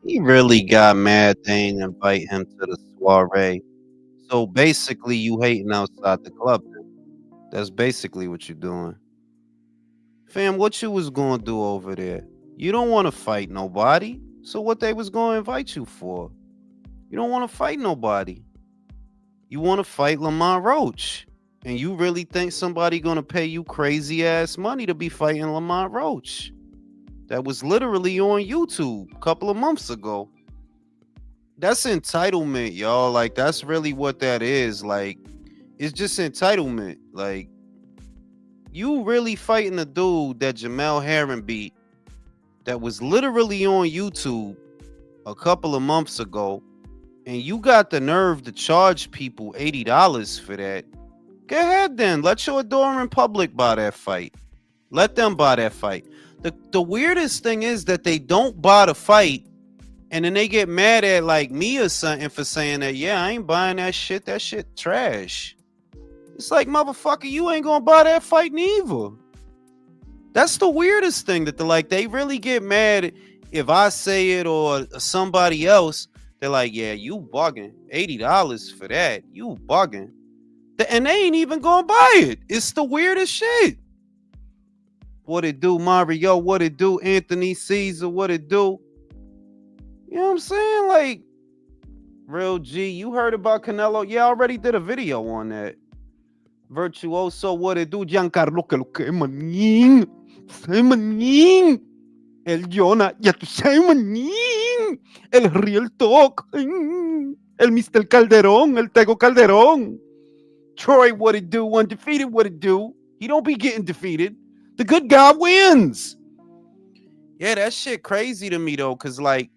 He really got mad they ain't invite him to the soiree. So basically, you hating outside the club. That's basically what you're doing. Fam, what you was gonna do over there? You don't want to fight nobody. So what they was gonna invite you for? You don't want to fight nobody. You want to fight Lamont Roach. And you really think somebody gonna pay you crazy ass money to be fighting Lamont Roach? That was literally on YouTube a couple of months ago. That's entitlement, y'all. Like that's really what that is. Like it's just entitlement. Like you really fighting a dude that Jamel Herring beat that was literally on YouTube a couple of months ago, and you got the nerve to charge people $80 for that. Go ahead then. Let your adoring public buy that fight. Let them buy that fight. The weirdest thing is that they don't buy the fight, and then they get mad at like me or something for saying that, yeah, I ain't buying that shit. That shit trash. It's like, motherfucker, you ain't gonna buy that fight neither. That's the weirdest thing that they really get mad if I say it or somebody else. They're like, yeah, you bugging. $80 for that. You bugging. And they ain't even gonna buy it. It's the weirdest shit. What it do, Mario? What it do, Anthony Caesar? What it do? You know what I'm saying? Like, real G, you heard about Canelo? Yeah, I already did a video on that. Virtuoso, what it do? Giancarlo, que lo que manín. Manín. El Jonah, ya tú sabes, manín. El Real Talk. El Mr. Calderón, el Tego Calderón. Troy, what it do? Undefeated, what it do? He don't be getting defeated. The good guy wins. Yeah, that shit crazy to me though, cause like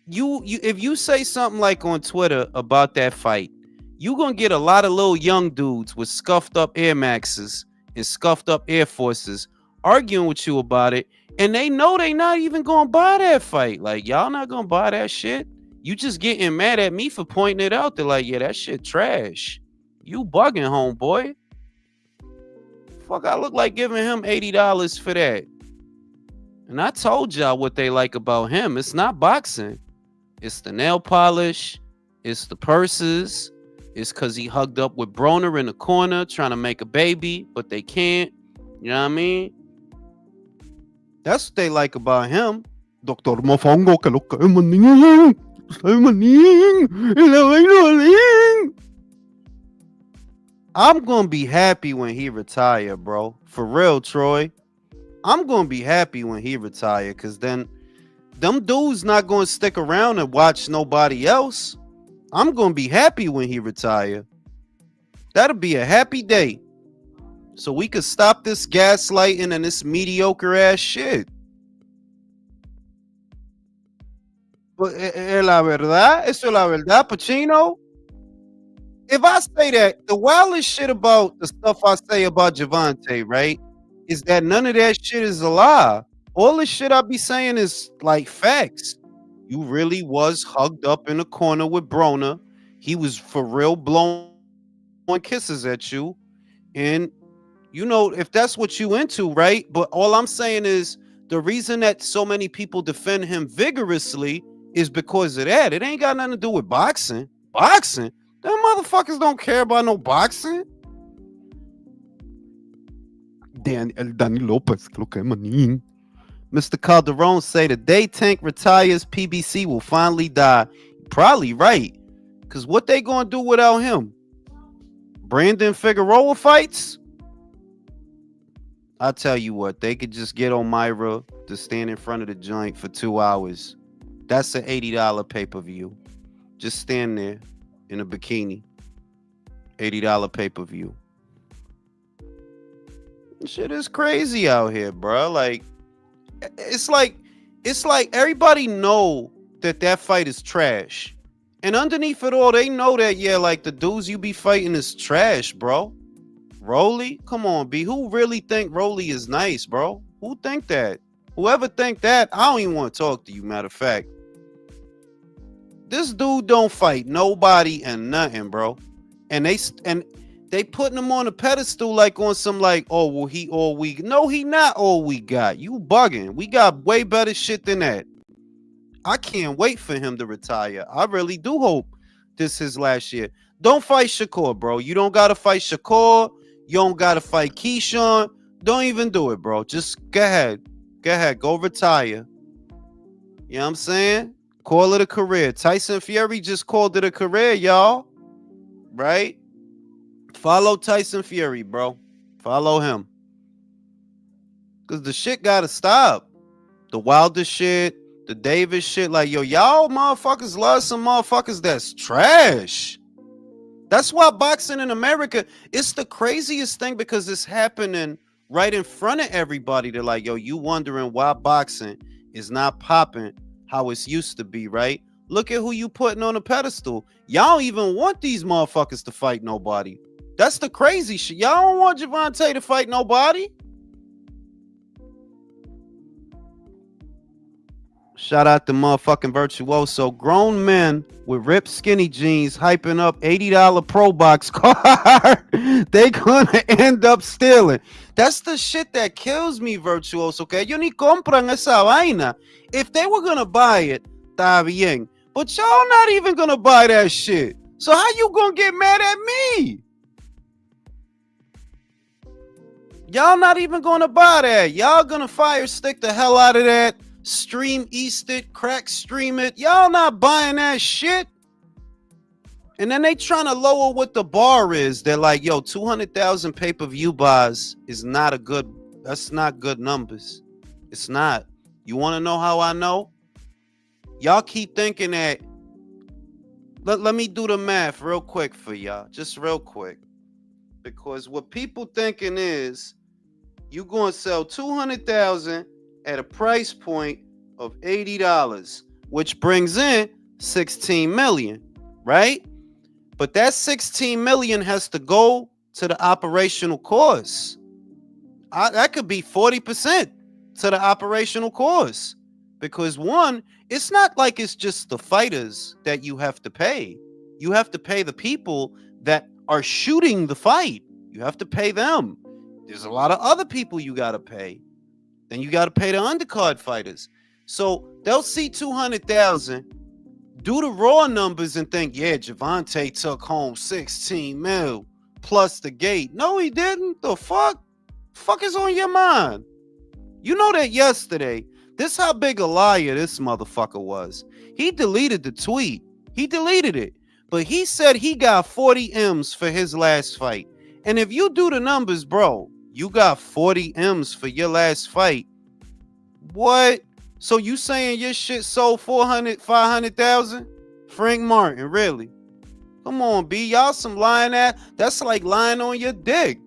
you if you say something like on Twitter about that fight, you gonna get a lot of little young dudes with scuffed up Air Maxes and scuffed up Air Forces arguing with you about it, and they know they not even gonna buy that fight. Like y'all not gonna buy that shit. You just getting mad at me for pointing it out. They're like, yeah, that shit trash. You bugging, homeboy. Fuck, I look like giving him $80 for that. And I told y'all what they like about him. It's not boxing. It's the nail polish. It's the purses. It's because he hugged up with Broner in the corner trying to make a baby, but they can't. You know what I mean? That's what they like about him. Doctor Mofongo, que lo que manín. I'm gonna be happy when he retire, bro. For real, Troy. I'm gonna be happy when he retire, cause then them dudes not gonna stick around and watch nobody else. I'm gonna be happy when he retire. That'll be a happy day. So we could stop this gaslighting and this mediocre ass shit. But la verdad, eso es la verdad, Pacino. If I say that, the wildest shit about the stuff I say about Gervonta, right, is that none of that shit is a lie. All the shit I be saying is like facts. You really was hugged up in a corner with Broner. He was for real blowing kisses at you. And you know, if that's what you into, right? But all I'm saying is the reason that so many people defend him vigorously is because of that. It ain't got nothing to do with boxing. Boxing? Them motherfuckers don't care about no boxing. Danny Lopez, Mr. Calderon say the day Tank retires, PBC will finally die. Probably right. Because what they gonna do without him? Brandon Figueroa fights? I tell you what, they could just get O'Mira to stand in front of the joint for 2 hours. That's an $80 pay-per-view. Just stand there in a bikini. $80 pay-per-view. Shit is crazy out here, bro. Like, it's like everybody know that fight is trash. And underneath it all, they know that, yeah, like the dudes you be fighting is trash, bro. Rolly? Come on, B. Who really think Rolly is nice, bro? Who think that? Whoever think that, I don't even want to talk to you, matter of fact. This dude don't fight nobody and nothing, bro. And they putting him on a pedestal like on some like, oh, well, he all we... No, he not all we got. You bugging. We got way better shit than that. I can't wait for him to retire. I really do hope this is his last year. Don't fight Shakur, bro. You don't gotta fight Shakur. You don't gotta fight Keyshawn. Don't even do it, bro. Just go ahead. Go ahead. Go retire. You know what I'm saying? Call it a career. Tyson Fury just called it a career, y'all. Right? Follow Tyson Fury, bro. Follow him. Because the shit gotta stop. The Wilder shit, the Davis shit. Like, yo, y'all motherfuckers love some motherfuckers that's trash. That's why boxing in America, it's the craziest thing because it's happening right in front of everybody. They're like, yo, you wondering why boxing is not popping how it's used to be, right? Look at who you putting on a pedestal. Y'all don't even want these motherfuckers to fight nobody. That's the crazy shit. Y'all don't want Gervonta to fight nobody. Shout out to motherfucking Virtuoso. Grown men with ripped skinny jeans hyping up $80 Pro Box car. They gonna end up stealing. That's the shit that kills me, Virtuoso. Okay, yo ni compran esa vaina. If they were gonna buy it, está bien. But y'all not even gonna buy that shit. So how you gonna get mad at me? Y'all not even gonna buy that. Y'all gonna fire stick the hell out of that. Stream east it, crack stream it. Y'all not buying that shit. And then they trying to lower what the bar is. They're like, yo, 200,000 pay-per-view buys is not a good, that's not good numbers. It's not. You want to know how I know? Y'all keep thinking that, let me do the math real quick for y'all. Just real quick. Because what people thinking is, you going to sell 200,000 at a price point of $80, which brings in 16 million, right? But that 16 million has to go to the operational costs. That could be 40% to the operational costs. Because one, it's not like it's just the fighters that you have to pay. You have to pay the people that are shooting the fight. You have to pay them. There's a lot of other people you got to pay. Then you got to pay the undercard fighters. So they'll see 200,000, do the raw numbers and think, yeah, Gervonta took home 16 mil plus the gate. No, he didn't. The fuck? Fuck is on your mind? You know that yesterday, this how big a liar this motherfucker was. He deleted the tweet. He deleted it. But he said he got 40 M's for his last fight. And if you do the numbers, bro, you got 40 M's for your last fight. What? So you saying your shit sold 400, 500,000? Frank Martin, really? Come on, B. Y'all some lying at. That's like lying on your dick.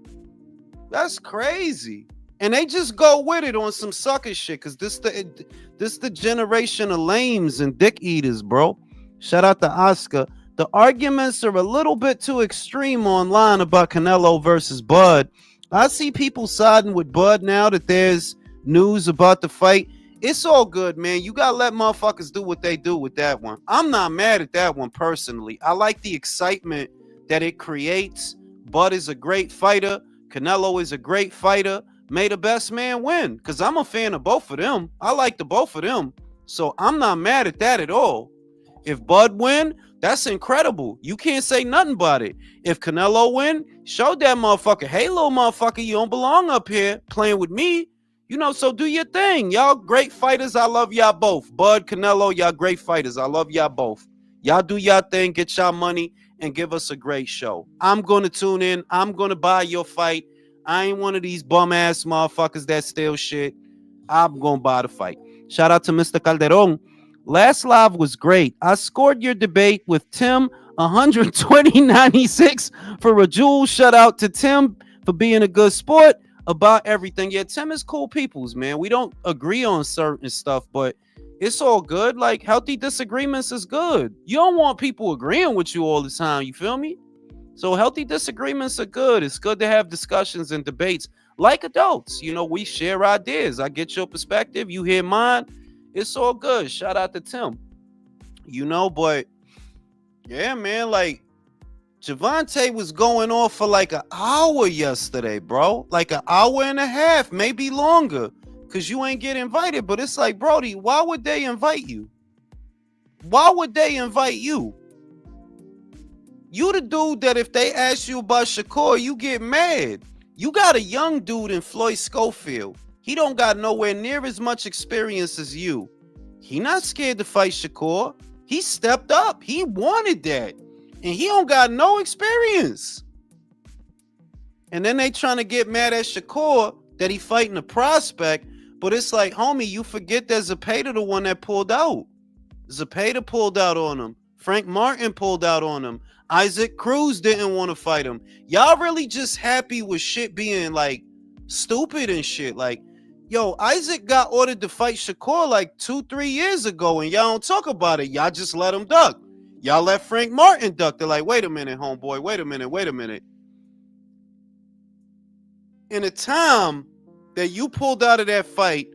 That's crazy. And they just go with it on some sucker shit. Cause this the generation of lames and dick eaters, bro. Shout out to Oscar. The arguments are a little bit too extreme online about Canelo versus Bud. I see people siding with Bud now that there's news about the fight. It's all good, man. You gotta let motherfuckers do what they do with that one. I'm not mad at that one personally. I like the excitement that it creates. Bud is a great fighter. Canelo is a great fighter. May the best man win. Because I'm a fan of both of them. I like the both of them. So I'm not mad at that at all. If Bud win, that's incredible. You can't say nothing about it. If Canelo win, show that motherfucker, hey, little motherfucker, you don't belong up here playing with me. You know, so do your thing. Y'all great fighters. I love y'all both. Bud, Canelo, y'all great fighters. I love y'all both. Y'all do y'all thing, get y'all money, and give us a great show. I'm going to tune in. I'm going to buy your fight. I ain't one of these bum-ass motherfuckers that steal shit. I'm going to buy the fight. Shout out to Mr. Calderon. Last live was great. I scored your debate with Tim 120.96 for a jewel. Shout out to Tim for being a good sport about everything. Yeah, Tim is cool peoples, man. We don't agree on certain stuff, but it's all good. Like, healthy disagreements is good. You don't want people agreeing with you all the time. You feel me? So healthy disagreements are good. It's good to have discussions and debates like adults. You know, we share ideas. I get your perspective. You hear mine. It's all good. Shout out to Tim. You know, but yeah, man, like Gervonta was going off for like an hour yesterday, bro. Like an hour and a half, maybe longer, because you ain't get invited. But it's like, Brody, why would they invite you? Why would they invite you? You the dude that if they ask you about Shakur, you get mad. You got a young dude in Floyd Schofield. He don't got nowhere near as much experience as you. He not scared to fight Shakur. He stepped up. He wanted that. And he don't got no experience. And then they trying to get mad at Shakur that he fighting a prospect. But it's like, homie, you forget that Zepeda the one that pulled out. Zepeda pulled out on him. Frank Martin pulled out on him. Isaac Cruz didn't want to fight him. Y'all really just happy with shit being like stupid and shit. Like, yo, Isaac got ordered to fight Shakur like 2-3 years ago, and y'all don't talk about it. Y'all just let him duck. Y'all let Frank Martin duck. They're like, wait a minute, homeboy. Wait a minute. In the time that you pulled out of that fight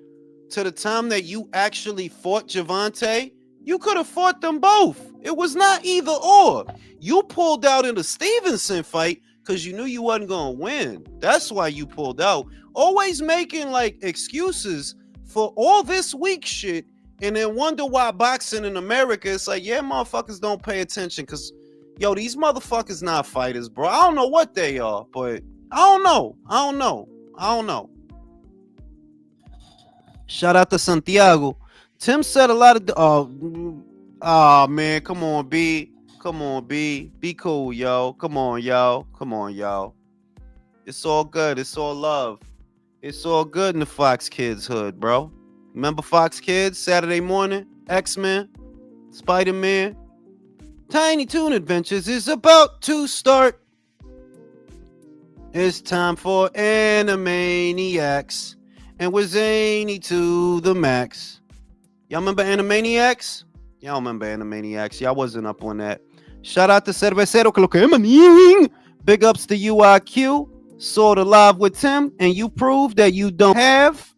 to the time that you actually fought Gervonta, you could have fought them both. It was not either or. You pulled out in the Stevenson fight because you knew you wasn't going to win. That's why you pulled out. Always making like excuses for all this weak shit and then wonder why boxing in America, it's like, yeah, motherfuckers don't pay attention because, yo, these motherfuckers not fighters, bro. I don't know what they are, but I don't know. Shout out to Santiago. Tim said a lot of man, come on, B. Be cool, yo. Come on, y'all. It's all good. It's all love. It's all good in the Fox Kids hood, bro. Remember Fox Kids, Saturday morning, X-Men, Spider-Man. Tiny Toon Adventures is about to start. It's time for Animaniacs. And we're zany to the max. Y'all remember Animaniacs? Y'all remember Animaniacs. Y'all wasn't up on that. Shout out to Cervecero que lo que emaning. Big ups to UIQ. Sort of live with Tim. And you prove that you don't have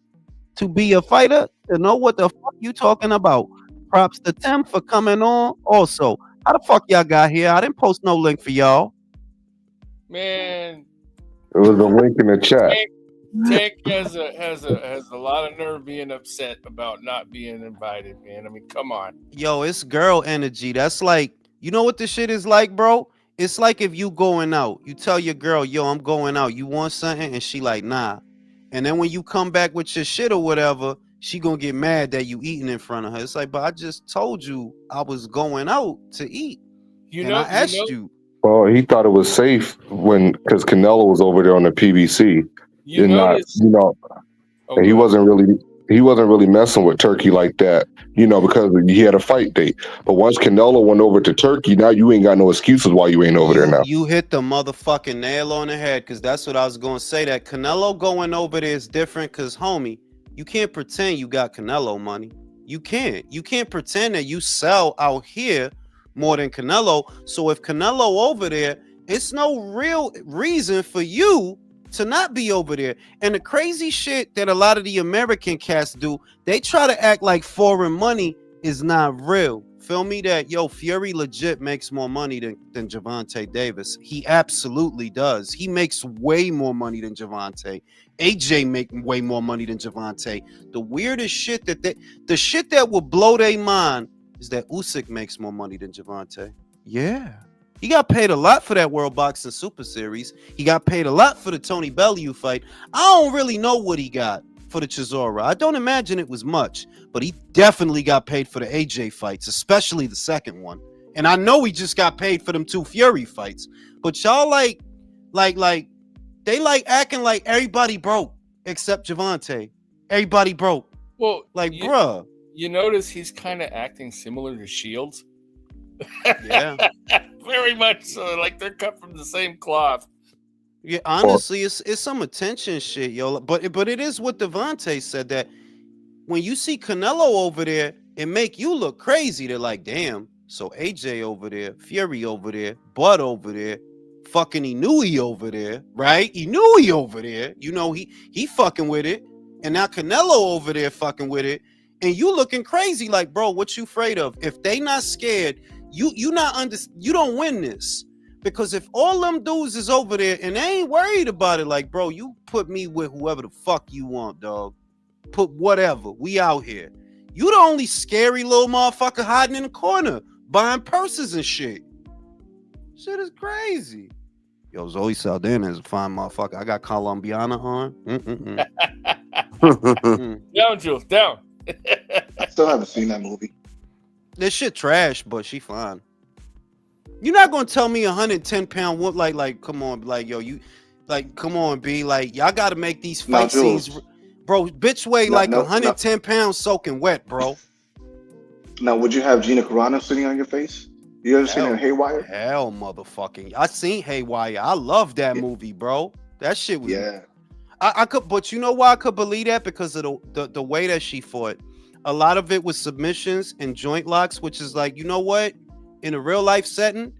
to be a fighter to know what the fuck you talking about. Props to Tim for coming on. Also, how the fuck y'all got here? I didn't post no link for y'all. Man, It was a link in the chat. Tank has a lot of nerve being upset about not being invited, man. I mean, come on. Yo, it's girl energy. That's like, you know what this shit is like, bro? It's like if you going out, you tell your girl, yo, I'm going out. You want something? And she like, nah. And then when you come back with your shit or whatever, she gonna get mad that you eating in front of her. It's like, but I just told you I was going out to eat. I asked you. Well, he thought it was safe because Canelo was over there on the PBC. You notice, And he wasn't really messing with Turkey like that, because he had a fight date. But once Canelo went over to Turkey, now you ain't got no excuses why you ain't over there now. You hit the motherfucking nail on the head, because that's what I was going to say. That Canelo going over there is different because, homie, you can't pretend you got Canelo money. You can't. You can't pretend that you sell out here more than Canelo. So if Canelo over there, it's no real reason for you to not be over there. And the crazy shit that a lot of the American cats do, they try to act like foreign money is not real. Feel me? That, yo, Fury legit makes more money than Gervonta Davis. He absolutely does. He makes way more money than Gervonta. AJ make way more money than Gervonta. The weirdest shit the shit that will blow their mind is that Usyk makes more money than Gervonta. Yeah. He got paid a lot for that World Boxing Super Series. He got paid a lot for the Tony Bellew fight. I don't really know what he got for the Chisora. I don't imagine it was much, but he definitely got paid for the AJ fights, especially the second one. And I know he just got paid for them 2 Fury fights. But y'all like they like acting like everybody broke except Gervonta. Everybody broke. Well, bruh. You notice he's kind of acting similar to Shields. Yeah. Very much so. Like they're cut from the same cloth. Yeah, honestly, it's some attention shit, yo. But it is what Devontae said, that when you see Canelo over there, it make you look crazy. They're like, damn. So AJ over there, Fury over there, Bud over there, fucking Inoue over there, right? Inoue over there. He fucking with it. And now Canelo over there fucking with it. And you looking crazy, like, bro, what you afraid of? If they not scared, you don't win this. Because if all them dudes is over there and they ain't worried about it, like, bro, you put me with whoever the fuck you want, dog. Put whatever. We out here. You the only scary little motherfucker hiding in the corner, buying purses and shit. Shit is crazy. Yo, Zoe Saldana is a fine motherfucker. I got Colombiana on. Down, Jules, down. I still haven't seen that movie. This shit trash, but she fine. You're not gonna tell me 110-pound woman like come on, like yo, you like come on, B. Like y'all gotta make these Now, fight scenes. Jules. Bro, bitch weigh No, like no, 110 pounds soaking wet, bro. Now, would you have Gina Carano sitting on your face? You ever seen her Haywire? Hell, motherfucking. I seen Haywire. I love that movie, bro. That shit was. Yeah. I could, but you know why I could believe that? Because of the way that she fought. A lot of it was submissions and joint locks, which is like, you know what? In a real life setting,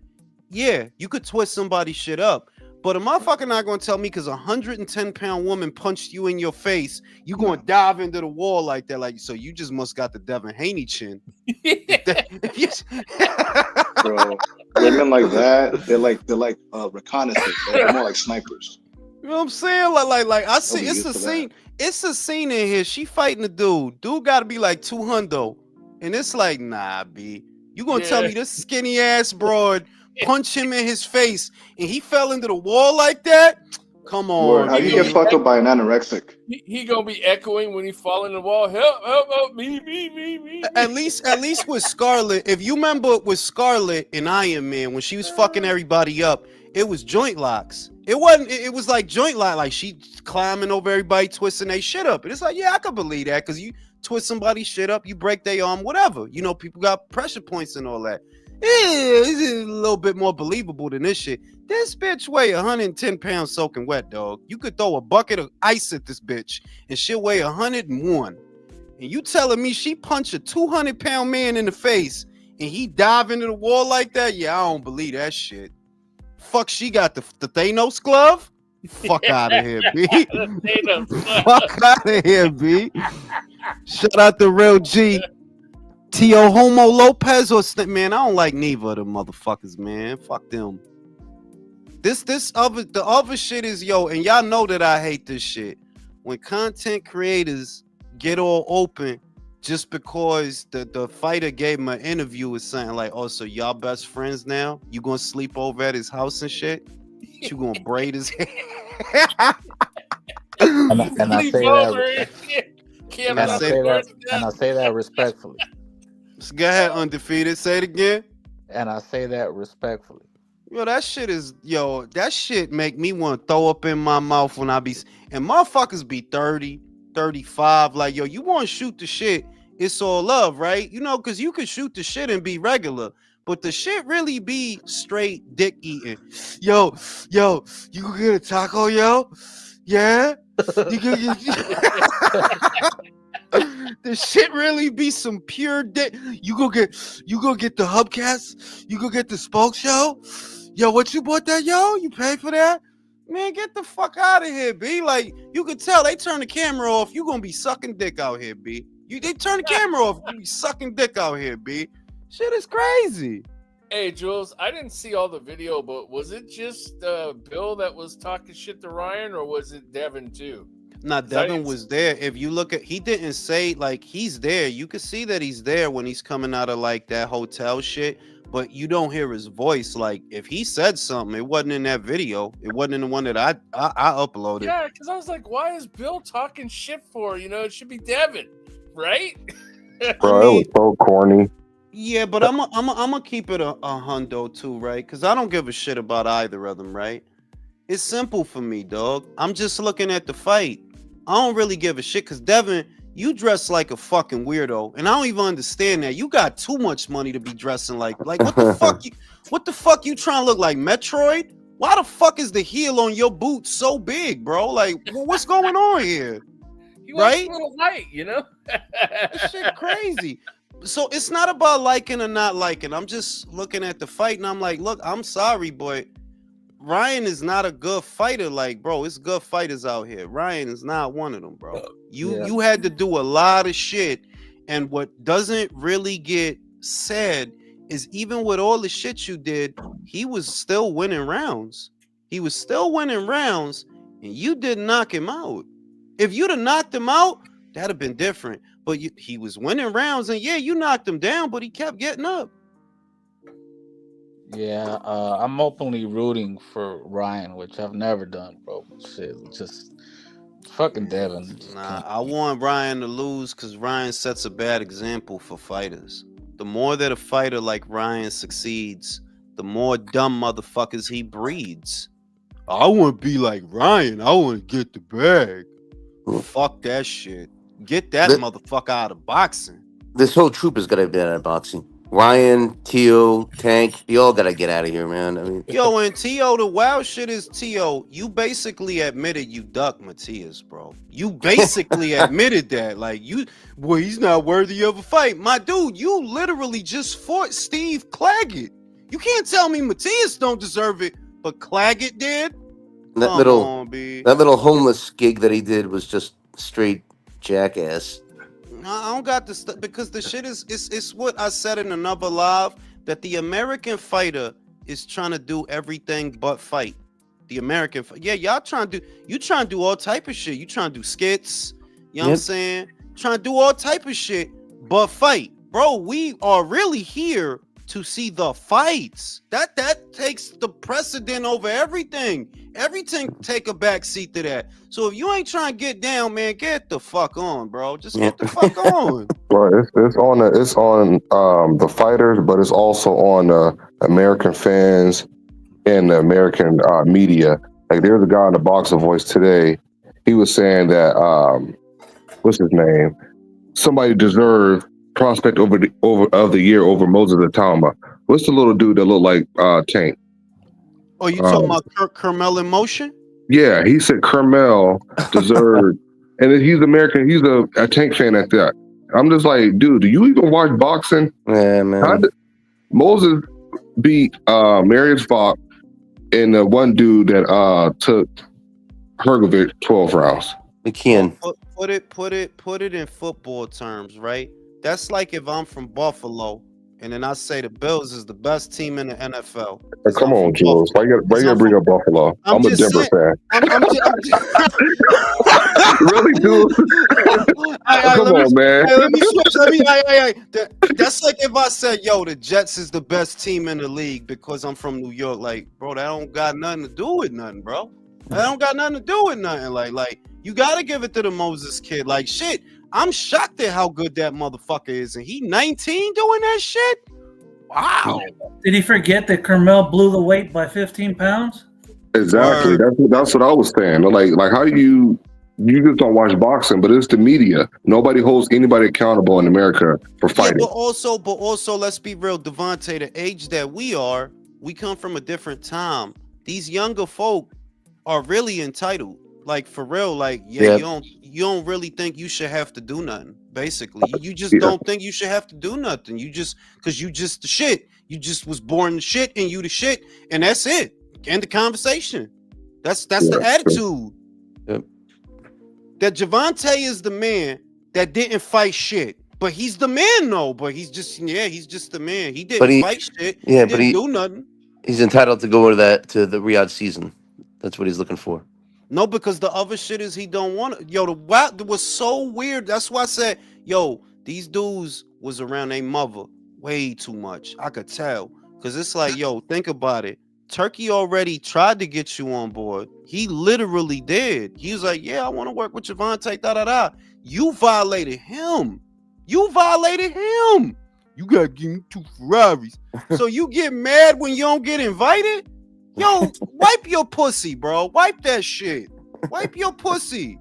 yeah, you could twist somebody's shit up. But a motherfucker not gonna tell me because a 110-pound woman punched you in your face, you gonna dive into the wall like that. Like, so you just must got the Devin Haney chin. Bro, women like that, they're like reconnaissance. They're more like snipers. You know what I'm saying? Like I see They'll be it's a used to scene. that. It's a scene in here. She fighting the dude. Dude gotta be like 200. And it's like, nah, B. You gonna tell me this skinny ass broad punch him in his face and he fell into the wall like that? Come on. Lord, how you get fucked up by an anorexic? He gonna be echoing when he fall in the wall. Help, me. At least with Scarlett, if you remember with Scarlett in Iron Man, when she was fucking everybody up, it was joint locks. It wasn't, it was like joint lock, like she climbing over everybody, twisting their shit up. And it's like, yeah, I could believe that, because you twist somebody's shit up, you break their arm, whatever. You know, people got pressure points and all that. Yeah, it's a little bit more believable than this shit. This bitch weigh 110 pounds soaking wet, dog. You could throw a bucket of ice at this bitch and she'll weigh 101. And you telling me she punched a 200-pound man in the face and he dive into the wall like that? Yeah, I don't believe that shit. Fuck, she got the Thanos glove? Fuck out of here, B. Fuck out of here, B. Shout out to Real G. Tio Homo Lopez or man, I don't like neither of them motherfuckers, man. Fuck them. The other shit is, yo, and y'all know that I hate this shit. When content creators get all open just because the fighter gave him an interview with something like, oh, so y'all best friends now? You gonna sleep over at his house and shit? You gonna braid his hair? and I say that respectfully. Go ahead, Undefeated. Say it again. And I say that respectfully. Yo, that shit make me want to throw up in my mouth when I be, and motherfuckers be 30, 35. Like, yo, you want to shoot the shit, it's all love, right? You know, because you could shoot the shit and be regular, but the shit really be straight dick eating. Yo, you gonna get a taco, yo? Yeah? You gonna get... The shit really be some pure dick. You go get the hubcaps. You go get the spokes, yo. Yo, what you bought that, yo? You paid for that? Man, get the fuck out of here, B. Like, you can tell they turn the camera off. You gonna be sucking dick out here, B. They turn the camera off. You be sucking dick out here, B. Shit is crazy. Hey, Jules, I didn't see all the video, but was it just Bill that was talking shit to Ryan, or was it Devin too? Nah, Devin was there. If you look at, he didn't say, like, he's there. You could see that he's there when he's coming out of like that hotel shit, but you don't hear his voice. Like, if he said something, it wasn't in that video. It wasn't in the one that I uploaded. Yeah, because I was like, why is Bill talking shit for? You know, it should be Devin, right? Bro, it was so corny. Yeah, but I'm gonna keep it a hundo too, right? Because I don't give a shit about either of them, right? It's simple for me, dog. I'm just looking at the fight. I don't really give a shit, because Devin, you dress like a fucking weirdo, and I don't even understand that. You got too much money to be dressing like what the fuck you trying to look like, Metroid? Why the fuck is the heel on your boot so big, bro? Like, what's going on here? He right? A little light, you know? This shit crazy. So it's not about liking or not liking. I'm just looking at the fight, and I'm like, look, I'm sorry, but Ryan is not a good fighter. Like, bro, it's good fighters out here. Ryan is not one of them, bro. You had to do a lot of shit, and what doesn't really get said is, even with all the shit you did, he was still winning rounds. And you didn't knock him out. If you'd have knocked him out, That'd have been different. But he was winning rounds, and yeah, you knocked him down, but he kept getting up. Yeah, I'm openly rooting for Ryan, which I've never done, bro. Shit, just fucking Devin. Just Nah, can't. I want Ryan to lose because Ryan sets a bad example for fighters. The more that a fighter like Ryan succeeds, the more dumb motherfuckers he breeds. I want to be like Ryan. I want to get the bag. Fuck that shit. Get that motherfucker out of boxing. This whole troop is gonna be out of boxing. Ryan, Tio, Tank, you all gotta get out of here, man. I mean, Yo, and T.O., the wild shit is, T.O., you basically admitted you ducked Matias, bro. You basically admitted that. Like, well, he's not worthy of a fight. My dude, you literally just fought Steve Claggett. You can't tell me Matias don't deserve it, but Claggett did? that little homeless gig that he did was just straight jackass. I don't got this because the shit is it's what I said in another live, that the American fighter is trying to do everything but fight. The American y'all trying to do all type of shit. You trying to do skits, you know what I'm saying? Trying to do all type of shit but fight. Bro, we are really here to see the fights. That takes the precedent over everything. Everything take a back seat to that. So if you ain't trying to get down, man, get the fuck on, bro. Just get the fuck on. Well, it's on the fighters, but it's also on American fans and the American media. Like there's a guy in the Boxer Voice today. He was saying that what's his name? Somebody deserved prospect of the year over Moses Atama. What's the little dude that looked like Tank? Oh, you talking about Carmel in Motion? Yeah, he said Carmel deserved, and then he's American. He's a Tank fan at that. I'm just like, dude, do you even watch boxing? Yeah, man. Moses beat Marius Fox and the one dude that took Hergovich 12 rounds. McKeon. Put it in football terms, right? That's like if I'm from Buffalo and then I say the Bills is the best team in the NFL. Come on, Jules. Why you gotta bring up Buffalo? I'm a Denver fan. Really, Jules? Come on, man. Let me switch. That's like if I said, yo, the Jets is the best team in the league because I'm from New York. Like, bro, that don't got nothing to do with nothing, bro. That don't got nothing to do with nothing. Like you gotta give it to the Moses kid. Like, shit. I'm shocked at how good that motherfucker is, and he 19 doing that shit. Wow! Did he forget that Carmel blew the weight by 15 pounds? Exactly. That's what I was saying. Like how you just don't watch boxing, but it's the media. Nobody holds anybody accountable in America for fighting. Yeah, but also, let's be real, Devontae. The age that we come from a different time. These younger folk are really entitled. Like for real, like you don't really think you should have to do nothing. Basically, you just don't think you should have to do nothing. You just because you just the shit. You just was born the shit and you the shit, and that's it. End the conversation. That's the attitude. Yep. That Gervonta is the man that didn't fight shit, but he's the man though. But he's just the man. He didn't fight shit. Yeah, he didn't do nothing. He's entitled to go to the Riyadh season. That's what he's looking for. No, because the other shit is he don't want it. Yo, the wild was so weird. That's why I said, yo, these dudes was around their mother way too much. I could tell. Because it's like, yo, think about it. Turkey already tried to get you on board. He literally did. He was like, yeah, I want to work with Gervonta, da-da-da. You violated him. You got to give me 2 Ferraris. So you get mad when you don't get invited? Yo, wipe your pussy, bro. Wipe that shit. Wipe your pussy.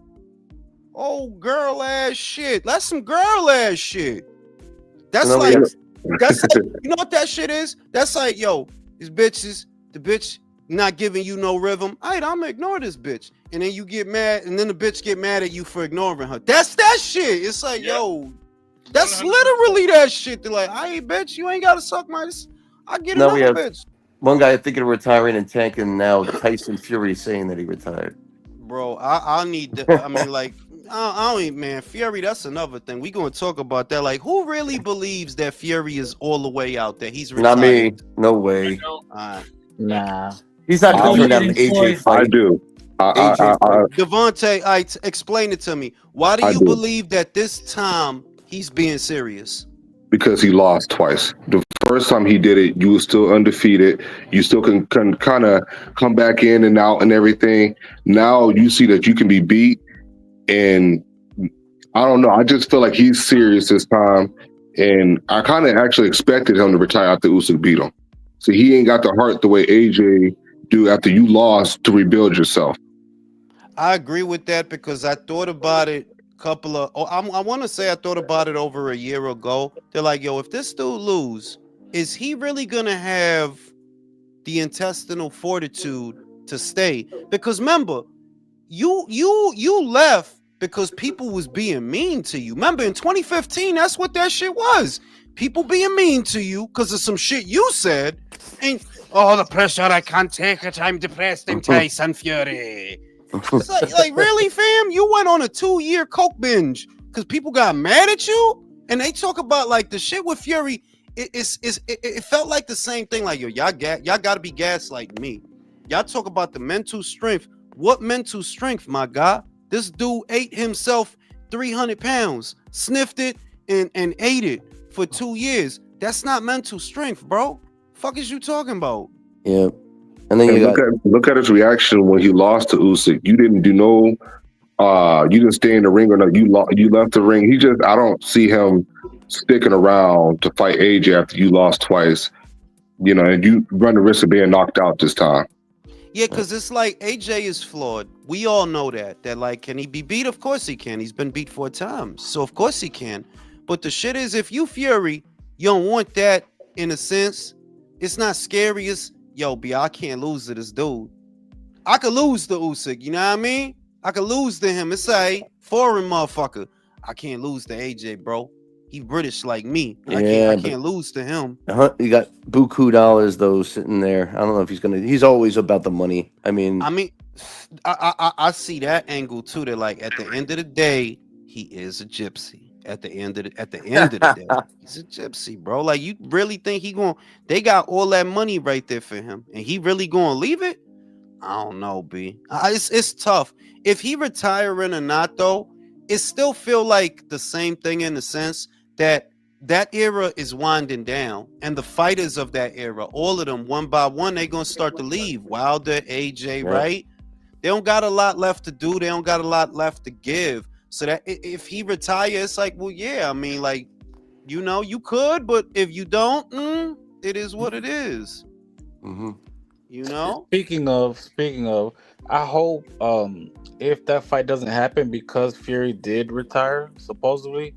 Oh, girl ass shit. That's some girl ass shit. That's like, you know what that shit is? That's like, yo, these bitches, the bitch not giving you no rhythm. All right, I'm gonna ignore this bitch. And then you get mad, and then the bitch get mad at you for ignoring her. That's that shit. It's like, yo, that's 100%. Literally that shit. They're like, hey, bitch, you ain't gotta suck my. I get another bitch. One guy thinking of retiring and Tank, and now Tyson Fury saying that he retired. Bro, I need to. I mean, like, I don't even, man. Fury, that's another thing. We gonna talk about that. Like, who really believes that Fury is all the way out there? He's retired. Not me. No way. Nah. He's not going to turn down an AJ fight. I do. AJ, I Devontae, explain it to me. Why do I you do believe that this time he's being serious? because he lost twice. The first time he did it, you were still undefeated. You still can kind of come back in and out and everything. Now you see that you can be beat, and I don't know. I just feel like he's serious this time, and I kind of actually expected him to retire after Usyk beat him. So he ain't got the heart the way AJ do after you lost to rebuild yourself. I agree with that because I thought about it I want to say I thought about it over a year ago. They're like, yo, if this dude lose, is he really gonna have the intestinal fortitude to stay? Because remember, you left because people was being mean to you. Remember in 2015, that's what that shit was. People being mean to you because of some shit you said. And the pressure I can't take it. I'm depressed. I'm Tyson Fury. It's like really, fam? You went on a 2-year coke binge because people got mad at you, and they talk about like the shit with Fury. It felt like the same thing. Like, yo, y'all got to be gas like me. Y'all talk about the mental strength. What mental strength, my guy? This dude ate himself 300 pounds, sniffed it, and ate it for 2 years. That's not mental strength, bro. Fuck is you talking about? Yeah. And then And you got look at his reaction when he lost to Usyk. You didn't do no. You didn't stay in the ring or no. You left the ring. I don't see him sticking around to fight AJ after you lost twice. You know, and you run the risk of being knocked out this time. Yeah, because it's like AJ is flawed. We all know that. That like, can he be beat? Of course he can. He's been beat 4 times. So of course he can. But the shit is, if you Fury, you don't want that in a sense. It's not scary as, yo, B, I can't lose to this dude. I could lose to Usyk, you know what I mean? I could lose to him. It's a foreign motherfucker. I can't lose to AJ, bro. He British like me. I can't lose to him. you got buku dollars though sitting there. I don't know if he's always about the money. I mean, I see that angle too. That like at the end of the day, he is a gypsy. At the end of the day, he's a gypsy, bro. Like, you really think they got all that money right there for him, and he really gonna leave it? I don't know, B. It's tough. If he retiring or not, though, it still feel like the same thing in the sense that era is winding down, and the fighters of that era, all of them, one by one, they gonna start to leave. Wilder, AJ, right? They don't got a lot left to do. They don't got a lot left to give. So that if he retires, it's like, well, yeah, I mean, like, you know, you could, but if you don't, it is what it is. Mm-hmm. You know. Speaking of, I hope if that fight doesn't happen because Fury did retire, supposedly,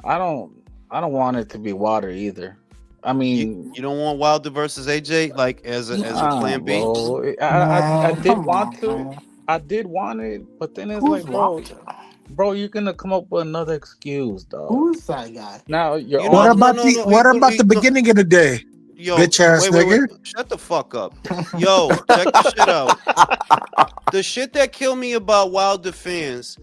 I don't want it to be Wilder either. I mean, you don't want Wilder versus AJ like as a plan B. Bro. I did want to. Man. I did want it, but then it's Who's like, Wilder? bro, you're gonna come up with another excuse, dog. Who's that guy? Now you're You What know, about the beginning of the day? Yo, Bitch ass nigga. Shut the fuck up. Yo, check the shit out. The shit that killed me about Wilder fans,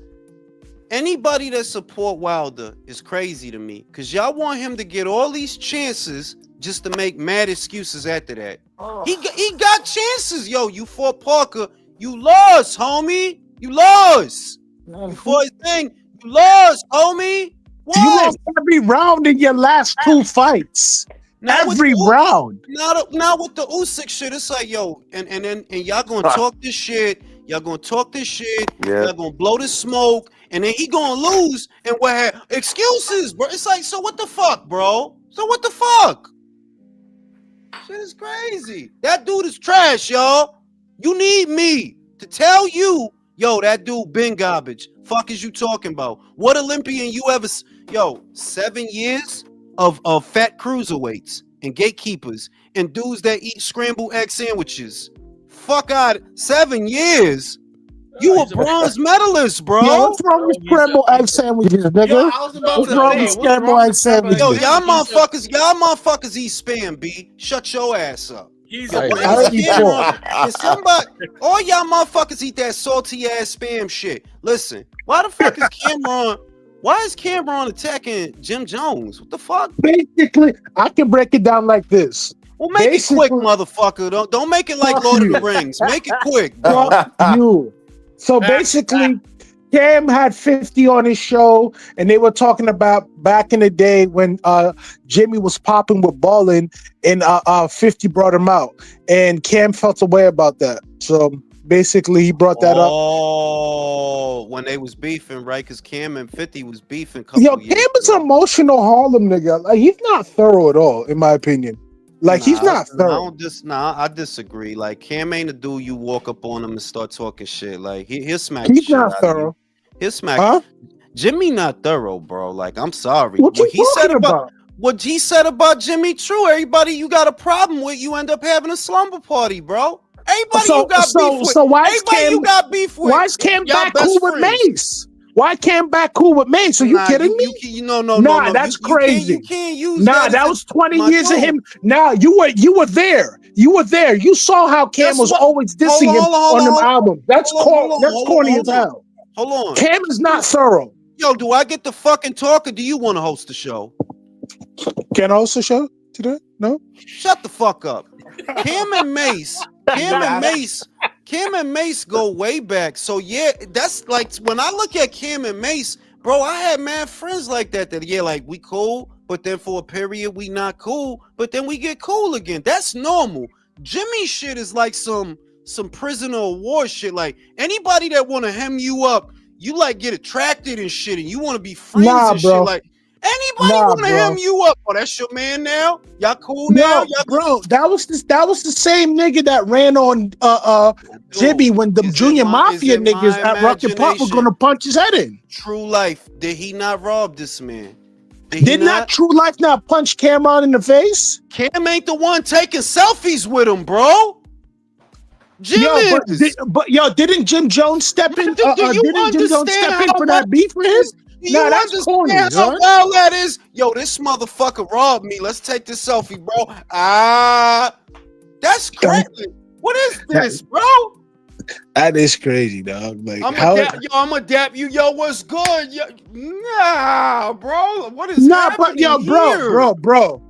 anybody that support Wilder is crazy to me, because y'all want him to get all these chances just to make mad excuses after that. He got chances. Yo, you fought Parker, you lost, homie. You lost. You fought his thing, you lost, homie. What? You lost every round in your last 2 fights. Every round. Now with the Usyk shit, it's like, yo, and y'all gonna talk this shit. Y'all gonna talk this shit. Yeah. Y'all gonna blow the smoke, and then he gonna lose. And what? Excuses, bro. It's like, so what the fuck, bro? So what the fuck? Shit is crazy. That dude is trash, y'all. You need me to tell you, yo, that dude been garbage. Fuck is you talking about? What Olympian you ever? Yo, 7 years of fat cruiserweights and gatekeepers and dudes that eat scrambled egg sandwiches. Fuck out. 7 years. You a bronze medalist, bro. Yo, what's wrong with scrambled egg sandwiches, nigga? Yo, I was about What's to wrong say, with scrambled egg sandwiches? Yo, y'all motherfuckers eat spam, B. Shut your ass up. He's Yo, a why is Cameron? Is somebody, all y'all motherfuckers eat that salty ass spam shit. Listen, why the fuck is Cameron? Why is Cameron attacking Jim Jones? What the fuck? Basically, I can break it down like this. Well, make it quick, motherfucker. Don't make it like Lord of the Rings. Make it quick, bro. Fuck you. So basically, Cam had 50 on his show, and they were talking about back in the day when Jimmy was popping with balling, and 50 brought him out, and Cam felt a way about that. So basically, he brought that up. Oh, when they was beefing, right? Because Cam and 50 was beefing a Yo, couple Cam years is an ago. emotional Harlem nigga. Like, he's not thorough at all, in my opinion. Like, he's not thorough. I disagree. Like Cam ain't a dude you walk up on him and start talking shit. Like he'll smack the He's shit not out of you. thorough. He'll smack. Huh? Jimmy not thorough, bro. Like I'm sorry. What you talking about? What he said about Jimmy true. Everybody you got a problem with, you end up having a slumber party, bro. Everybody you got beef with. So why is Everybody Cam? you got beef with. Why is Cam Y'all back cool best with friends. Mace? Why Cam back cool with Mace? Are you kidding me? No. That's You crazy. can't use Nah, that was 20 years of him. Nah, you were there. You were there. You saw how Cam was always dissing him on them albums. That's corny as hell. Hold on. Cam is not thorough. Yo, do I get to fucking talk or do you want to host the show? Can I host the show today? No? Shut the fuck up. Cam and Mace go way back. So yeah, that's like when I look at Cam and Mace, bro, I had mad friends like that like we cool, but then for a period we not cool, but then we get cool again. That's normal. Jimmy shit is like some prisoner of war shit. Like anybody that want to hem you up, you like get attracted and shit, and you want to be friends and bro. shit. Like anybody want to hem you up? Oh, that's your man now. Y'all cool now? Bro, that was the same nigga that ran on Jimmy when the Junior Mafia niggas at Rocket Pop were gonna punch his head in. True Life, did he not rob this man? Did not True Life not punch Cameron in the face? Cam ain't the one taking selfies with him, bro. Jim didn't Jim Jones step in? Didn't Jim Jones step in for that beef for him? Nah, that's corny. How wild that is? Yo, this motherfucker robbed me. Let's take this selfie, bro. That's crazy. What is this, bro? That is crazy, dog. Like, I'm gonna dap you. Yo, what's good? Yo, nah, bro. What is happening here? bro.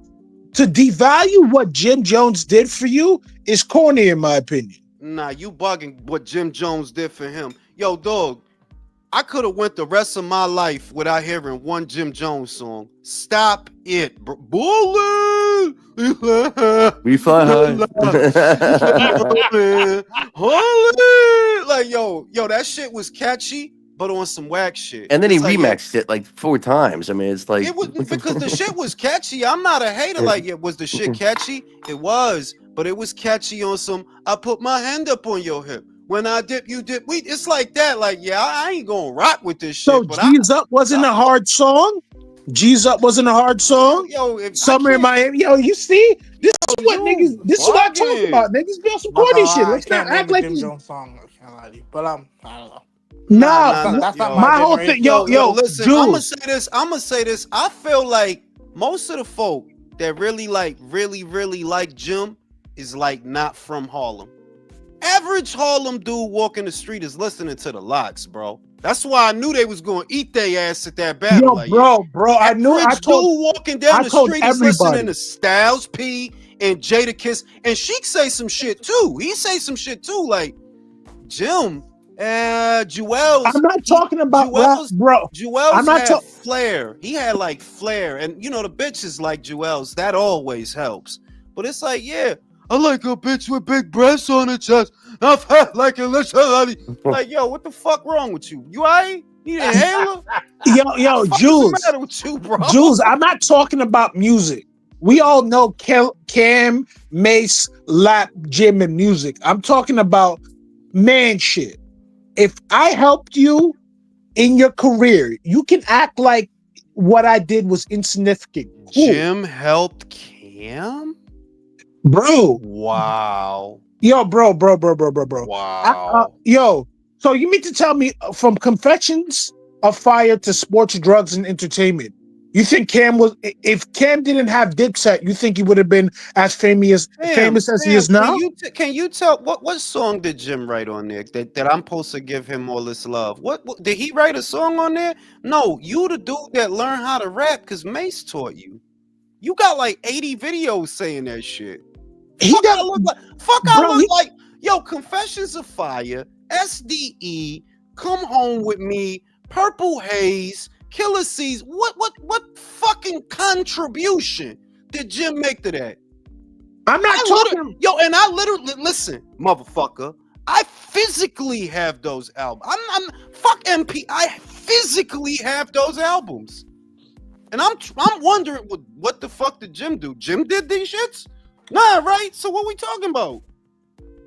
To devalue what Jim Jones did for you is corny, in my opinion. Nah, you bugging what Jim Jones did for him. Yo, dog, I could have went the rest of my life without hearing one Jim Jones song. Stop it, bro. Bullet! We fly high. Like, yo, that shit was catchy, but on some whack shit. And then he remixed it like 4 times. I mean, it's like it was because the shit was catchy. I'm not a hater. Like, was the shit catchy? It was, but it was catchy on some. I put my hand up on your hip. When I dip, you dip. It's like that. Like, yeah, I ain't gonna rock with this shit. So G's Up wasn't a hard song. G's Up wasn't a hard song. Yo, Summer in Miami. Yo, you see, this is what niggas. This is what I talk about. Niggas be on some corny shit. Let's not act like Jim Jones song. But I don't know. That's not my whole thing. Yo, listen. I'm gonna say this. I feel like most of the folk that really like Jim is like not from Harlem. Average Harlem dude walking the street is listening to the Locks, bro. That's why I knew they was gonna eat their ass at that battle. Yo, bro, I knew. I told dude walking down the street is everybody. listening to Styles P and Jadakiss, and Sheik say some shit too. He say some shit too, like Jim. Jewels. I'm not talking about rap, bro. Jewels had flair. He had like flair, and you know the bitches like Jewels. That always helps. But it's like, yeah, I like a bitch with big breasts on her chest. I've had like a little like, yo, what the fuck wrong with you? You alright? Need a inhaler? Yo, Jules. What's the matter with you, bro? Jules, I'm not talking about music. We all know Cam, Mace, Lap, Jim, and music. I'm talking about man shit. If I helped you in your career, you can act like what I did was insignificant. Cool. Jim helped Cam? Bro. Wow. Yo, bro. Wow. Yo, so you mean to tell me from Confessions of Fire to sports, drugs, and entertainment, you think Cam was, if Cam didn't have Dipset, you think he would have been as famous as he is now? Can you tell what song did Jim write on there that I'm supposed to give him all this love? What did he write a song on there? No, you the dude that learned how to rap because Mace taught you. You got like 80 videos saying that shit. I look like Yo, Confessions of Fire, SDE, Come Home with Me, Purple Haze, Killer Seas. What fucking contribution did Jim make to that? I'm not talking. And I literally listen, motherfucker. I physically have those albums. I'm fuck MP. I physically have those albums, and I'm wondering what the fuck did Jim do? Jim did these shits? Nah, right? So what we talking about?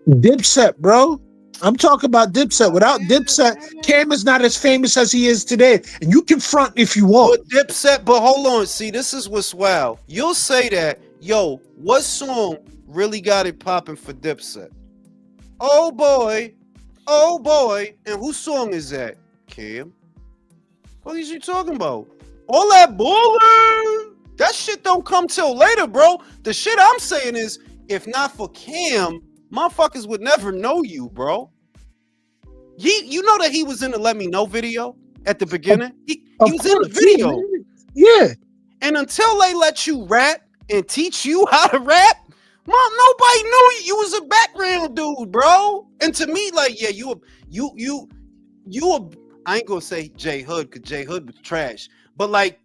Dipset, bro. I'm talking about Dipset. Without Dipset, Cam is not as famous as he is today. And you can front if you want. But Dipset, but hold on. See, this is what's wild. You'll say that, yo, what song really got it popping for Dipset? Oh boy. And whose song is that? Cam? What is you talking about? All that ballin'? That shit don't come till later, bro. The shit I'm saying is, if not for Cam, motherfuckers would never know you, bro. You know that he was in the Let Me Know video at the beginning? He was in the video. Yeah. And until they let you rap and teach you how to rap, nobody knew you was a background dude, bro. And to me, like, yeah, you I ain't gonna say J Hood, because J Hood was trash. But like,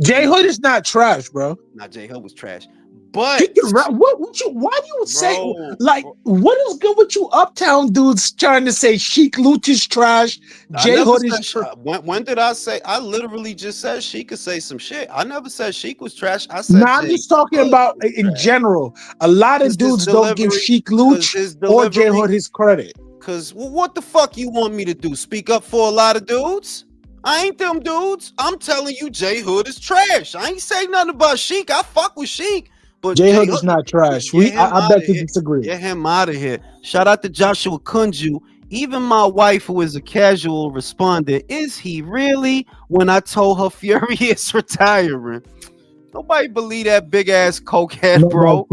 J Hood is not trash, bro. Nah, J Hood was trash. But why do you say like what is good with you uptown dudes trying to say Sheik Luch is trash? J Hood is trash. When did I say? I literally just said Sheik could say some shit. I never said Sheik was trash. I said I'm just talking about in general. A lot of dudes don't give Sheik Luch or J Hood his credit. Cause what the fuck you want me to do? Speak up for a lot of dudes? I ain't them dudes. I'm telling you, J Hood is trash. I ain't saying nothing about Sheik. I fuck with Sheik. But J Hood is not trash. I bet you disagree. Get him out of here. Shout out to Joshua Kunju. Even my wife, who is a casual, responded, "Is he really?" When I told her Fury is retiring. Nobody believe that big ass cokehead, bro.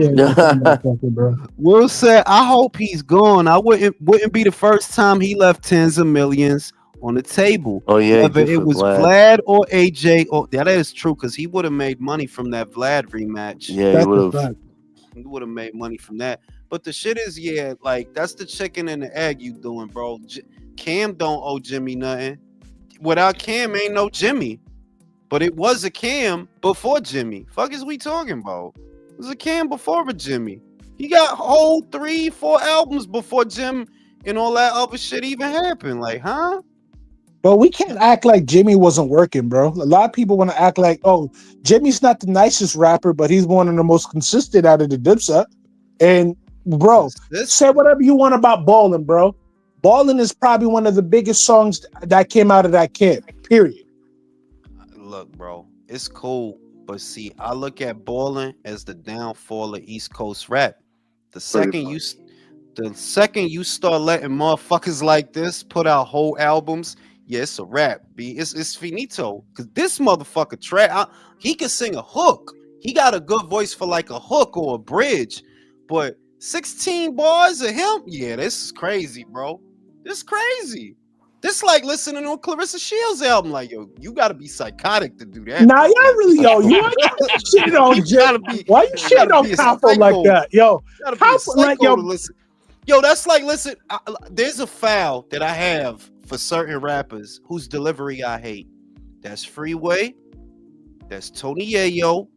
Will said, "I hope he's gone. I wouldn't be the first time he left tens of millions on the table." Oh yeah, whether it was Vlad or AJ, or that is true, because he would have made money from that Vlad rematch. Yeah, he would have. He would have made money from that. But the shit is, yeah, like that's the chicken and the egg you doing, bro. Cam don't owe Jimmy nothing. Without Cam, ain't no Jimmy. But it was a Cam before Jimmy. Fuck is we talking about? It was a Cam before a Jimmy. He got whole 3-4 albums before Jim and all that other shit even happened. Like, huh? But we can't act like Jimmy wasn't working, bro. A lot of people want to act like, oh, Jimmy's not the nicest rapper, but he's one of the most consistent out of the Dipset. And bro, say whatever you want about Ballin', bro. Ballin' is probably one of the biggest songs that came out of that camp, period. Look, bro, it's cool. But see, I look at Ballin' as the downfall of East Coast rap. The second you start letting motherfuckers like this put out whole albums, yeah, it's a rap. It's finito. Cause this motherfucker he can sing a hook. He got a good voice for like a hook or a bridge. But 16 bars of him, yeah, this is crazy, bro. This is crazy. This like listening on Clarissa Shields' album. Like, yo, you gotta be psychotic to do that. Nah, y'all really, yo, you shit on Jim. Why you shit on Capo like that, yo? Capo, like, yo, listen. Yo, that's like, listen. There's a foul that I have for certain rappers whose delivery I hate. That's Freeway. That's Tony Yayo.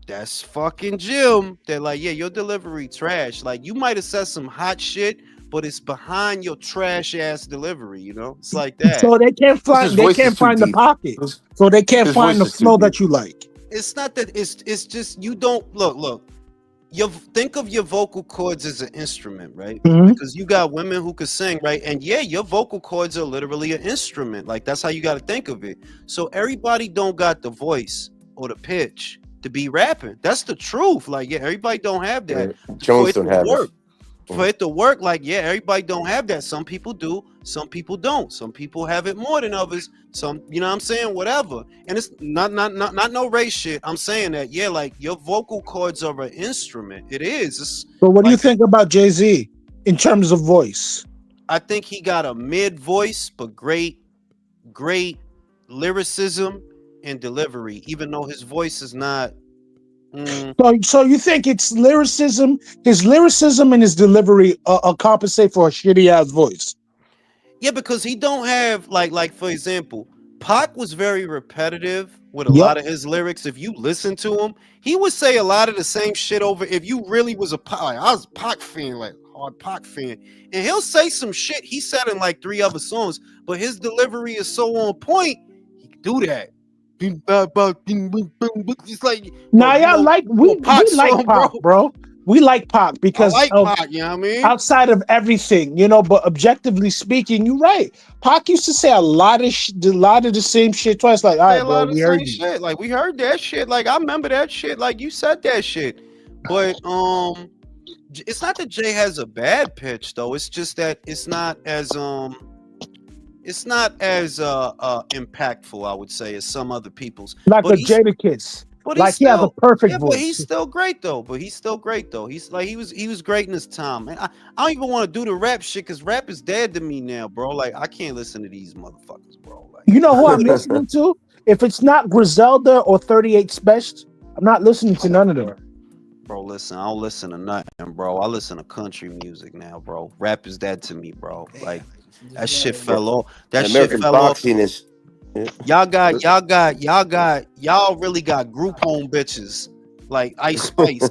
That's fucking Jim. They're like, yeah, your delivery trash. Like, you might have said some hot shit, but it's behind your trash ass delivery, you know? It's like that. So they can't find the pocket. So they can't find the flow that you like. It's not that it's just you don't look. You think of your vocal cords as an instrument, right? Mm-hmm. Because you got women who can sing, right? And yeah, your vocal cords are literally an instrument. Like that's how you got to think of it. So everybody don't got the voice or the pitch to be rapping. That's the truth. Like, yeah, everybody don't have that. Jones don't have it. For it to work, like, yeah, everybody don't have that. Some people do, some people don't. Some people have it more than others. Some, you know what I'm saying? Whatever. And it's not no race shit. I'm saying that, yeah, like your vocal cords are an instrument. It is. But what do you think about Jay-Z in terms of voice? I think he got a mid voice, but great lyricism and delivery, even though his voice is not. So you think it's lyricism, his lyricism and his delivery compensate for a shitty ass voice? Yeah, because he don't have like for example, Pac was very repetitive with a Yep. lot of his lyrics. If you listen to him, he would say a lot of the same shit over. If you really was a Pac, like I was a Pac fan, like hard Pac fan, and he'll say some shit he said in like 3 other songs, but his delivery is so on point. He can do that. It's like, bro, Now, y'all like you know we Pac like song, bro. Pac, bro. We like Pac I because like of Pac, you know what I mean? outside of everything, But objectively speaking, you're right. Pac used to say a lot of the same shit twice. Like, all Say right, a bro, lot of the we heard same you. shit. Like we heard that shit. Like I remember that shit. Like you said that shit. But it's not that Jay has a bad pitch though. It's just that it's not as impactful, I would say, as some other people's. Like But a he's Jada Kiss. but he's Like he has a still perfect yeah, but he's voice. still great though. But he's still great though. He's like he was great in his time. Man, I don't even want to do the rap shit because rap is dead to me now, bro. Like I can't listen to these motherfuckers, bro. Like You know I who know I'm they listening to? If it's not Griselda or 38's Best, I'm not listening to none of them. Bro, listen, I don't listen to nothing, bro. I listen to country music now, bro. Rap is dead to me, bro. Like Damn. This that shit guy. fell off. That And shit American fell off. boxing is. Yeah. Y'all really got group home bitches like Ice Spice.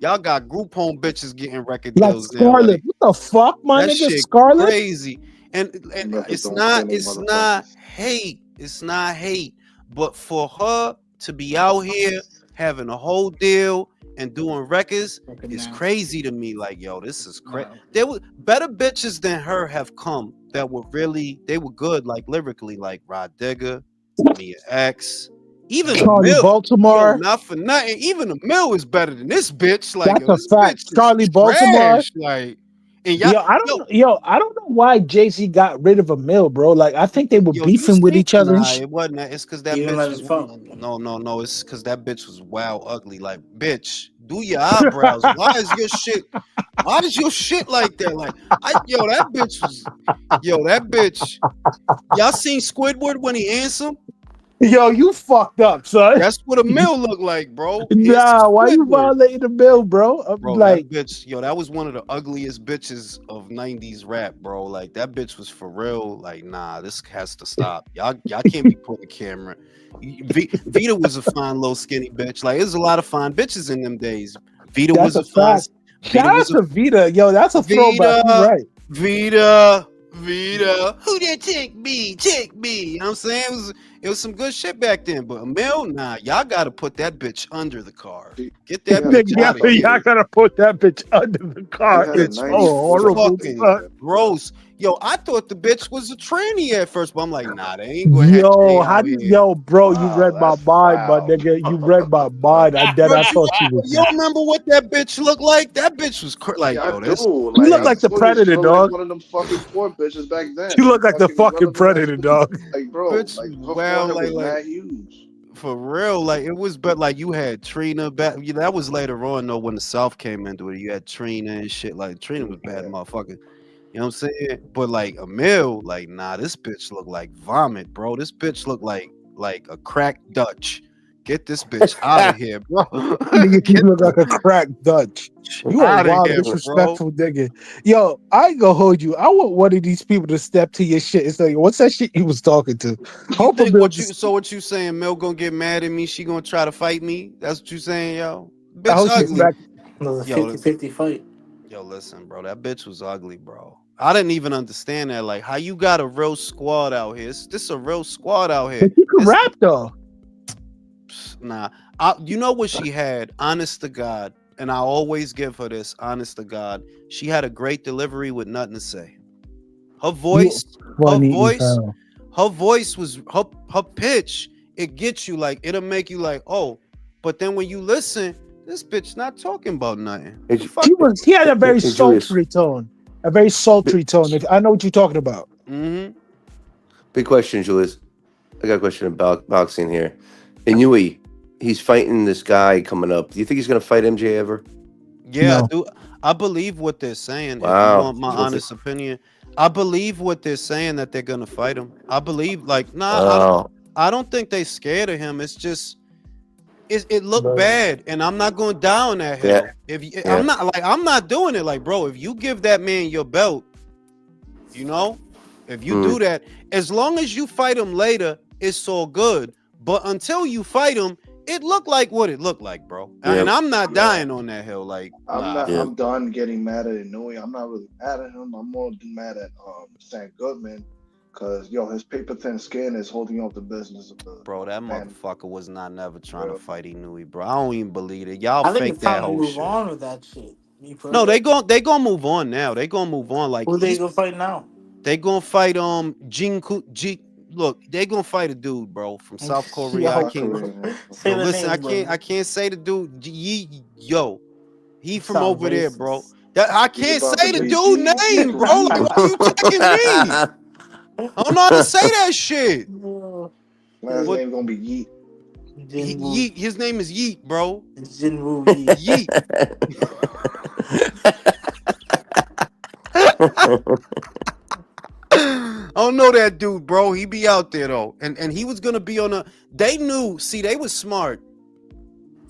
Y'all got group home bitches getting record Like deals now. Scarlet. Like What the fuck, my that nigga? shit Scarlet? crazy. And Rappers don't stand they it's not motherfuckers. hate. It's not hate. But for her to be out here having a whole deal and doing records Fucking is now. crazy to me. Like, yo, this is crazy. No. There were better bitches than her have come that were really they were good, like lyrically, like Rod Digger, Mia X, even a Charlie Mill. Yo, Baltimore. not for nothing. Even a Mill is better than this bitch. Like, That's yo, a this fact. bitch is Charlie Baltimore. trash. Like, and y'all, Yo, yo, I don't know why Jay-Z got rid of a mill, bro. Like I think they were yo, you beefing with see? each other and Nah, shit. it wasn't that. It's because He that didn't bitch let his was. fuck. No. It's because that bitch was wild ugly. Like, bitch, do your eyebrows. Why is your shit? Why is your shit like that? Like, that bitch was. Yo, that bitch. Y'all seen Squidward when he handsome? Yo, you fucked up, son. That's what a mill look like, bro. Handsome Nah, why you Squidward. violating the mill, bro? I'm Bro, that like, bitch, yo, that was one of the ugliest bitches of 90s rap, bro. Like that bitch was for real. Like, nah, this has to stop. Y'all can't be putting a camera. Vita was a fine little skinny bitch. Like, there's a lot of fine bitches in them days. Vita that's was a a fine fact. Vita Shout out was a to Vita. Yo, that's a throwback. You Vita, right. Vita. Who did take me? Take me. You know what I'm saying? It was some good shit back then. But Emil, nah, y'all gotta put that bitch under the car. He, Get he that had a bitch Yeah, out of fucking y'all here. gotta put that bitch under the he car. had a It's so It's 94 horrible, fucking baby. son. gross. Yo, I thought the bitch was a tranny at first, but I'm like, nah, they ain't gonna have Yo, Jay how out do you, here. yo, bro? You Wow, read my that's mind, my foul. nigga. You read my mind. I dead. Bro, I thought she was. you remember what that bitch looked like? That bitch was like, Yeah, I yo, this. do. She Like looked I like the told you, she predator, looked like dog. one of them fucking porn bitches back then. She Like looked like the fucking none fucking of them had predator, dog. like bro, Bitch like was her wild, forehead was like mad huge. for real. Like it was, but like you had Trina back. That was later on though when the South came into it. You had Trina and shit. Like Trina was bad, Yeah. motherfucker. You know what I'm saying? But like Emil, like nah, this bitch look like vomit, bro. This bitch look like a cracked Dutch. Get this bitch out of here, bro. Nigga, you Get look like a crack Dutch. You a out of wild, here, bro. disrespectful nigga. Yo, I ain't gonna hold you. I want one of these people to step to your shit. It's like, what's that shit you was talking to? You Hope I'm think able to. what you saying? Mel gonna get mad at me? She gonna try to fight me? That's what you saying, yo? I Bitch was getting ugly. back. It was a Yo, 50-50 fight. Yo, listen, bro. That bitch was ugly, bro. I didn't even understand that. Like, how you got a real squad out here? This a real squad out here. But you can It's rap though. nah. You know what she had? Honest to God, and I always give her this. Honest to God, she had a great delivery with nothing to say. Her You voice, her funny as voice, hell. her voice was her pitch. It gets you like it'll make you like oh, but then when you listen, this bitch not talking about nothing. Hey, The fuck. He had a very Julius, sultry tone. A very sultry tone. I know what you're talking about. Mm-hmm. big question, Julius. I got a question about boxing here. Inui, he's fighting this guy coming up. Do you think he's going to fight MJ ever? Yeah, I No. do. I believe what they're saying. If you Wow. want my You don't think? honest opinion, I believe what they're saying that they're gonna fight him. I believe, like, nah, Wow. I don't think they scared of him. It's just, it looked Bro. bad, and I'm not going down that Yeah. hill. If you, Yeah. I'm not doing it. Like, bro, if you give that man your belt, you know, If you do that, as long as you fight him later, it's all good. But until you fight him, it looked like what it looked like, bro. And I'm not dying on that hill. Like, I'm nah. not. I'm done getting mad at Inouye. I'm not really mad at him. I'm more mad at Sam Goodman, because his paper thin skin is holding up the business of the Bro, that man. motherfucker was not never trying to fight Inouye, bro. I don't even believe it. Y'all I think fake it's that time to whole move shit. on with that shit. No, they gonna move on now. They gonna move on. Like, Who they gonna fight now? they gonna fight look, they gonna fight a dude, bro, from South Korea. I Yo, can't say yo, the listen, names, bro. I can't say the dude. He from Sound over there, bro. racist. That I He's can't about say to the be dude G name, bro. Like, why you checking me? I don't know how to say that shit. Last name gonna be Yeet. Yeet. His name is Yeet, bro. Jinwoo Yeet. I don't know that dude, bro. He be out there though, and he was gonna be on a. They knew. See, they was smart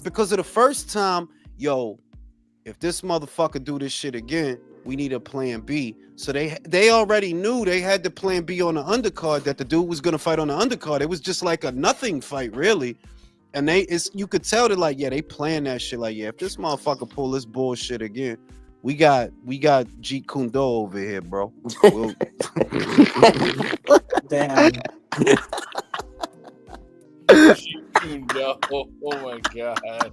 because of the first time. Yo, if this motherfucker do this shit again, we need a plan B. So they already knew they had the plan B on the undercard, that the dude was gonna fight on the undercard. It was just like a nothing fight, really. And you could tell that, like, yeah, they planned that shit. Like, yeah, if this motherfucker pull this bullshit again, we got Jeet Kune Do over here, bro. Damn. Oh my god.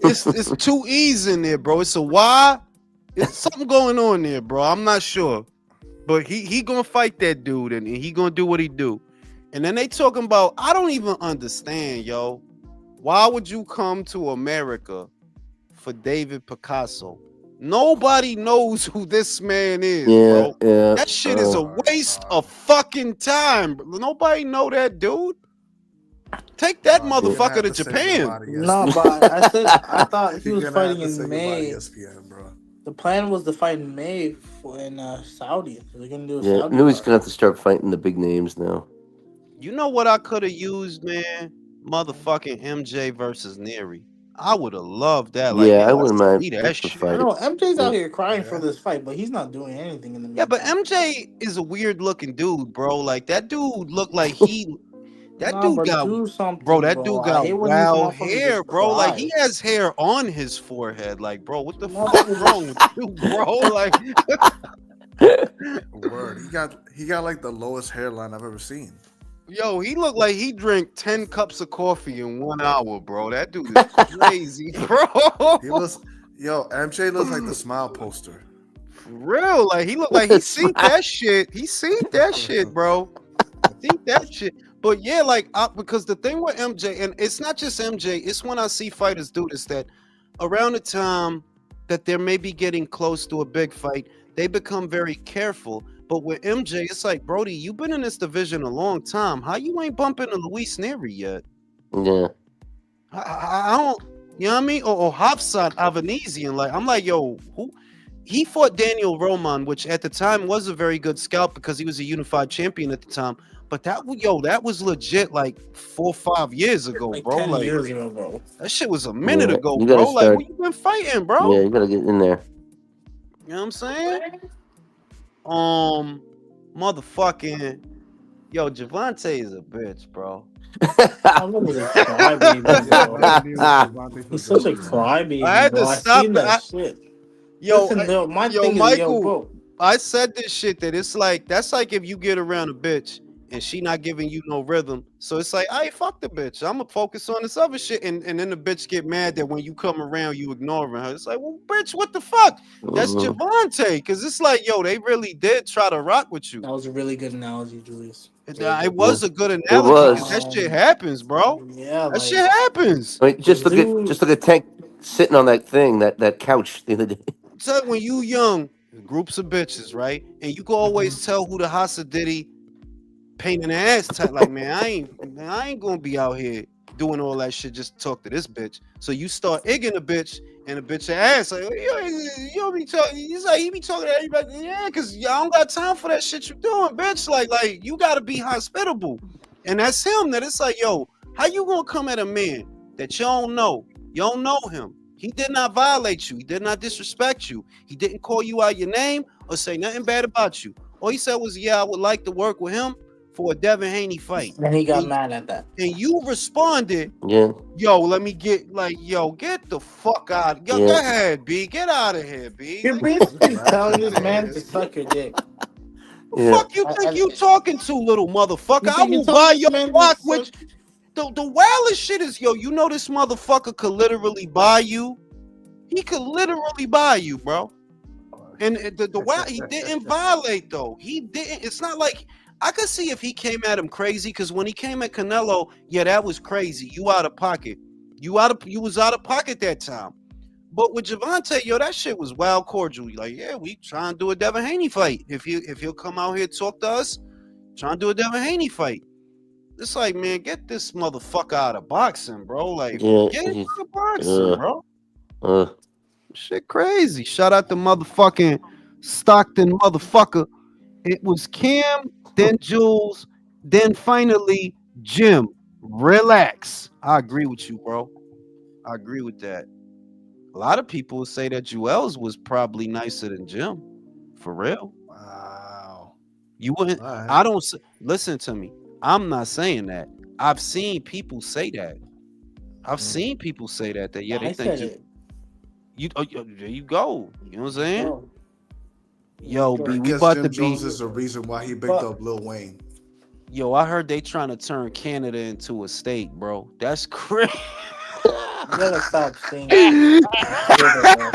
It's too easy in there, bro. It's a why. It's something going on there, bro. I'm not sure. But he gonna fight that dude, and he gonna do what he do. And then they talking about, I don't even understand, yo. Why would you come to America for David Picasso? Nobody knows who this man is, bro. That shit is a waste of fucking time. Nobody know that dude. Take that motherfucker to Japan. No, but I thought he was fighting in May. ESPN, bro. The plan was to fight in May in Saudi. They're gonna do a Yeah, Saudi. knew he's gonna have to start fighting the big names now. You know what I could have used, man? Motherfucking MJ versus Neary. I would have loved that. Like, Yeah, man, I let's wouldn't mind see that the shit. I fight. know MJ's out here crying for this fight, but he's not doing anything in the Yeah, but meantime. MJ is a weird looking dude, bro. Like, that dude looked like that Nah, dude but got, do something, bro, that bro. dude I got hate when these wild motherfuckers hair, just bro. Like, cry. he has hair on his forehead. Like, bro, what the fuck Motherfuckers wrong with you, bro? Like, Word. He got like the lowest hairline I've ever seen. yo, he looked like he drank 10 cups of coffee in 1 hour, bro. That dude is crazy, bro. He looks, MJ looks like the smile poster. For real, like, he looked like he seen that shit. He seen that shit, bro. Seen that shit. But yeah, like, because the thing with MJ, and it's not just MJ, it's when I see fighters do this, that around the time that they're maybe getting close to a big fight, they become very careful. But with MJ, it's like, Brody, you've been in this division a long time. How you ain't bumping into Luis Nery yet? Yeah. I don't, you know what I mean? Or Hafsat Avanesian. Like, I'm like, yo, who? He fought Daniel Roman, which at the time was a very good scalp because he was a unified champion at the time. But that was legit like 4 or 5 years ago, like bro. 10 Like, years ago, bro. that shit was a minute ago, you gotta bro. Like, start- who you been fighting, bro? Yeah, you gotta get in there. You know what I'm saying? Motherfucking, yo, Gervonta is a bitch, bro. I'm a crybaby, bro. He's such a crybaby, I had bro. to I stop seen that shit. Yo, Listen, though, my yo, thing Michael, is, bro. I said this shit that it's like, that's like if you get around a bitch and she not giving you no rhythm. So it's like, hey, fuck the bitch. I'm gonna focus on this other shit. And then the bitch get mad that when you come around, you ignoring her. It's like, well, bitch, what the fuck? That's Gervonta. Cause it's like, yo, they really did try to rock with you. That was a really good analogy, Julius. It was a good It analogy. was. That shit happens, bro. Yeah, That shit happens. I mean, just look at Tank sitting on that thing, that couch the other day. So when you young, groups of bitches, right? And you can always tell who the Hasidity pain in the ass type. Like, man, I ain't gonna be out here doing all that shit just to talk to this bitch. So you start egging a bitch, and a bitch ass like, you don't be talking. He's like, he be talking to everybody. Yeah, cause y'all don't got time for that shit you doing, bitch. Like you gotta be hospitable. And that's him. That it's like, yo, how you gonna come at a man that you don't know? You don't know him. He did not violate you. He did not disrespect you. He didn't call you out your name or say nothing bad about you. All he said was, "Yeah, I would like to work with him for a Devin Haney fight." And he got And, mad at that. and you responded, Yeah, "Yo, let me get get the fuck out. Yo, go yeah, ahead, B. Get out of here, B. You're Like, basically That's telling this man to hilarious. suck your dick. the yeah. fuck you think I, you talking to, little motherfucker? you I think you're will telling buy this your man to watch, suck? which the wildest shit is, you know this motherfucker could literally buy you. He could literally buy you, bro. And the wild, he didn't violate though. He didn't. It's not like I could see if he came at him crazy, because when he came at Canelo, yeah, that was crazy. You out of pocket. You was out of pocket that time. But with Gervonta, that shit was wild cordial. Like, yeah, we trying to do a Devin Haney fight. If he'll come out here talk to us, trying to do a Devin Haney fight. It's like, man, get this motherfucker out of boxing, bro. Like, Yeah, get him he's out of boxing, bro. uh, Shit crazy. Shout out to motherfucking Stockton motherfucker. It was Cam, then Jules, then finally Jim. Relax. I agree with you, bro. I agree with that. A lot of people would say that Joel's was probably nicer than Jim. For real. Wow. You wouldn't. All right. I don't listen to me. I'm not saying that. I've seen people say that. I've seen people say that. Yeah, they I think said it. there you go. You know what I'm saying? Yo, Yo, go. B, I we guess about Jim to Jones be. is the reason why he picked But up Lil Wayne. Yo, I heard they trying to turn Canada into a state, bro. That's crazy. you gotta stop saying Twitter, bro.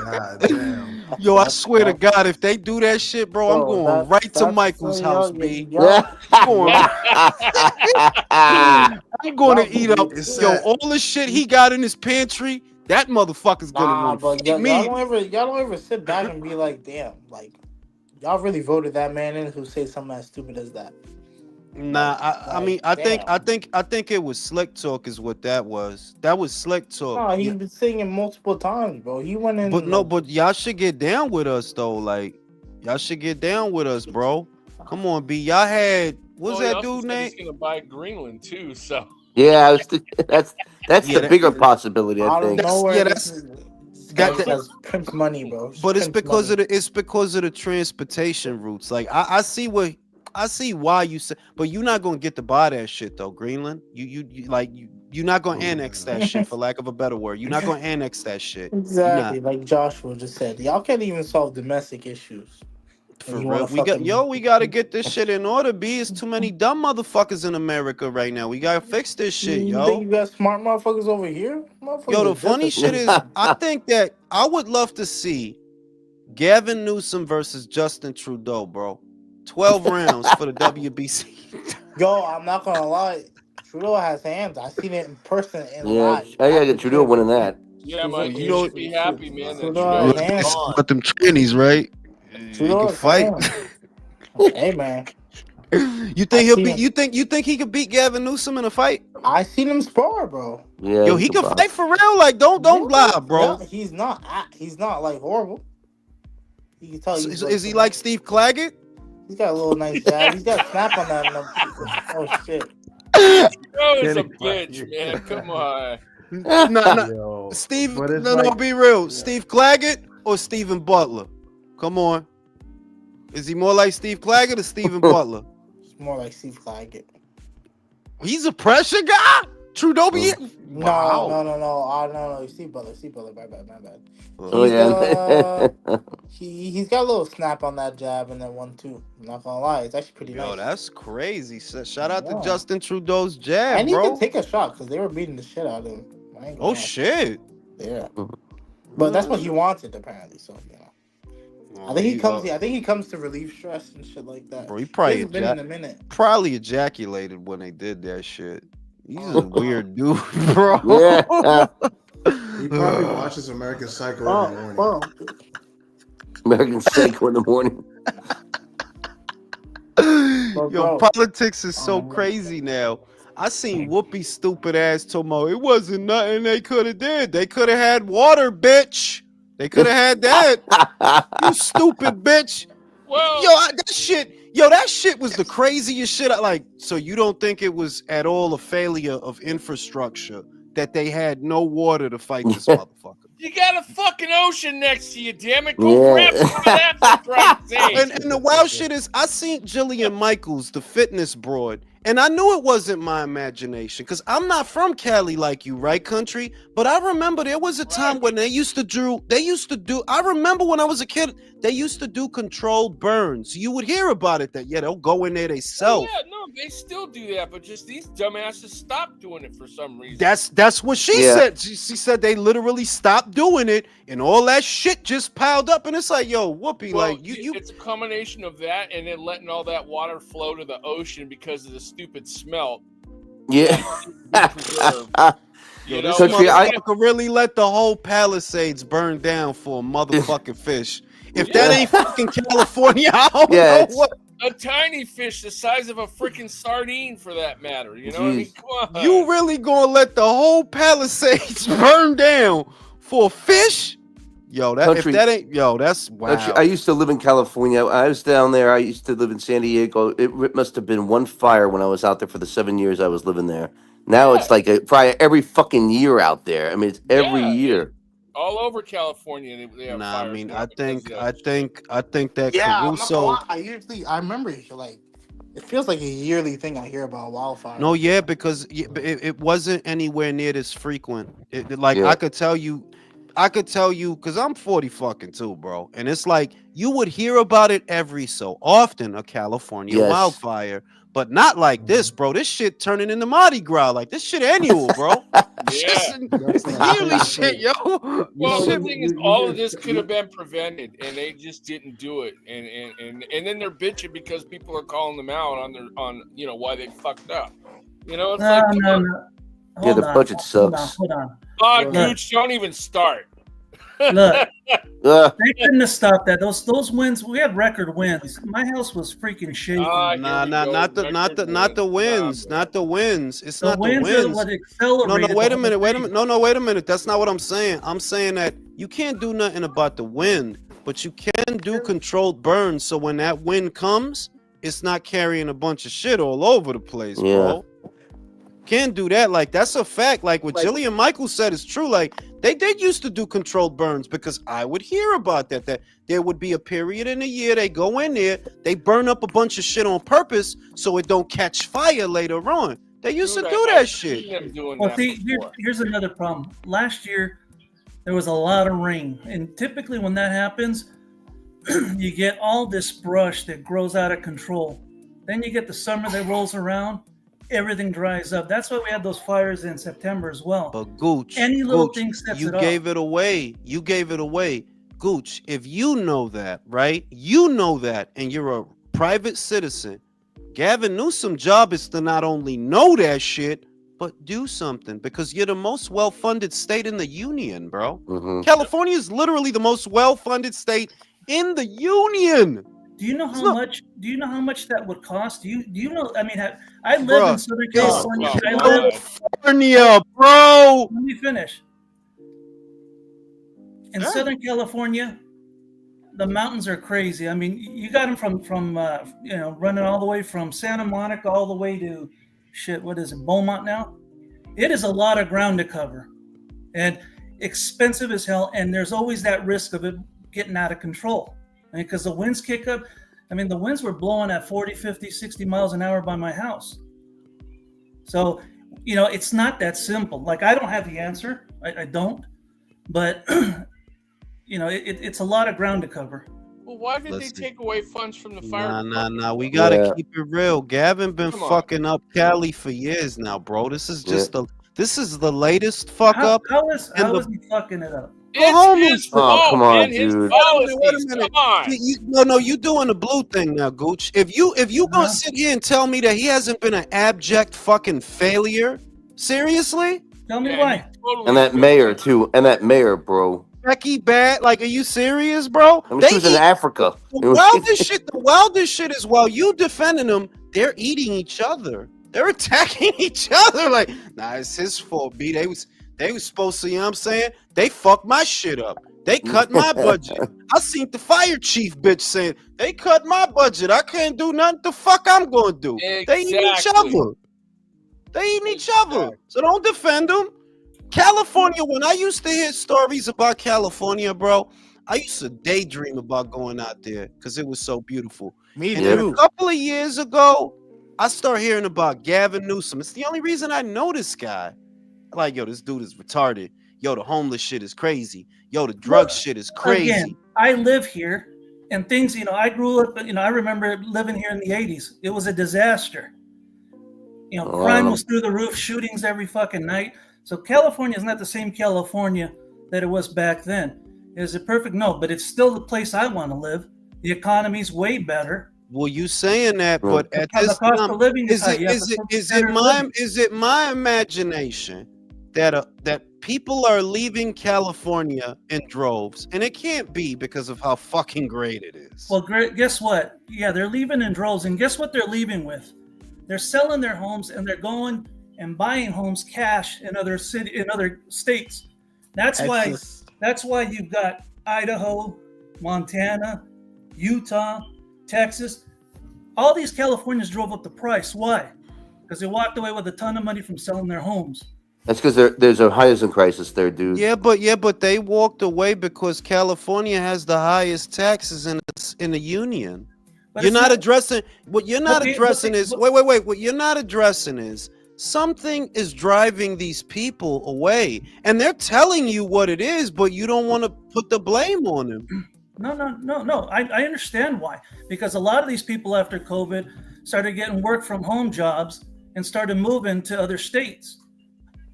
God damn. Yo, I swear to God, if they do that shit, bro, I'm Bro, going right to that's Michael's house, y'all, B. y'all, I'm going. I'm going to y'all eat up. It's Yo, sad. all the shit he got in his pantry, that motherfucker's gonna Nah, want to but fight me. y'all don't ever sit back and be like, damn, like y'all really voted that man in who say something as stupid as that. Nah, I Like, mean, I think, damn. it was slick talk, is what that was. That was slick talk. No, Yeah, he's been saying it multiple times, bro. He went but in no, like, but y'all should get down with us though. Like, y'all should get down with us, bro. Come on, B. Y'all had what's Well, he that also dude said name? he's going to buy Greenland too. So yeah. That's Yeah, the bigger possibility, I out of think. nowhere, that's this guy that. just has pimp money, bro. Just But it's pimp because money. of the transportation routes. Like I see why you say, but you're not gonna get to buy that shit though, Greenland. You're not gonna annex that shit, for lack of a better word. You're not gonna annex that shit. You're not. Exactly, like Joshua just said. Y'all can't even solve domestic issues. And For you want real. to fucking. We gotta get this shit in order, B. It's too many dumb motherfuckers in America right now. We gotta fix this shit, You think yo. you got smart motherfuckers over here? Yo, Motherfuckers the are just funny as shit stupid. is, I think that I would love to see Gavin Newsom versus Justin Trudeau, bro. 12 rounds for the WBC. Yo, I'm not gonna lie. Trudeau has hands. I seen it in person in Yeah, live I at gotta the get Trudeau gym. winning that. yeah, Trudeau, Michael, You you know, should be happy, man, that Trudeau Trudeau has is hands. gone. about them trannies, right? He Trudeau can has fight. hands. Hey man, You I think he'll seen be? him. You think he could beat Gavin Newsom in a fight? I seen him spar, bro. Yeah, Yo, he he could can fight box. for real. Like, don't Yeah, lie, yeah. bro. He's not like horrible. You can tell So, he's like is he like Steve Claggett? he's got a little nice jab. He's got snap on that. Oh shit. Trudeau is a Kenny, bitch, man. Come on. No, yo, Steve. but it's No, like, be real. yeah. Steve Claggett or Stephen Butler? Come on. Is he more like Steve Claggett or Stephen Butler? It's more like Steve Claggett. He's a pressure guy. Trudeau be. No, Wow. no. Steve Butler. My bad. Oh He's yeah. he's got a little snap on that jab and then 1-2. I'm not gonna lie, it's actually pretty Yo, nice. that's crazy. Shout out to Yeah. Justin Trudeau's jab, And he bro. could take a shot because they were beating the shit out of him. I ain't gonna Oh lie. shit. Yeah. But that's what he wanted apparently. So I think he comes to relieve stress and shit like that. Bro, he He hasn't been in a minute. probably ejaculated when they did that shit. He's a weird dude, bro. Yeah. He probably watches American Psycho in the morning. Bro. American Psycho in the morning. Yo, Bro. politics is so crazy now. I seen Whoopi stupid ass Tomo. It wasn't nothing they could have did. They could have had water, bitch. They could have had that. You stupid bitch. Well, That shit was the craziest shit. So you don't think it was at all a failure of infrastructure that they had no water to fight this motherfucker? You got a fucking ocean next to you, damn it. Go grab some of that for Christ's sake. And the wild shit is, I seen Jillian Michaels, the fitness broad, and I knew it wasn't my imagination because I'm not from Cali like you, right, country? But I remember there was a time when they used to do, I remember when I was a kid, they used to do controlled burns. You would hear about it that, yeah, they'll go in there themselves. Yeah, no, they still do that, but just these dumbasses stopped doing it for some reason. That's what she said. She said they literally stopped doing it, and all that shit just piled up. And it's like, yo, whoopee, Well, like you. It's a combination of that and then letting all that water flow to the ocean because of the stupid smell. Yeah. You This know, motherfucker really let the whole Palisades burn down for a motherfucking fish. If that ain't fucking California, I don't know what. A tiny fish the size of a freaking sardine, for that matter. You know what I mean? Come on. You really gonna let the whole Palisades burn down for a fish? Yo, if that ain't, that's wow. I used to live in California. I was down there. I used to live in San Diego. It must have been one fire when I was out there for the 7 years I was living there. Now it's like probably every fucking year out there. I mean, it's every year. All over California, they have fires. I mean, I think that Caruso. I remember like it feels like a yearly thing I hear about wildfire. No, yeah, because it wasn't anywhere near this frequent. I could tell you, because I'm 40 fucking too, bro, and it's like you would hear about it every so often, a California wildfire. But not like this, bro. This shit turning into Mardi Gras. Like, this shit annual, bro. It's yearly shit, yo. Well, the thing is, all of this could have been prevented, and they just didn't do it. And then they're bitching because people are calling them out on why they fucked up. You know, it's no. The budget sucks. Hold on. Oh, Gooch, don't even start. Look, they couldn't have stopped that. Those wins, we had record wins. My house was freaking shaking. Not the wins. Not the wins. It's not the wins. Are what accelerated. No, wait a minute. No, wait a minute. That's not what I'm saying. I'm saying that you can't do nothing about the wind, but you can do controlled burns. So when that wind comes, it's not carrying a bunch of shit all over the place, bro. Can't do that. Like, that's a fact. Like what Jillian Michaels said is true. Like, they did used to do controlled burns because I would hear about that there would be a period in a year they go in there, they burn up a bunch of shit on purpose so it don't catch fire later on. They used to do that shit. Well, see, here's another problem. Last year there was a lot of rain, and typically when that happens, you get all this brush that grows out of control. Then you get the summer that rolls around. Everything dries up. That's why we had those fires in September as well. But Gooch, any little thing sets you it off. gave it away. You gave it away. Gooch, if you know that, right? You know that, and you're a private citizen. Gavin Newsom's job is to not only know that shit, but do something, because you're the most well-funded state in the union, bro. Mm-hmm. California is literally the most well-funded state in the union. Do you know how much? Do you know how much that would cost? Do you know? I mean, I live in Southern California. California, bro. Let me finish. In Southern California, the mountains are crazy. I mean, you got them from running all the way from Santa Monica all the way to what is it, Beaumont now? It is a lot of ground to cover, and expensive as hell. And there's always that risk of it getting out of control. Because the winds kick up. I mean, the winds were blowing at 40, 50, 60 miles an hour by my house. So, it's not that simple. Like, I don't have the answer. I don't. But, it's a lot of ground to cover. Well, why did they take away funds from the fire? Nah. We got to keep it real. Gavin been fucking up Cali for years now, bro. This is just this is the latest fuck up. How is he fucking it up? It's his fault, come on, man. dude. His policies. Come on. No, you doing the blue thing now, Gooch. If you gonna sit here and tell me that he hasn't been an abject fucking failure, seriously? Tell me why. Totally and that mayor too, bro. Becky bad? Like, are you serious, bro? I mean, she was in Africa. The wildest shit is while you defending them, they're eating each other. They're attacking each other. Like, nah, it's his fault, B. They was supposed to, you know what I'm saying? They fucked my shit up. They cut my budget. I seen the fire chief bitch saying, they cut my budget. I can't do nothing. The fuck I'm going to do? Exactly. They eat each other. So don't defend them. California, when I used to hear stories about California, bro, I used to daydream about going out there because it was so beautiful. Me And then a Yep. too. couple of years ago, I started hearing about Gavin Newsom. It's the only reason I know this guy. Like, yo, this dude is retarded. Yo, the homeless shit is crazy. Yo, the drug Well, shit is again, crazy. I live here, and things. I grew up. I remember living here in the '80s. It was a disaster. Crime Um, was through the roof, shootings every fucking night. So California is not the same California that it was back then. Is it perfect? No, but it's still the place I want to live. The economy's way better. Well, you saying that, yeah. but at The this cost time, of living is is high. it You have is to it put the is it standard of my living. is it my imagination that people are leaving California in droves, and it can't be because of how fucking great it is. Well, guess what? Yeah, they're leaving in droves, and guess what they're leaving with? They're selling their homes and they're going and buying homes cash in other states. That's why Texas. that's why you've got Idaho, Montana, Utah, Texas. All these Californians drove up the price. Why? Because they walked away with a ton of money from selling their homes. That's because there's a housing crisis there, dude. Yeah, but they walked away because California has the highest taxes in the union. But You're it's not not. addressing what you're not addressing is wait. What you're not addressing is something is driving these people away, and they're telling you what it is, but you don't want to put the blame on them. No. I understand why. Because a lot of these people after COVID started getting work from home jobs and started moving to other states.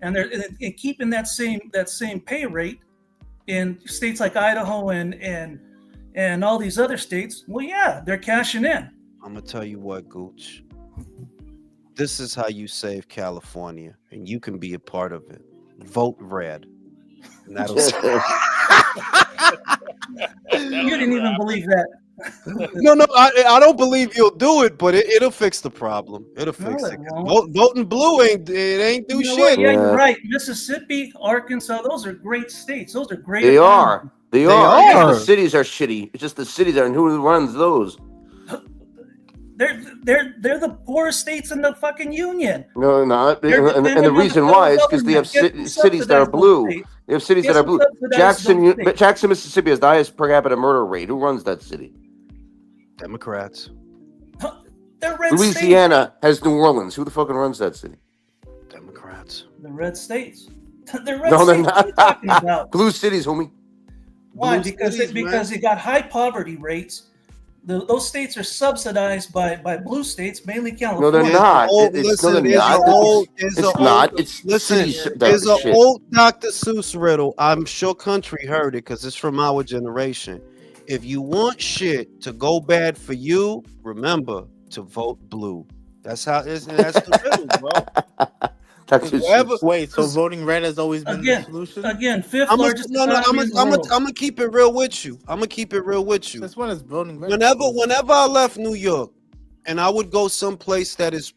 And they're keeping that same pay rate in states like Idaho and all these other states. Well, yeah, they're cashing in. I'm gonna tell you what, Gooch. This is how you save California, and you can be a part of it. Vote red, and that'll. You didn't even believe that. No, I don't believe you'll do it, but it'll fix the problem. It'll No, fix it it. won't. Voting blue ain't do You know what? shit. Yeah, you're Yeah. right. Mississippi, Arkansas, those are great states. Those are great They economies. are. They They are. It's just the are. cities are shitty. It's just the cities are, and who runs those? They're the poorest states in the fucking union. No, not. They're And dependent the on the reason federal why is because they have government. Guess who cities that are subsidizes those blue. states? They have cities Guess that are who blue. subsidizes those states? Jackson, Mississippi has the highest per capita murder rate. Who runs that city? Democrats. They're red states. Louisiana has New Orleans. Who the fucking runs that city? Democrats. The red states. They're red No, they're states. What are you not. talking about? Blue cities, homie. Why? Blue Because cities, because man. they got high poverty rates. Those states are subsidized by blue states, mainly No, California. they're There's not. old, No, listen, they're there's not. a old, there's a It's old, not. It's listen, cities. there's a Shit. old Dr. Seuss riddle. I'm sure country heard it because it's from our generation. If you want shit to go bad for you, remember to vote blue. That's how it's, that's the riddle, bro. That's 'Cause wherever, Wait, so 'cause voting red has always been the Again, solution? fifth I'm largest economy in the world. gonna keep it real with you. I'm gonna keep it real with you. Since when is voting red? Whenever I left New York, and I would go someplace that is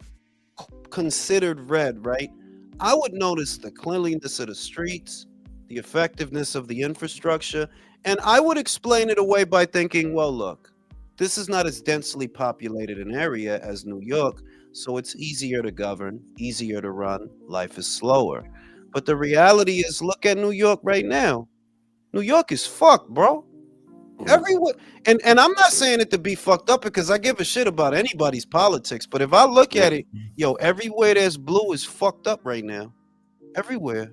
considered red, right? I would notice the cleanliness of the streets, the effectiveness of the infrastructure, and I would explain it away by thinking, well, look, this is not as densely populated an area as New York, so it's easier to govern, easier to run, life is slower. But the reality is, look at New York right now. New York is fucked, bro. Everywhere, and I'm not saying it to be fucked up because I give a shit about anybody's politics. But if I look at it, yo, everywhere there's blue is fucked up right now. Everywhere.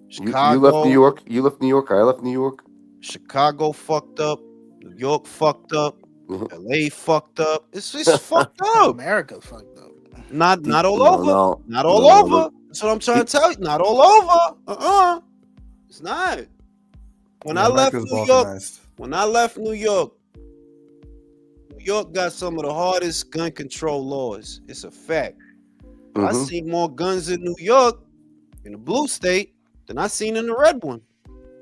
You left New Chicago, York. You left New York. I left New York. Chicago fucked up. New York fucked up. Mhm. LA fucked up. It's just fucked up. America fucked up. Not all No, over. no. Not all No, over. no. That's what I'm trying to tell you. Not all over. It's not. When I left America's New York, balkanized. when I left New York got some of the hardest gun control laws. It's a fact. I Mhm. seen more guns in New York, in the blue state, than I seen in the red one.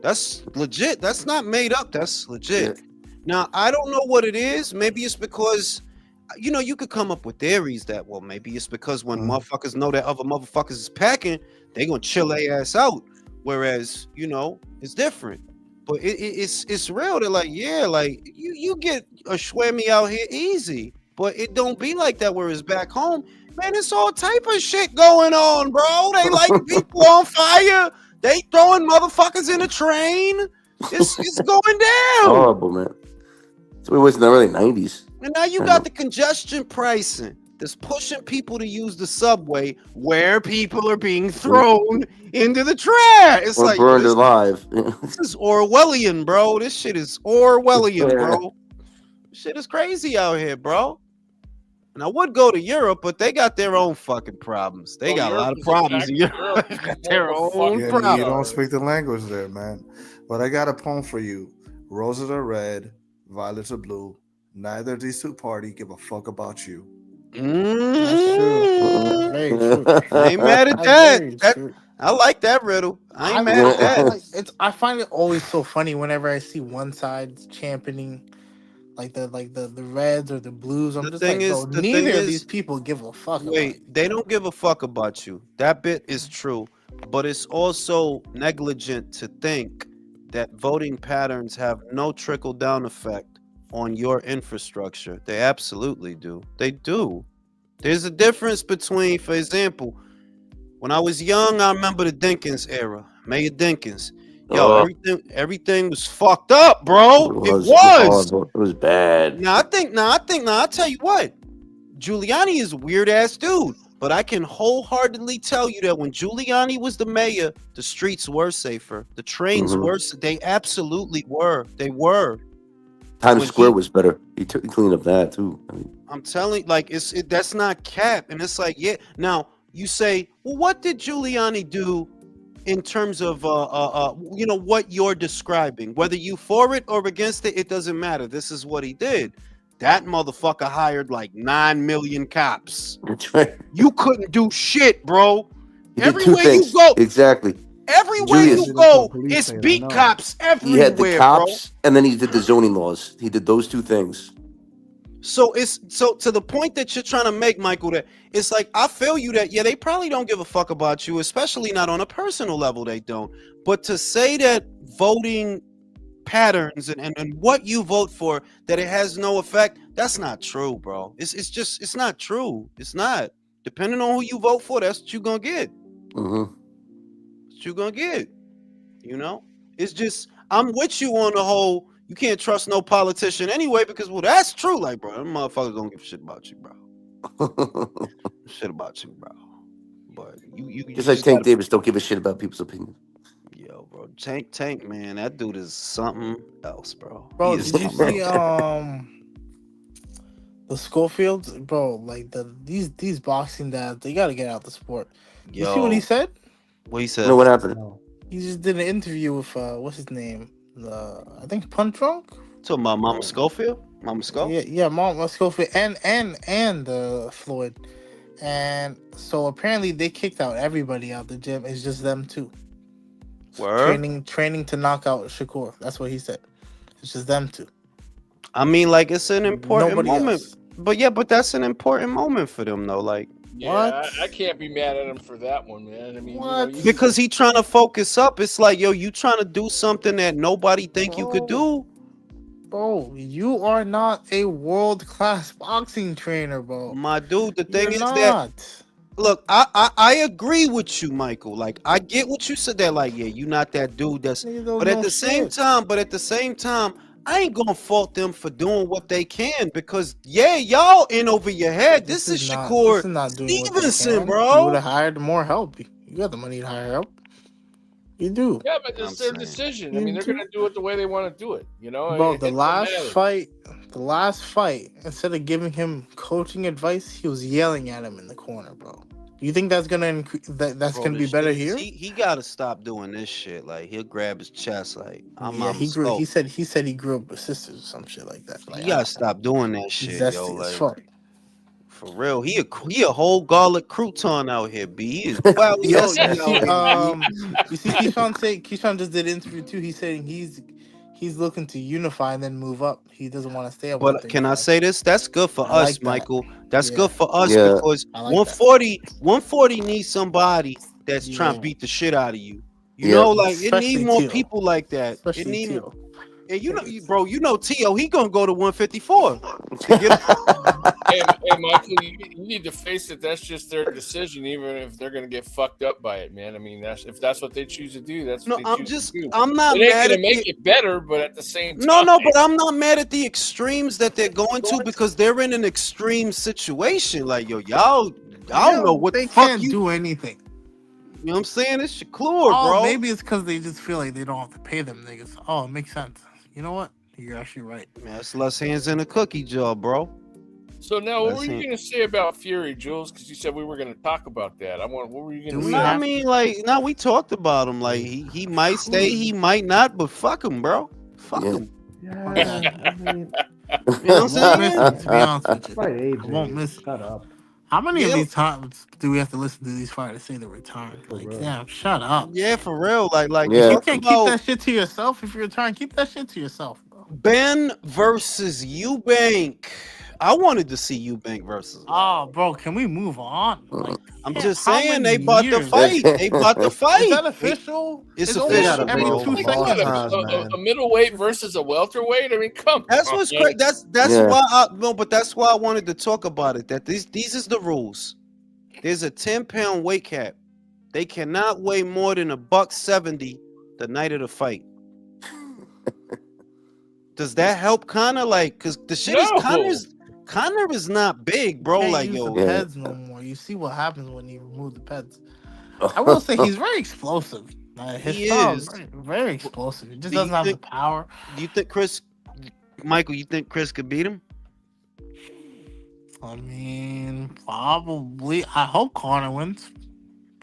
That's legit. That's not made up. That's legit. Yeah. Now, I don't know what it is. Maybe it's because, you could come up with theories that, well, maybe it's because when motherfuckers know that other motherfuckers is packing, they gonna chill their ass out. Whereas, it's different. But it's real. They're like, yeah, like you get a shwammy out here easy, but it don't be like that. Whereas back home, man, it's all type of shit going on, bro. They light people on fire. They throwing motherfuckers in a train. It's going down. Horrible, man. So it was in the early 90s. And now you got the congestion pricing that's pushing people to use the subway where people are being thrown into the trash. It's Or like burned alive. this is Orwellian, bro. This shit is Orwellian, bro. This shit is crazy out here, bro. And I would go to Europe, but they got their own fucking problems. They got a lot of problems in Europe. They got their own You problems. don't speak the language there, man. But I got a poem for you. Roses are red, violets are blue. Neither of these two parties give a fuck about you. That's true. That's very true. I ain't mad at that. I like that riddle. I ain't mad at that. I find it always so funny whenever I see one side championing like the Reds or the Blues. I'm just like, bro, neither of these people give a fuck. Wait, they don't give a fuck about you. That bit is true, but it's also negligent to think that voting patterns have no trickle down effect on your infrastructure. They absolutely do. They do. There's a difference between, for example, when I was young, I remember the Dinkins era, Mayor Dinkins. Yo, everything was fucked up, bro. It was. It was bad. I'll tell you what. Giuliani is a weird ass dude, but I can wholeheartedly tell you that when Giuliani was the mayor, the streets were safer. The trains were. They absolutely were. They were. Times Square was better. He cleaned up that too. I mean, I'm telling, like, that's not cap, and it's like, yeah. Now you say, well, what did Giuliani do in terms of what you're describing? Whether you for it or against it, it doesn't matter. This is what he did. That motherfucker hired like 9 million cops. That's right. You couldn't do shit, bro. Everywhere you go, exactly. Everywhere you go, it's beat cops everywhere. He had the cops, and then he did the zoning laws. He did those two things. So to the point that you're trying to make, Michael, that it's like, I feel you that, yeah, they probably don't give a fuck about you, especially not on a personal level, they don't. But to say that voting patterns and what you vote for, that it has no effect, that's not true, bro. It's not true. It's not. Depending on who you vote for, that's what you're gonna get. Mm-hmm. That's what you're gonna get. You know? It's just, I'm with you on the whole, you can't trust no politician anyway, because, well, that's true. Like, bro, them motherfuckers don't give a shit about you, bro. Shit about you, bro. But you just like Tank Davis don't give a shit about people's opinions. Yo, bro, Tank, man, that dude is something else, bro. Bro, did you see the Schofields, bro? Like these boxing dads, they gotta get out the sport. You see what he said? What he said? No, what happened? He just did an interview with what's his name? I think Punch Drunk. Talking about Mama Schofield, Mama Schofield. Yeah, Mama Schofield and Floyd, and so apparently they kicked out everybody out the gym. It's just them two. Word? Training to knock out Shakur. That's what he said. It's just them two. I mean, like, it's an important moment. Else. But that's an important moment for them, though. Like, yeah, I can't be mad at him for that one, man. I mean, what? Because he trying to focus up. It's like, yo, you trying to do something that nobody think you could do. Bro, you are not a world-class boxing trainer, bro. My dude, the thing is that, look, I agree with you, Michael. Like, I get what you said there. Like, yeah, you not that dude. But at the same time, I ain't gonna fault them for doing what they can, because yeah, y'all in over your head. This is Shakur Stevenson, bro. You would have hired more help. You got the money to hire help. You do. Yeah, but it's their decision. I mean, they're gonna do it the way they want to do it. You know, bro. The last fight, instead of giving him coaching advice, he was yelling at him in the corner, bro. You think that's gonna increase? That's gonna be better here? He gotta stop doing this shit. Like, he'll grab his chest. Like, he said he grew up with sisters or some shit like that. Like, you gotta stop doing that shit, yo. Like, for real, he a whole garlic crouton out here. B, he is wild. You see, Keyshawn just did an interview too. He's saying he's looking to unify and then move up. He doesn't want to stay up. But can I say this? That's good for us, Michael. That's good for us, because 140 needs somebody that's trying to beat the shit out of you. You know, like, it need more people like that. And bro, T.O. he gonna go to 154 to get. Hey, Michael, you need to face it. That's just their decision, even if they're going to get fucked up by it, man. I mean, if that's what they choose to do, that's what No, they choose to do. I'm not It ain't mad going at to make the. it better, but at the same No, time, no, but I'm not mad at the extremes that they're going to because they're in an extreme situation. Like, yo, y'all, I don't know what the They fuck can't you. do anything. You know what I'm saying? It's Shakur, Oh, bro. maybe it's because they just feel like they don't have to pay them niggas. Oh, it makes sense. You know what? You're actually right. Man, it's less hands in a cookie jar, bro. So now, what Less were you hand- going to say about Fury, Jules? Because you said we were going to talk about that. What were you going to we say? No, I have- mean, like, no, we talked about him. Like, he might stay, he might not, but fuck him, bro. Fuck Yeah. him. Yeah, I mean, You know I what I'm won't miss saying? it, to be honest with you. fight I won't AJ. miss it. Shut up. How many of Yeah, these times do we have to listen to these fighters say they're retiring? For Like, real. damn, shut up. yeah, for real. Like If Yeah. you talk can't keep about that shit to yourself, if you're retiring, keep that shit to yourself, bro. Ben versus Eubank. I wanted to see Eubank versus Oh, Lyle. bro, can we move on? Like, I'm damn, just how saying many they bought the years? fight. They bought the Is fight. that official? It's They Almost gotta official, every make bro. 2 some seconds. lost What, cause, man. a middleweight versus a welterweight? I mean, come That's on. what's crazy. That's Yeah. why I no, but that's why I wanted to talk about it. That these is the rules. There's a 10-pound weight cap. They cannot weigh more than $170 the night of the fight. Does that help Connor? Like, cause the shit is No. Connor is not big, You bro. can't Like, use the yo, Yeah. peds no more. You see what happens when you remove the peds. I will say he's very explosive. His he style is is. very, very explosive. He just Do you doesn't have the think? power. Do you think Michael? You think Chris could beat him? I mean, probably. I hope Connor wins.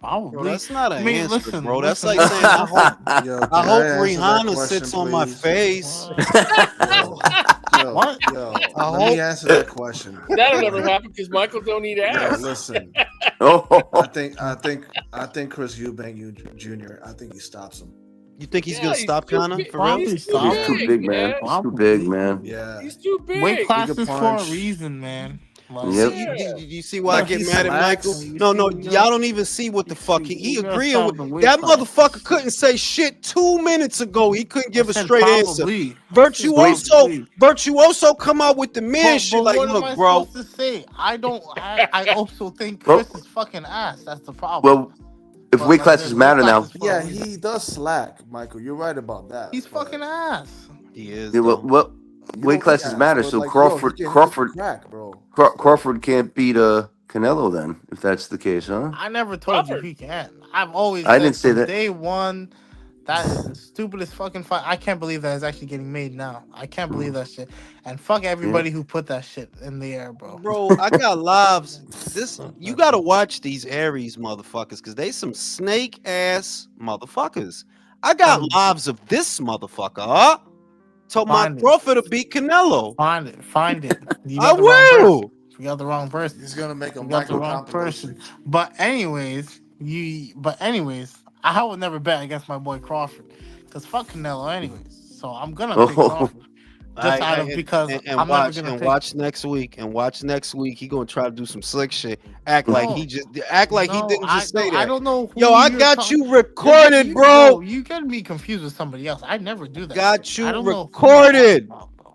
Bro, Probably. that's not an I mean, answer, listen, bro. That's listen, like saying I hope Yo, I can hope I answer that Rihanna question, sits on my please? face. Yo, What? yo, I let me hope answer that question. That'll never Right. happen because Michael don't eat Yo, ass. listen. Oh. I think Chris Eubank Jr. I think he stops him. you think he's Yeah, gonna he's stop too Connor big. for real. Probably He's too He's stop. too big, big, man. man. He's too big, Probably. man. Yeah, He's too big. Weight he classes could for a punch. reason, man. Like, Yep. You see why I Like get he mad at Michael? slacks. you No, see, no, you y'all know, don't even see what the fuck he you gotta agreeing stop with. the weight That class. motherfucker couldn't say shit 2 minutes ago. He couldn't I give a said straight answer. probably. I said Wait. Virtuoso come out with the man shit. But Like, what am look, I bro, supposed to say? I also think Well, Chris is fucking ass. That's the problem. well, if But weight like, classes there's weight matter now, classes for a Yeah, reason. he does slack, Michael. You're right about that. He's But fucking ass. he is yeah, though. you weight don't think classes ass, matter. but So like, yo, he can crack, bro. So, Crawford can't beat Canelo then, if that's the case, huh? I never told you Crawford. he can. I've always I said didn't say from that. day one that is the stupidest fucking fight. I can't believe that is actually getting made now. I can't believe that shit. And fuck Yeah. everybody who put that shit in the air, bro. Bro, I got lives. You gotta watch these Aries motherfuckers, cause they some snake ass motherfuckers. I got lives of this motherfucker, huh? Told my Find it. Crawford to beat Canelo. Find it. Find it. You I got the wrong person. will. You got the wrong person. he's gonna make a You got the Michael wrong person. compilation. But anyways, I would never bet against my boy Crawford. Cause fuck Canelo anyways. So I'm gonna pick Oh, Crawford. Just out of because I'm never gonna pick Watch next week. He gonna try to do some slick shit. Act like he didn't just say that. I don't know who Yo, I you're got talking- you recorded, bro. Yo, you getting me confused with somebody else. I never do that. Got shit. you I don't know who you're recorded. talking about, bro.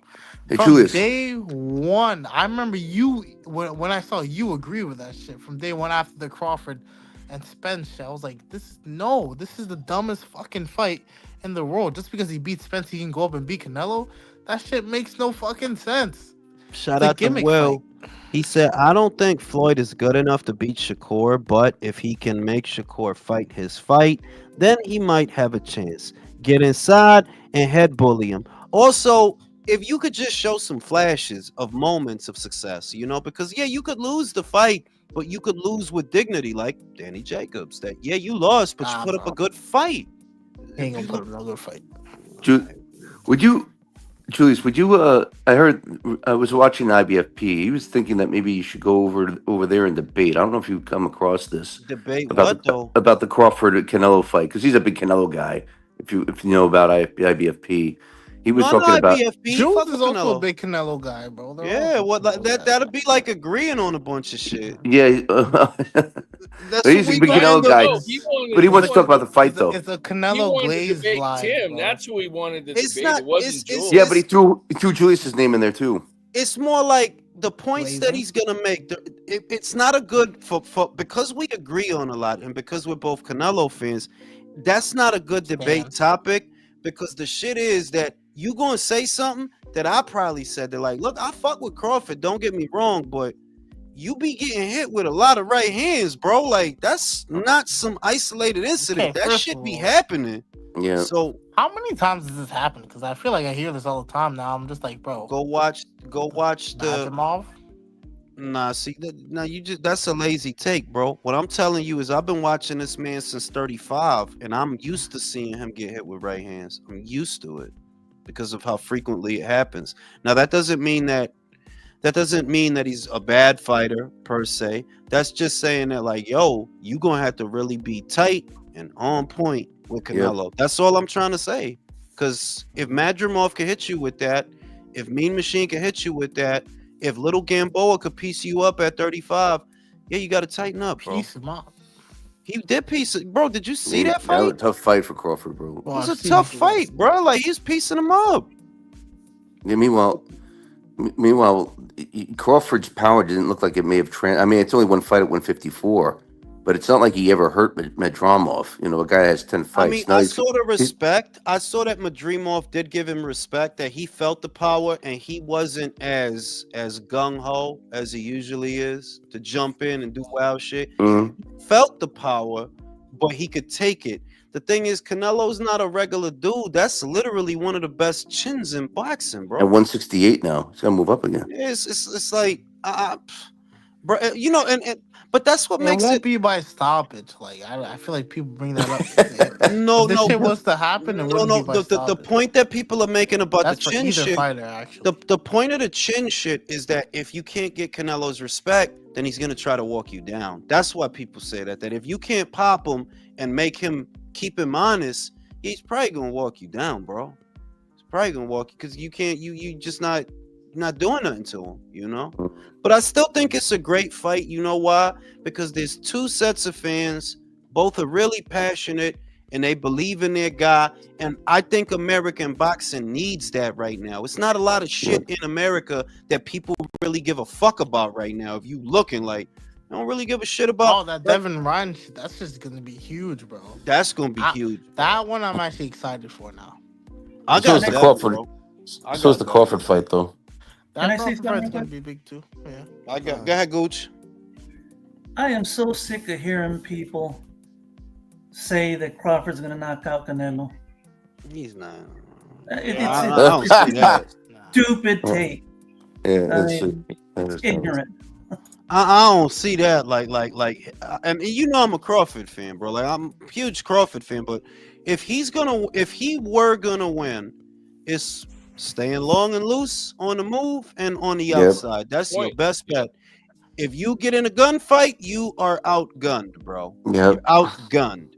hey, From Julius. day one, I remember you when I saw you agree with that shit. From day one after the Crawford and Spence shit, I was like, this is the dumbest fucking fight in the world. Just because he beat Spence, he can go up and beat Canelo. That shit makes no fucking sense. Shout It's a out to gimmick Will. fight. He said, I don't think Floyd is good enough to beat Shakur, but if he can make Shakur fight his fight, then he might have a chance. Get inside and head bully him. Also, if you could just show some flashes of moments of success, because you could lose the fight, but you could lose with dignity, like Danny Jacobs. That you lost, but you put up a good fight. He ain't gonna put up another fight. Julius, would you? I heard. I was watching IBFP. He was thinking that maybe you should go over there and debate. I don't know if you've come across this Debate about what though? about the Crawford Canelo fight, because he's a big Canelo guy. If you know about IBFP, He was No, no, talking I about. BFB. Jules Fuck is with also a Canelo. big Canelo guy, bro. They're all Yeah, big what like Canelo that? guys. That'll be like agreeing on a bunch of shit. Yeah, That's what he's a we big gonna But end Canelo up. guy, no, he but wanted he he It's wants to a talk wanted about to the fight though. it's a he Canelo wanted to glazed debate live, Tim. bro. That's who he wanted to It's debate. not. It wasn't Jules. Yeah, but he threw Julius's name in there too. It's more like the points that Glazing. he's gonna make. It's not a good for because we agree on a lot, and because we're both Canelo fans. That's not a good debate Stan. topic because the shit is that you gonna say something that I probably said. They're like, look, I fuck with Crawford. Don't get me wrong, but you be getting hit with a lot of right hands, bro. Like that's not some isolated incident. Okay, That first shit of be all, happening. Yeah, So how many times does this happen? Because I feel like I hear this all the time now. I'm just like, bro, go watch the. Majimov. Nah, see, now you just that's a lazy take, bro. What I'm telling you is I've been watching this man since 35, and I'm used to seeing him get hit with right hands. I'm used to it because of how frequently it happens. Now that doesn't mean that he's a bad fighter per se. That's just saying that like, yo, you gonna have to really be tight and on point with yep. Canelo. That's all I'm trying to say. Because if Madrimov can hit you with that, if Mean Machine can hit you with that, if Little Gamboa could piece you up at 35, yeah, you got to tighten up, bro. Piece him up. He did piece it, bro. Did you see Yeah, that that was fight? a tough fight for Crawford, bro. It Well, was I've a seen tough it before. fight, bro. Like he's piecing him up. Yeah, meanwhile, Crawford's power didn't look like it may have I mean, it's only one fight at 154, but it's not like he ever hurt Medramov. You know, a guy has 10 I mean, fights. No, I he's saw the he, respect. I saw that Madrimov did give him respect, that he felt the power and he wasn't as gung ho as he usually is to jump in and do wild shit. mhm. Felt the power, but he could take it. The thing is, Canelo's not a regular dude. That's literally one of the best chins in boxing, At bro. 168 now. He's gonna move up again. It's like, bro, you know, and but that's what It makes won't it. be by stoppage. Like I feel like people bring that up. If No, this no, shit was to happen, it no, wouldn't be no. by The stoppage. point that people are making about the That's for chin either shit. fighter, actually. The point of the chin shit is that if you can't get Canelo's respect, then he's gonna try to walk you down. That's why people say that. That if you can't pop him and make him keep him honest, he's probably gonna walk you down, bro. He's probably gonna walk you because you can't. You just not doing nothing to him, you know. But I still think it's a great fight. You know why? Because there's two sets of fans. Both are really passionate and they believe in their guy. And I think American boxing needs that right now. It's not a lot of Yeah. shit in America that people really give a fuck about right now. If you looking like, I don't really give a shit about. Oh, that Devin Ryan shit, that's just gonna be huge, bro. That's gonna be I- huge. That one I'm actually excited for now. I So got is the that, Crawford. bro. I So is got the that. Crawford fight though. Can That I say Crawford something fight's real gonna quick? be big too. Yeah. Go ahead, Gooch. I am so sick of hearing people say that Crawford's going to knock out Canelo. He's not. It's I don't see that. stupid take. Yeah, I that's mean, it's ignorant. I don't see that and you know I'm a Crawford fan, bro. Like I'm a huge Crawford fan, but if he were gonna win, it's staying long and loose on the move and on the Yep. outside. That's your Point. best bet. If you get in a gunfight, you are outgunned, bro. Yep. You're outgunned.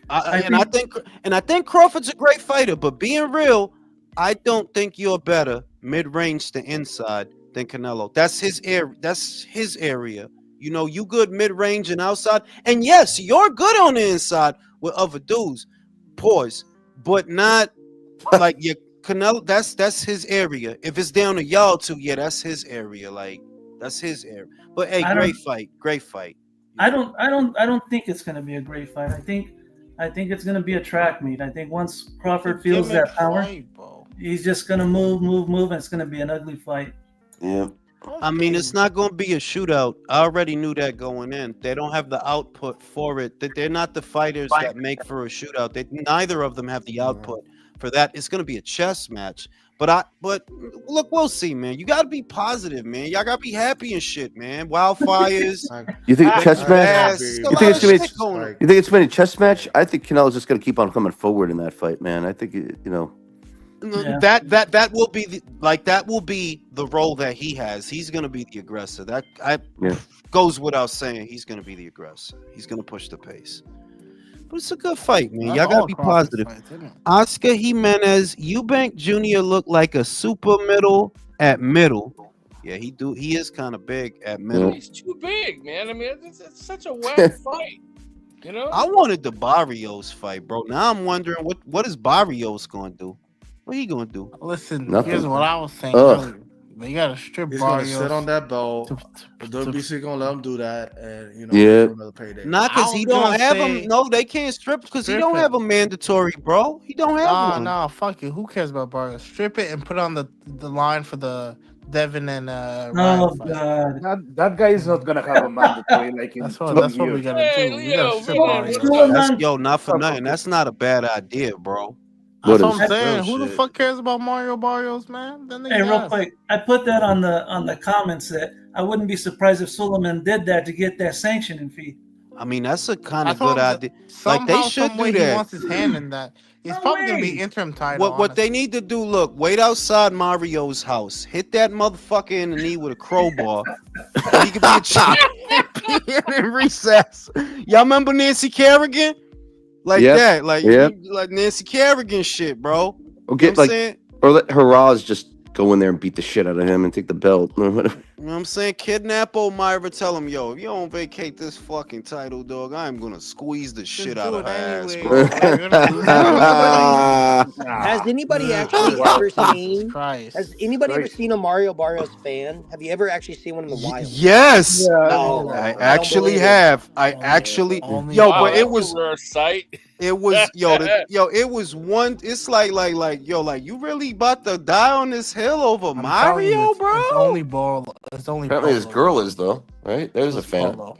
I think Crawford's a great fighter, but being real, I don't think you're better mid-range to inside than Canelo. That's his area. That's his area. You know, you good mid-range and outside. And yes, you're good on the inside with other dudes. Pause. But not like your Canelo. That's his area. If it's down to y'all two, yeah, that's his area. Like that's his area. But hey, great fight. Great fight. I don't think it's going to be a great fight. I think it's going to be a track meet. I think once Crawford feels that power, he's just going to move, and it's going to be an ugly fight. Yeah. I mean, it's not going to be a shootout. I already knew that going in. They don't have the output for it. They're not the fighters that make for a shootout. Neither of them have the output for that. It's going to be a chess match. But look, we'll see, man. You got to be positive, man. Y'all got to be happy and shit, man. Wildfires. You think a chess match? You You think it's gonna be a chess match? I think Canelo's just gonna keep on coming forward in that fight, man. I think that will be that will be the role that he has. He's gonna be the aggressor. That goes without saying. He's gonna be the aggressor. He's gonna push the pace. But it's a good fight, man. That's Y'all gotta all be Crawford's positive. fights, isn't it? Oscar Jimenez, Eubank Jr. looked like a super middle at middle. Yeah, he is kind of big at Yeah. middle. He's too big, man. I mean, it's such a whack fight. You know? I wanted the Barrios fight, bro. Now I'm wondering what is Barrios gonna do? What he gonna do? Listen, Nothing. here's what I was saying Ugh. earlier. They gotta strip He's gonna sit Barrios on that belt. to, The to, to, WBC gonna let him do that, and you know, Yeah. give him another payday. Not I because was he gonna don't have him. say No, they can't strip because he strip don't it. have a mandatory, bro. He don't have one. Nah, fuck you. Who cares about Barrios? Strip it and put on the line for the Devin and Ryan Oh fight. God. That guy is not gonna have a mandatory like in That's 2 what we years. gotta Hey, do. We gotta Leo, strip man, what's Barrios. up? That's Suleiman, not for Fuck nothing. okay. That's not a bad idea, bro. What That's what is? I'm Real saying. Who the shit. fuck cares about Mario Barrios, man? That hey, nigga's real ass. quick, I put that on the comments that I wouldn't be surprised if Suleiman did that to get that sanctioning fee. I mean, that's a kind I of good told him idea. Like they somehow, should some do way, he that. wants his hand in that. He's No probably gonna be way. interim title. What they honestly. need to do? Look, wait outside Mario's house. Hit that motherfucker in the knee with a crowbar, so he could be a champion in recess. Y'all remember Nancy Kerrigan? Like Yep. that, like Yep. like Nancy Kerrigan shit, bro. Or You know what get I'm like, saying? or let Haraz just go in there and beat the shit out of him and take the belt. Or whatever. You know what I'm saying? Kidnap O'Mara, tell him, yo, if you don't vacate this fucking title, dog, I'm gonna squeeze the shit out do of it her ass, anyway. bro. You're gonna lose. Has anybody Nah. has anybody actually Wow. ever Jesus seen Christ. has anybody ever Christ. seen a Mario Barrios fan? Have you ever actually seen one in the wild? Yes, Yeah, No, yeah. I I don't actually believe it. have. I Only, actually, only yo, Wow, but Paul. that's a rare sight. it was, it was one. It's like, yo, like you really about to die on this hill over I'm telling you, Mario, bro? it's only Bolo. It's only Apparently his Polo. girl is though, right? There's a It's fan. Polo.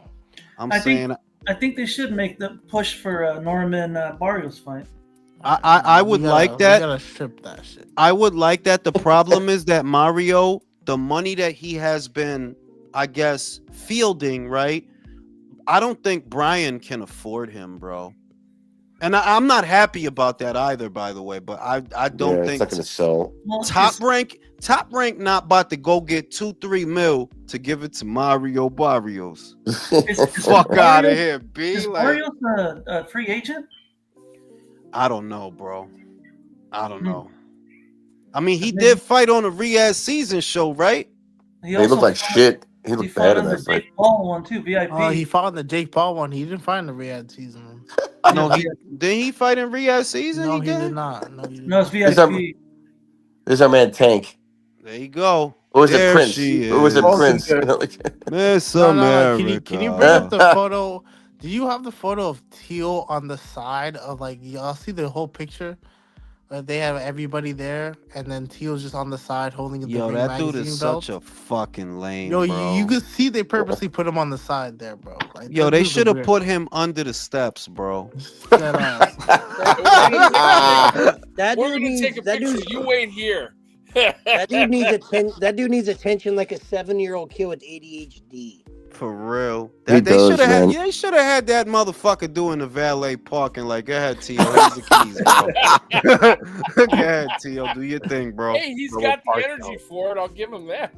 I'm I saying, think they should make the push for Norman Barrios fight. I would like We that. gotta strip that shit. I would like that. The problem is that Mario, the money that he has been, I guess, fielding, right? I don't think Brian can afford him, bro. And I'm not happy about that either, by the way. But I Yeah, don't it's think not gonna sell. Well, top rank not about to go get 2-3 mil to give it to Mario Barrios. Fuck Mario- out of here, B. is Like, Barrios a free agent? I don't know, bro. I don't Hmm. know. I mean, he Maybe- did fight on the Riyadh season show, right? He They look like fought- shit. He He looked fought bad in on the that fight. Jake Paul one too, VIP. He fought in the Jake Paul one. He didn't fight in the Riyadh season. No, did he fight in Riyadh season? No, he he did. did not. No, he did No, it's not. VIP. There's our man Tank. There you go. Or was There it Prince? she Or was it is. Prince? Okay. You know, like- Miss No. America. Can you bring up the photo? Do you have the photo of Teal on the side of like y'all see the whole picture? They have everybody there, and then Teal's just on the side holding the Yo, Ring that dude magazine is belt. such a fucking lame, Yo, bro. you could see they purposely put him on the side there, bro. Like, Yo, that they dude's a should have weird- put him under the steps, bro. Dead ass. That We're dude gonna needs take a that picture. dude. You wait here. That dude needs attention. That dude needs attention like a 7-year-old kid with ADHD. For real. He They does, should have had. man. Yeah, they should have had that motherfucker doing the valet parking. Like, go ahead, Tio. Here's the keys, bro. Go ahead, Tio. Do your thing, bro. Hey, he's got the energy for it. I'll give him that.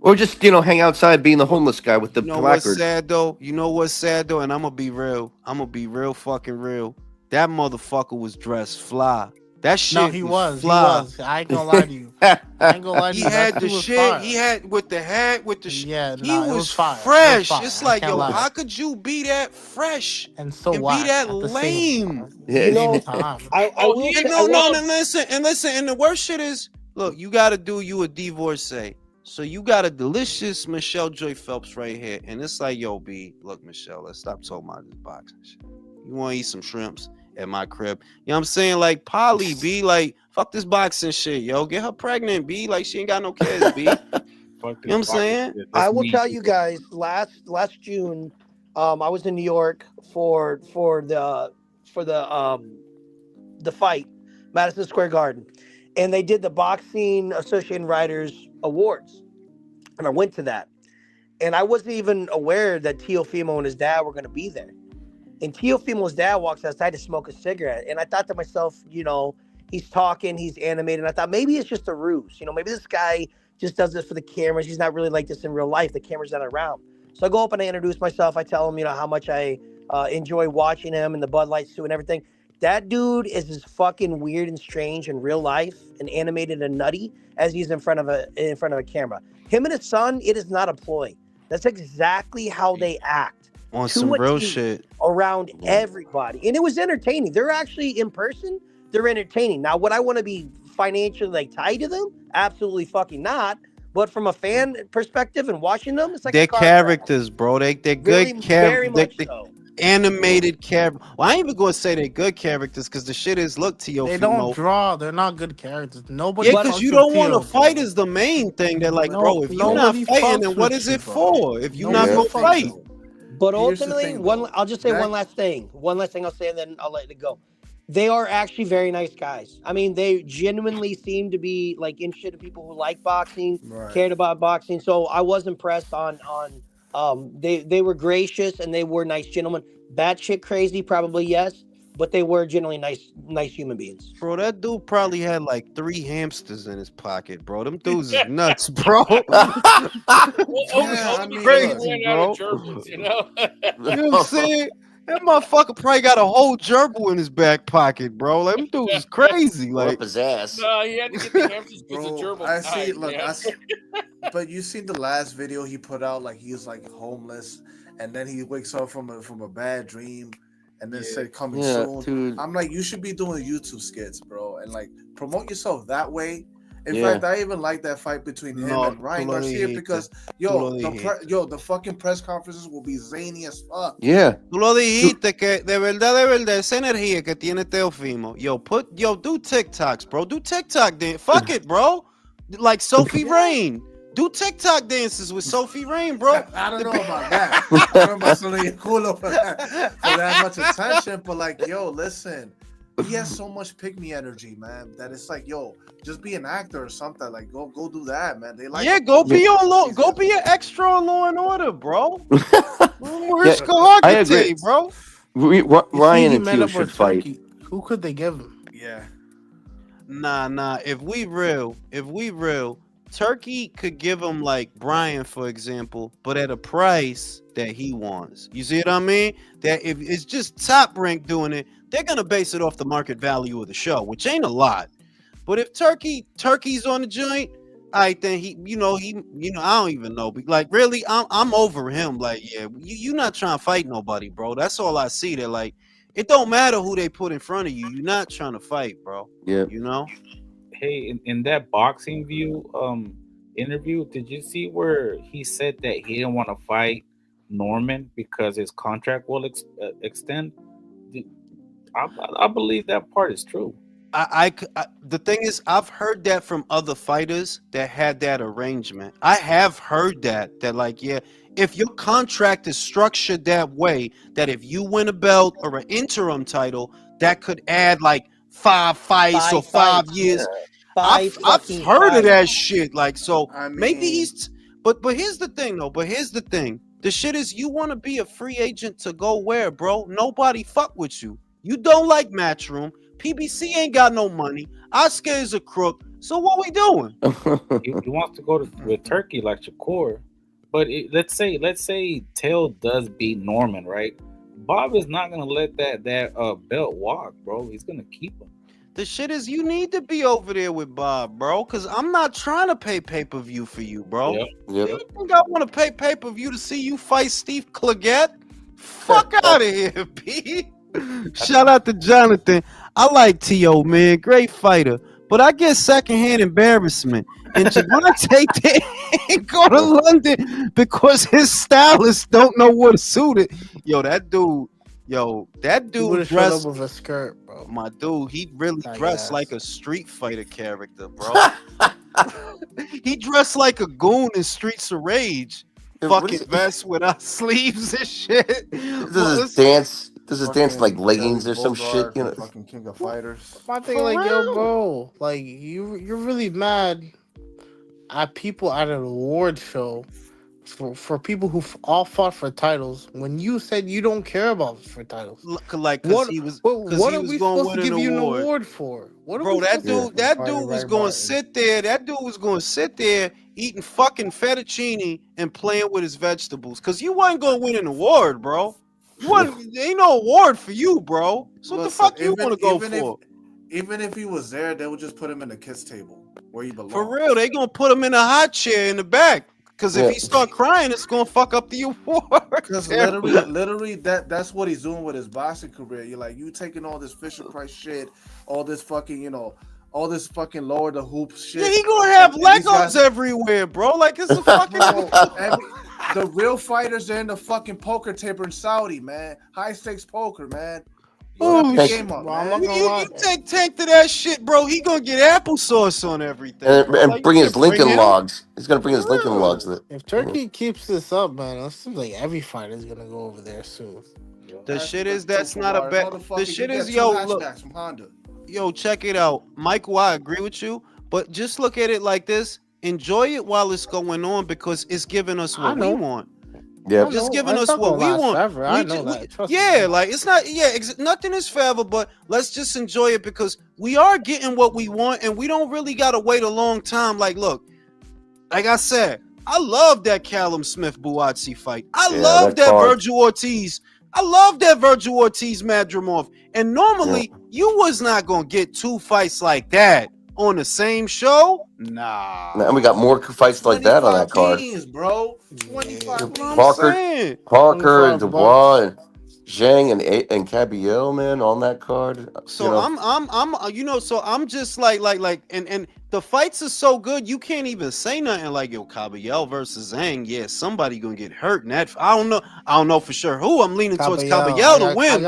Or just hang outside being the homeless guy with the You know what's placard. sad though? You know what's sad though? And I'm gonna be real. I'm gonna be real fucking real. That motherfucker was dressed fly. That shit No, he was. fly. He was. I ain't gonna lie to you. I ain't gonna lie to He you. had That the dude was shit. fire. He had with the hat, with the Yeah, he nah, it was was fire. It was fresh. fire. It's I like, can't yo, lie. how could you be that fresh And so and whack be that at the lame? Yeah. You know, same time. I Oh, will he say, And I will, and listen, and the worst shit is, look, you gotta do you a divorcee. So you got a delicious Michelle Joy Phelps right here. And it's like, yo, B, look, Michelle, let's stop talking about this boxing shit. You wanna eat some shrimps at my crib? You know what I'm saying? Like, Polly, B, like, fuck this boxing shit, yo. Get her pregnant, B. Like, she ain't got no kids, B. You know what I'm saying? I will tell you guys. Last June, I was in New York for the fight, Madison Square Garden, and they did the Boxing Association Writers Awards, and I went to that, and I wasn't even aware that Teofimo and his dad were going to be there. And Teofimo's dad walks outside to smoke a cigarette, and I thought to myself, you know, he's talking, he's animated, and I thought maybe it's just a ruse. You know, maybe this guy just does this for the cameras. He's not really like this in real life. The camera's not around. So I go up and I introduce myself. I tell him, you know, how much I enjoy watching him in the Bud Light suit and everything. That dude is as fucking weird and strange in real life and animated and nutty as he's in front of a camera. Him and his son, it is not a ploy. That's exactly how they act On to some a real T shit. around everybody, and it was entertaining. They're actually in person. They're entertaining. Now, would I want to be financially like tied to them? Absolutely fucking not. But from a fan perspective and watching them, it's like They're a car crash. characters, bro. They're Very, good very much they so. animated character. Well, I ain't even gonna say they're good characters because the shit is look to They don't Fimo. draw. They're not good characters. Nobody Yeah, But because fucks you with don't want to Tio, fight bro. is the main thing. They're like, No, bro, if you're not nobody fighting, fucks then what with is you, it bro. for? If you're not Nobody gonna fucks fight. with you. But Here's the ultimately, thing, though. I'll just say That one last thing. One last thing I'll say, and then I'll let it go. They are actually very nice guys. I mean, they genuinely seem to be like interested in people who like boxing, right. cared about boxing. So I was impressed they were gracious and they were nice gentlemen. Batshit crazy, probably yes, but they were generally nice human beings. Bro, that dude probably had like 3 hamsters in his pocket, bro. Them dudes is nuts, bro. Yeah, I Only mean, because he look. Crazy, ran out of bro. Gerbils, you know. You know what I'm saying? That motherfucker probably got a whole gerbil in his back pocket, bro. Like, them dudes is crazy. Or up Like, his ass. No, he had to get the hamsters because the Bro, gerbil I see. died, Look, man. but you seen the last video he put out? Like he's like homeless, and then he wakes up from a bad dream, and then said coming Yeah, soon. dude. I'm like, you should be doing YouTube skits, bro, and like promote yourself that way. In Yeah. fact, I even like that fight between him no, and Ryan tú lo Garcia dijiste. because Tú lo dijiste. the fucking press conferences will be zany as fuck. Yeah. Tú lo dijiste que de verdad, esa energía que tiene Teofimo. Yo, do TikToks, bro. Do TikTok dance. Fuck it, bro. Like Sophie Rain. Do TikTok dances with Sophie Rain, bro. I don't know about that. I don't know about Sonia Culo for that much attention, but like, yo, listen, he has so much pick me energy, man, that it's like, yo, just be an actor or something. Like, go do that, man. They like, Yeah, go be an extra on Law and Order, bro. Where's I agree. bro? You see, Ryan he and met Tio up should with fight. Turkey. Who could they give him? yeah. Nah. If we real, Turkey could give him like Brian, for example, but at a price that he wants. You see what I mean? That if it's just Top Rank doing it, they're gonna base it off the market value of the show, which ain't a lot. But if Turkey's on the joint, I think I don't even know. But like, really, I'm over him. Like, yeah, you not trying to fight nobody, bro. That's all I see. That like, it don't matter who they put in front of you. You're not trying to fight, bro. Yeah. You know. Hey, in that boxing view interview, did you see where he said that he didn't want to fight Norman because his contract will extend? I believe that part is true. The thing is, I've heard that from other fighters that had that arrangement. I have heard that like, yeah, if your contract is structured that way, that if you win a belt or an interim title, that could add like 5 fights or 5 years. I've heard of that shit. Like, so I maybe mean, he's. But here's the thing, though. The shit is, you want to be a free agent to go where, bro? Nobody fuck with you. You don't like Matchroom. PBC ain't got no money. Oscar is a crook. So what we doing? He wants to go with Turkey like Shakur, but let's say Tail does beat Norman, right? Bob is not gonna let that belt walk, bro. He's gonna keep him. The shit is, you need to be over there with Bob, bro, because I'm not trying to pay pay-per-view for you, bro. Yep. You think I want to pay pay-per-view to see you fight Steve Claggett? Fuck out of here, B. Shout out to Jonathan. I like T.O., man. Great fighter. But I get secondhand embarrassment. And Gervonta didn't go to London because his stylists don't know what to suit it. That dude He dressed up with a skirt, bro. My dude, he really dressed like a Street Fighter character, bro. He dressed like a goon in Streets of Rage. Fucking vest without sleeves and shit. Does it dance like leggings or some shit? You know, fucking King of Fighters. My thing, like, yo, bro, like you're really mad at people at an award show for people who all fought for titles when you said you don't care about for titles. Like, what are we supposed to give you an award for? Bro, that dude was going to sit there. That dude was going to sit there eating fucking fettuccine and playing with his vegetables, because you wasn't going to win an award, bro. You want ain't no award for you, bro. So what the Listen, fuck you want to go for? even if he was there, they would just put him in the kids table where he For belongs. real, they gonna put him in a hot chair in the back. Cause if Yeah. he start crying, it's gonna fuck up the award. Because Terrible. literally, that's what he's doing with his boxing career. You're like, you taking all this Fisher Price shit, all this fucking, all this fucking lower the hoop shit. Yeah, he gonna have and these Legos guys- everywhere, bro. Like it's a fucking. the real fighters, they're in the fucking poker table in Saudi, man. High stakes poker, man. Oh, Step your shit. game up, Bro, I'm man. not gonna lie. You take Tank to that shit, bro. He gonna get applesauce on everything, bro. And Like, bring you his can't bring Lincoln him. logs. He's gonna bring his For Lincoln real. logs. If Turkey keeps this up, man, it seems like every fighter is gonna go over there soon. The shit is that's not a bet. The shit is look. look. From Honda. Yo, check it out, Michael. I agree with you, but just look at it like this: enjoy it while it's going on because it's giving us what we want. Yep. Just giving It's us not what gonna we last want. forever. I know that. Trust me. Yeah, like it's not. Yeah, nothing is forever, but let's just enjoy it because we are getting what we want, and we don't really gotta wait a long time. Like, look, like I said, I love that Callum Smith Buatsi fight. I love that Virgil Ortiz. I love that Virgil Ortiz Madrimov. And normally you was not gonna get two fights like that on the same show. Nah. And we got more fights like that on that card. Games, bro. 25 games. Parker and Dubois and Zhang and Cabiel, man, on that card. So I'm just like and the fights are so good you can't even say nothing like yo Caballel versus Zhang. Yeah, somebody gonna get hurt in that. I don't know for sure who. I'm leaning towards Caballel to win.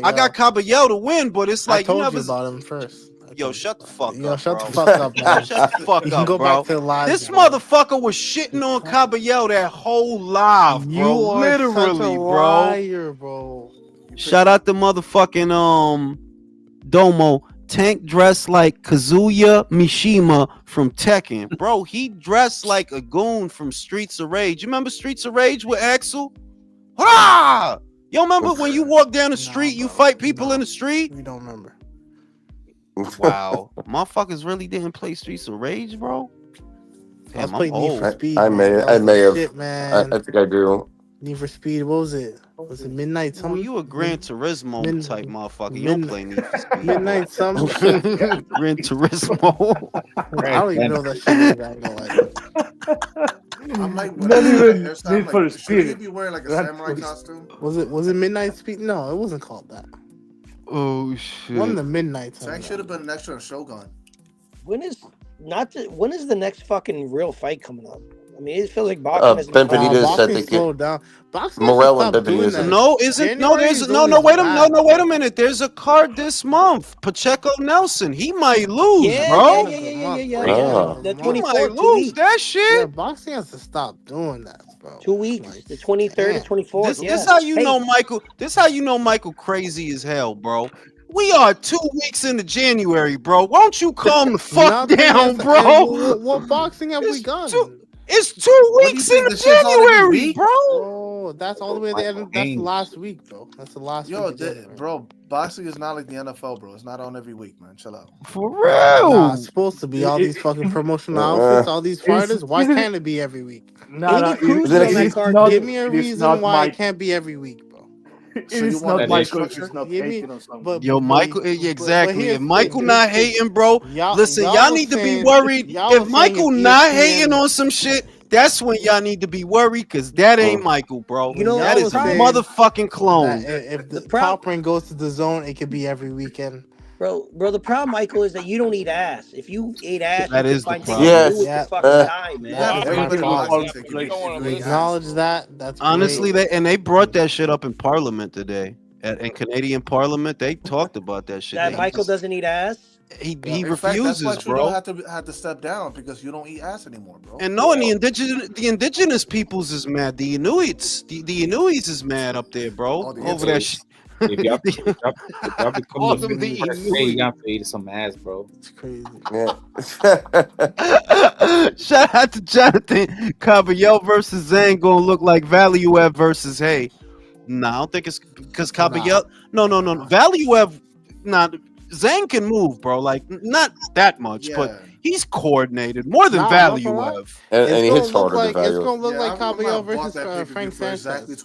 I got Caballel to win, but it's like I told you about him first. Yo, shut the fuck Yo, up, shut bro. the fuck up, man. Shut the fuck You can up, go bro. back to the live. This motherfucker was shitting on Caballel that whole live, bro. You are Literally, such a bro. liar, bro. Shout out to motherfucking Domo. Tank dressed like Kazuya Mishima from Tekken. Bro, he dressed like a goon from Streets of Rage. You remember Streets of Rage with Axel? Ah! You remember when you walk down the street, you fight people in the street? We don't remember. Wow. Motherfuckers really didn't play Streets of Rage, bro? Damn, I'm Need old. for Speed. I may have. Shit, man. I think I do. Need for Speed. What was it? Was it Midnight Well, something? you a Gran Turismo type motherfucker. You don't play Need for Speed. Midnight something. Gran Turismo. I don't even know that shit. I ain't gonna lie. I'm like, Not even hairstyle, Need for like, should he Speed. be wearing like a That's samurai what- costume? Was it Midnight Speed? No, it wasn't called that. Oh shit. One of the Midnight. Tank should have been an extra in Shogun. When is the next fucking real fight coming up? I mean, it feels like boxing has Benvenides, I boxing think slowed down. Boxing Morel has to and stop doing Benvenides. that. No, isn't no. January There's is no. always Wait bad. wait a minute. There's a card this month. Pacheco Nelson. He might lose, Yeah, bro. Oh. The He might 24th, 2 lose weeks. that shit. Yeah, boxing has to stop doing that, bro. 2 weeks. Like, The 23rd damn. and 24th. This how you Hey, know Michael. This how you know Michael crazy as hell, bro. We are 2 weeks into January, bro. Won't you calm the fuck Nothing down, is- bro? What boxing have we done? It's 2 do you weeks think into this shit's all every January, week? bro. Oh, that's all the way to the end. That's the last week, though. That's the last Yo, week. Of January. bro, boxing is not like the NFL, bro. It's not on every week, man. Chill out. For real. Nah, it's supposed to be all these fucking promotional outfits, all these fighters. Why can't it be every week? No, Cruz on on that it's card. Give me a it is reason not why my- it can't be every week, bro. It So you is want not a Michael. structure? It's not Give me- hating on something. but- Yo, Michael, exactly. here's If the Michael thing, not hating, bro, listen, y'all need to be worried. If Michael not hating on some shit, that's when y'all need to be worried, because that ain't Michael, bro. You know, that y'all is a was saying motherfucking clone. If the The prob- top ring goes to the zone, it could be every weekend. Bro, the problem, Michael, is that you don't eat ass. If you ate ass, That you is could the find problem. things to do with Yeah. your fucking time, man. Yeah, Everybody everybody loves loves it. You don't wanna We listen. acknowledge that. That's Honestly, great. they brought that shit up in Parliament today. In Canadian Parliament, they talked about that shit. That They Michael just- doesn't eat ass. He In fact, refuses, that's why bro. Trudeau had to step down because you don't eat ass anymore, bro. And no, and the indigenous peoples is mad. The Inuits, the Inuits is mad up there, bro. Oh, the Over that shit. If y'all become Call the them the new Inuit. hey, you got to eat some ass, bro. It's crazy. Shout out to Jonathan. Caballel versus Zhang gonna look like Valuev versus Hay. Nah, I don't think it's because Caballel. No. Valuev. Nah, Zhang can move, bro. Like not that much, but He's coordinated more than Nah, I'm not gonna lie. Valiev. It's And he gonna hits look harder than like value. Yeah, I Caballero might bought versus that pay per view Frank for exactly Sanchez.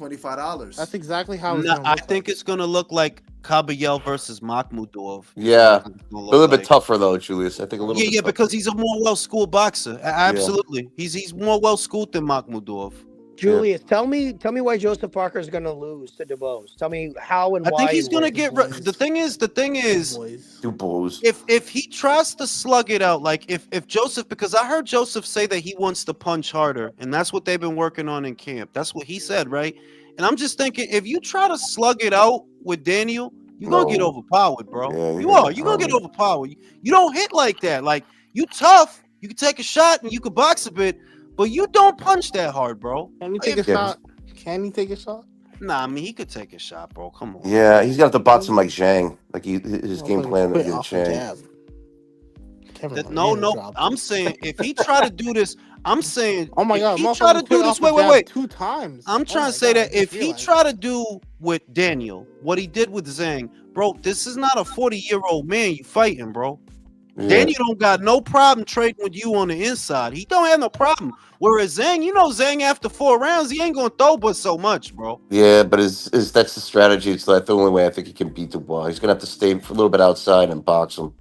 That's $25. exactly how it's Nah, gonna I look think like. it's gonna look like Caballero versus Makhmudov. Yeah, Is what it's gonna a look little bit like. tougher though, Julius. I think a little Yeah, bit yeah, tougher. because he's a more well schooled boxer. Yeah, Absolutely, he's more well schooled than Makhmudov. yeah. Julius, tell me why Joseph Parker is going to lose to DeBose. Tell me how and I think why he's and gonna where. get. The Boys, thing is, boys. Two blows. if he tries to slug it out, like if Joseph, because I heard Joseph say that he wants to punch harder, and that's what they've been working on in camp. That's what he said, right? And I'm just thinking, if you try to slug it out with Daniel, you're gonna get No. overpowered, bro. Yeah, you're You gonna are. get You're gonna get harmed. overpowered. You don't hit like that. Like you tough. You can take a shot and you can box a bit, but you don't punch that hard, bro. Can he take a If Yeah, shot? Can he take a shot? Nah, I mean he could take a shot, bro. Come on, yeah. man. He's got to box him like Zhang. Like his game Motherfucker plan quit against off a Zhang. jab. Kevin That no, Durant no. dropped I'm him. saying if he try to do this, I'm saying Oh my if god, he try to motherfucker quit do this, off a wait, jab wait. 2 times. I'm Oh trying my to say god, I that if just he realized. try to do with Daniel what he did with Zhang, bro, this is not a 40-year-old man you fighting, bro. Yeah, Daniel don't got no problem trading with you on the inside. He don't have no problem. Whereas Zhang, Zhang after 4 rounds, he ain't gonna throw but so much, bro. yeah. But is that's the strategy? It's like the only way I think he can beat Dubois. He's gonna have to stay for a little bit outside and box him.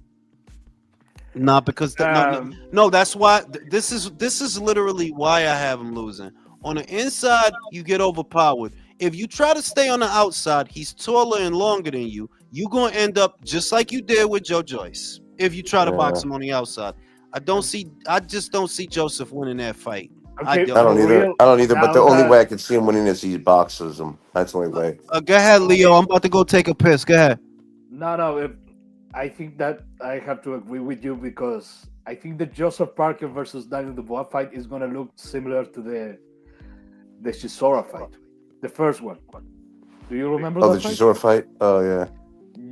Nah, because no, no, Um, no. That's why this is literally why I have him losing. On the inside, you get overpowered. If you try to stay on the outside, he's taller and longer than you. You gonna end up just like you did with Joe Joyce. If you try to Yeah, box him on the outside, I just don't see Joseph winning that fight. I okay, I don't. don't for either. real. I don't either. But the Now only that way I can see him winning is he boxes him. That's the only way. Go ahead, Leo. okay, I'm about to go take a piss. Go ahead. no, I think that I have to agree with you because I think the Joseph Parker versus Daniel Dubois fight is gonna look similar to the Chisora fight, the first one. Do you remember Oh, the that fight? Chisora fight. Oh yeah,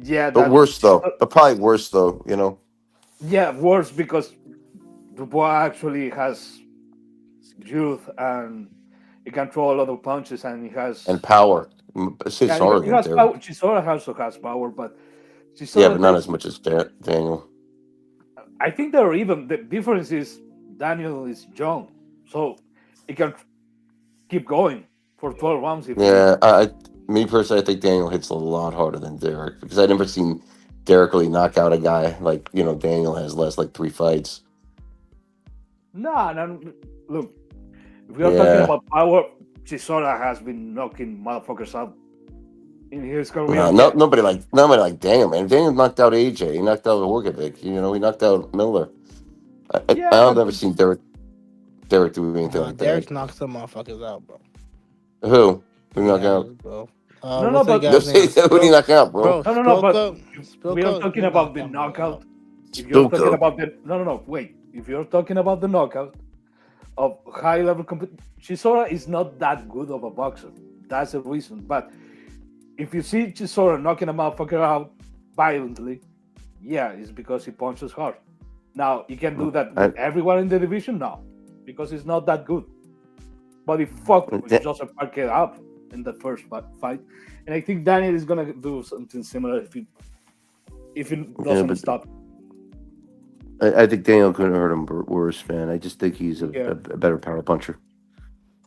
Yeah, but that worse though. But probably worse though. yeah, worse because Dubois actually has youth and he can throw a lot of punches and he And has power. It's yeah harder he than has Derek. power. Chisora also has power, but Yeah, but Chisora not takes. as much as Daniel. I think they're even. The difference is Daniel is young, so he can keep going for 12 rounds if he needs. Yeah, me personally, I think Daniel hits a lot harder than Derek because I never seen Derek really knock out a guy like Daniel has last like 3 fights. No, no, look, if we are talking Yeah, about power, Chisora has been knocking motherfuckers out in his career. no, Yeah, nobody like Daniel, man. Daniel knocked out AJ. He knocked out Horkovic. He knocked out Miller. yeah, I've but never seen Derek do anything Nah, like that. Derek's knocked some motherfuckers out, bro. Who? Who He knocked has, out? bro. no, no, What's that but Go guy's say name? that. Who did he knock out, bro? Bro, no, but Spilka. we are Spilka, talking he about knocked the that boy knockout. out. If you're talking Spilko. about the no, wait. If you're talking about the knockout of high level competition, Chisora is not that good of a boxer. That's the reason. But if you see Chisora knocking a motherfucker out violently, yeah, it's because he punches hard. Now you can do that I, with everyone in the division, no, because it's not that good. But he fucked Joseph Parker up in the first fight, and I think Daniel is gonna do something similar if he yeah, doesn't but stop. I think Daniel couldn't hurt him worse, man. I just think he's a Yeah, better power puncher.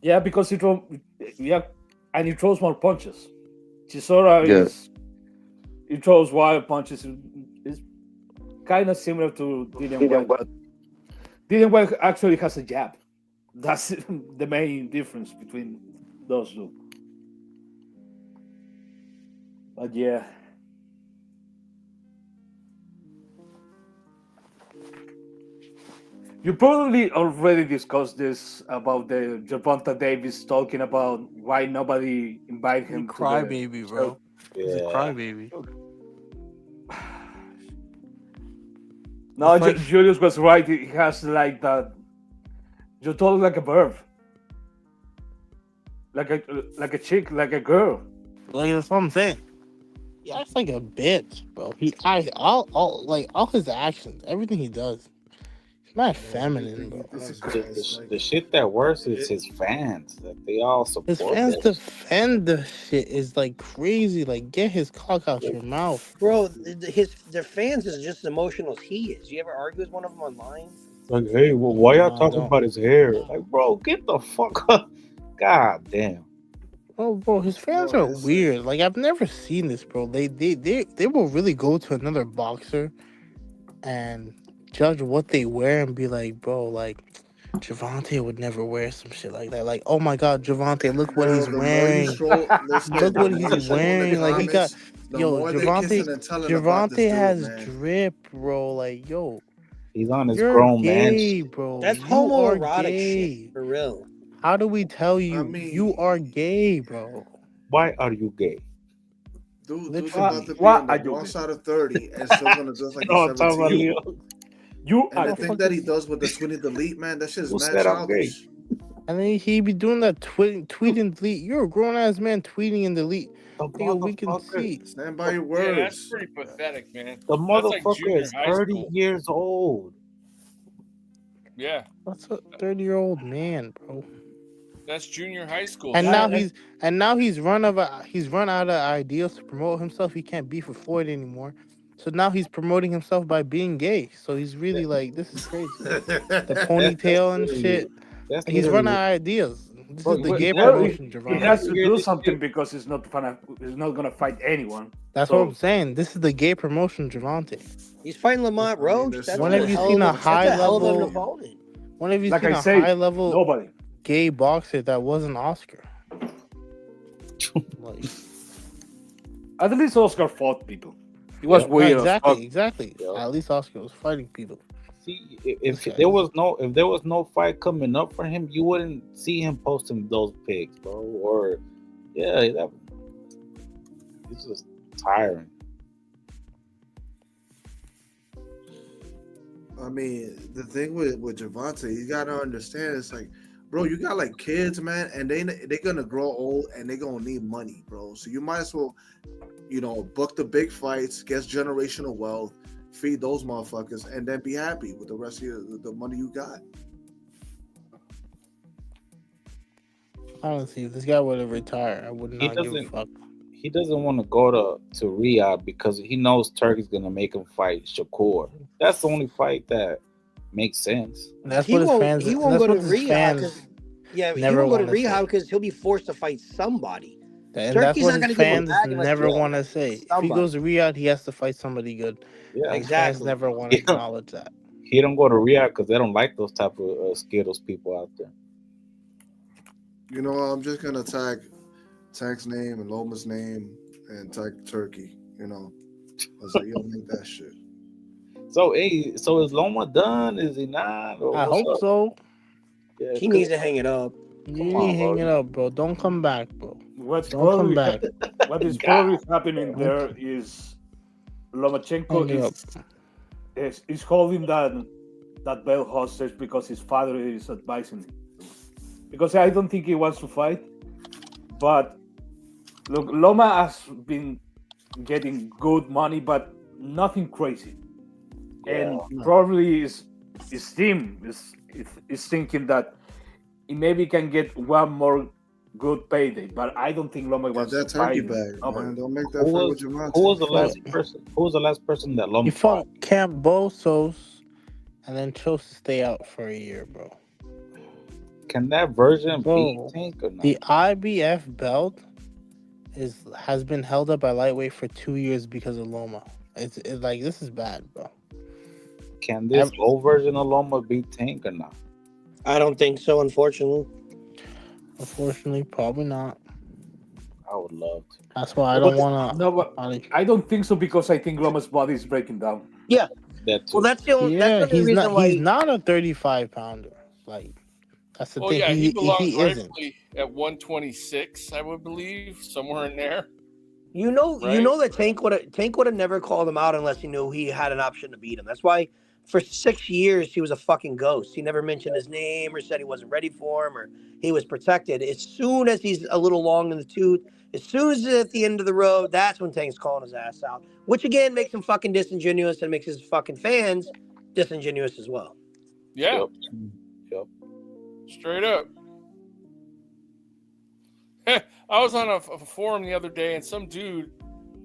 yeah, because and he throws more punches. Chisora Yeah, he throws wild punches. It's kind of similar to Dillian White, but Dillian White actually has a jab. That's the main difference between those two. But yeah, you probably already discussed this about the Gervonta Davis talking about why nobody invited He's a him to the crybaby, show. bro. He's a Yeah. crybaby. No, It's like Julius was right. He has like that. You talk like a verb, like a chick, like a girl. that's what I'm saying. He acts like a bitch, bro. All his actions, everything he does. He's not feminine, bro. The shit that works is his fans. That they all support His fans him. defend the shit is like crazy. Like, get his cock out your mouth. Bro, their fans is just as emotional as he is. You ever argue with one of them online? Like, hey, well, why y'all Nah, talking don't. about his hair? Like, bro, get the fuck up. God damn. Oh, bro, his fans Bro, are it's like weird. Like I've never seen this, bro. They will really go to another boxer and judge what they wear and be like, bro, like Gervonta would never wear some shit like that. Like, oh my God, Gervonta, look what bro, he's the more you wearing. scroll, listen, Look the what more he's you scroll in the wearing. Like he got, comments, the yo, more they Gervonta, kissing and telling about this Gervonta dude, has man. drip, bro. Like, yo, He's on his you're grown man gay, shit. bro. That's You are homoerotic shit gay. for real. How do we tell I you you mean, are gay, bro? Why are you gay? dude's about to Literally. be What on the are you wrong gay? side of 30 and still gonna dress like he's No, I'm talking about 17. You, Leo. you And are the gay. thing that he Motherfuckers. does with the twin delete, man, that shit's Who mad said I'm gay? childish. And then he be doing that tweet You, and delete. You're a grown ass man tweeting and delete. The Yo, we can motherfucker, see. Stand by your Yeah, that's words. pretty pathetic, man. the That's like motherfucker junior is high 30 school. years old. Yeah, That's a 30-year-old man, bro. that's junior high school And yeah, now shit. and he's run out of ideas to promote himself. He can't be for Floyd anymore. So now he's promoting himself by being gay. So he's really like, this is crazy. The That's ponytail and literally, shit. that's He's run literally, out of ideas. This bro. is the You, gay you gotta well, be, promotion, he you gotta has Javante. to hear do this something shit. because he's not gonna fight anyone. That's what I'm So saying. This is the gay promotion, Javante. He's fighting Lamont I mean, Roach. there's That's so When a have much you hell seen of a a that's high a hell of an level? opponent. When have you like seen I a say, high level nobody. gay boxer that wasn't Oscar? Like, At least Oscar fought people. It was Yep, no, weird as fuck. exactly. yep. At least Oscar was fighting people. See, This if guy there is. was no fight coming up for him, you wouldn't see him posting those pics, bro. Or yeah, that it's just tiring. I mean, the thing with Gervonta, you gotta understand, it's like, bro, you got like kids, man, and they're gonna grow old and they're gonna need money, bro. So you might as well, book the big fights, get generational wealth, feed those motherfuckers, and then be happy with the rest of the money you got. Honestly, if this guy would have retired, I would He not give a doesn't fuck. he doesn't want to go to Riyadh because he knows Turkey's gonna make him fight Shakur. That's the only fight that makes sense. And that's He what his won't fans. he And won't that's go to what his rehab fans because he never won't go to want to rehab say. because he'll be forced to fight somebody. And that's Turkey's what not his gonna give him a fans bag unless he never has to want to fight say. If he goes somebody. to Riyadh, he has to fight somebody good. Yeah, And his fans Exactly. never want to he don't, acknowledge that. he don't go to Riyadh because they don't like those type of Skittles people out there. I'm just gonna tag Tank's name and Loma's name and tag Turkey. I was like, yo, make that shit. So hey, so is Loma done? Is he not? Or I what's hope up? so. Yeah, He cause needs to hang it up. You come need on, to hang bro. it up, bro. Don't come back, bro. What's Don't come probably back. what is God, probably happening Don't there is hang Lomachenko it up. is holding that belt hostage because his father is advising him. Because I don't think he wants to fight, but look, Loma has been getting good money, but nothing crazy, yeah. and No. probably his team is thinking that he maybe can get one more good payday, but I don't think Loma Get wants to that turkey fight bag, nobody. man. Don't make Who that fight with was who He was Javante. the fought. last person? Who was the last person that He Loma fought fought? Camp Bosos and then chose to stay out for a year, bro. Can that version beat Bro, Tank or not? the IBF belt has been held up by lightweight for 2 years because of Loma. It's like, this is bad, bro. Can this Ev- old version of Loma beat Tank or not? I don't think so, unfortunately. Unfortunately, probably not. I would love to. That's why I No, don't but want no, but to. I don't think so because I think Loma's body is breaking down. Yeah. That Well, too. that's Yeah, the only reason he's why. not a 35 pounder. Like, that's the Well, thing. yeah, he belongs He isn't. rightfully at 126, I would believe, somewhere in there, You right? know that Tank would have never called him out unless he knew he had an option to beat him. That's why for 6 years he was a fucking ghost. He never mentioned his name or said he wasn't ready for him or he was protected. As soon as he's a little long in the tooth, as soon as it's at the end of the road, that's when Tank's calling his ass out. Which again makes him fucking disingenuous and makes his fucking fans disingenuous as well. Yeah, Yep. Yep. straight up. I was on a forum the other day, and some dude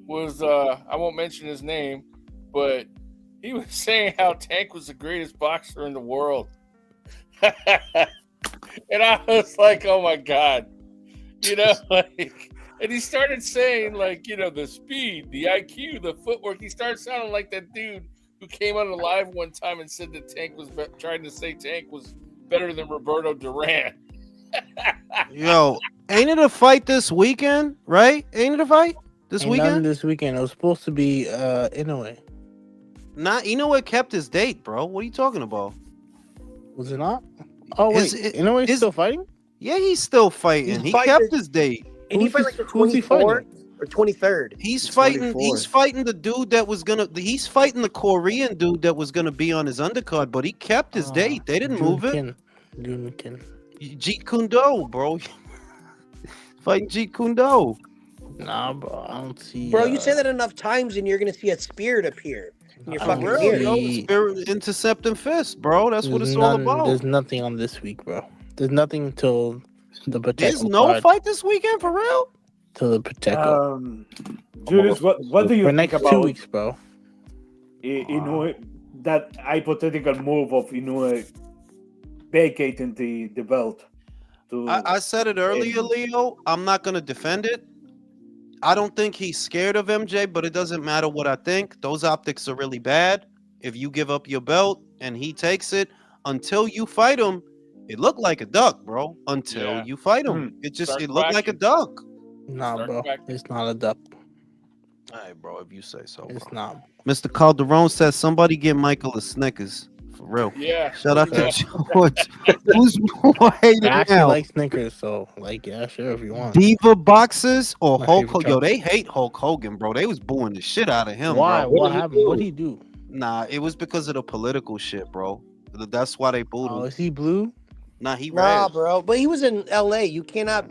was I won't mention his name, but He was saying how Tank was the greatest boxer in the world. And I was like, oh my God. Like, and he started saying, like, the speed, the IQ, the footwork. He started sounding like that dude who came on live one time and said that trying to say Tank was better than Roberto Duran. Yo, ain't it a fight this weekend? Right? Ain't it a fight this Ain't nothing weekend? this weekend. It was supposed to be Inoue. Not. Inoue kept his date, bro. What are you talking about? Was it not? Oh wait, His, Inoue's his still fighting? Yeah, he's still fighting. He kept his date. And he fight like the Who's he 24th fighting? or 23rd. He's The fighting. 24th. He's fighting the dude that was gonna. He's fighting the Korean dude that was gonna be on his undercard, but he kept his date. They didn't move it. Junkin. Jeet Kundo, bro. Fighting Jeet Kundo. Nah, bro, I don't see. Bro, you say that enough times and you're gonna see a spirit appear in your I fucking don't ear. see- Spirit intercepting fist, bro. That's what There's it's all none- about. There's nothing on this week, bro. There's nothing till the There's Pacheco no card. fight this weekend for real. Till the Pacheco. Julius, what do you For think next about 2 weeks, bro. Inoue, that hypothetical move of Inoue vacating the belt? I said it earlier, Leo. I'm not gonna defend it. I don't think he's scared of MJ, but it doesn't matter what I think. Those optics are really bad. If you give up your belt and he takes it, until you fight him, it looked like a duck, bro. Until you fight him, it looked like a duck. Nah, bro. It's not a duck. All right, bro. If you say so. It's not. Mr. Calderon says somebody get Michael a Snickers. For real. Yeah. Shout out Yeah. to George. Who's more hated I actually now? like Snickers, so yeah, sure if you want. Diva boxers or My Hulk favorite Hogan? Yo, chocolate. they hate Hulk Hogan, bro. They was booing the shit out of him, Why? bro. What happened? What did he do? Nah, it was because of the political shit, bro. That's why they booed him. Oh, is he blue? Nah, he Nah, red. bro. But he was in LA. You cannot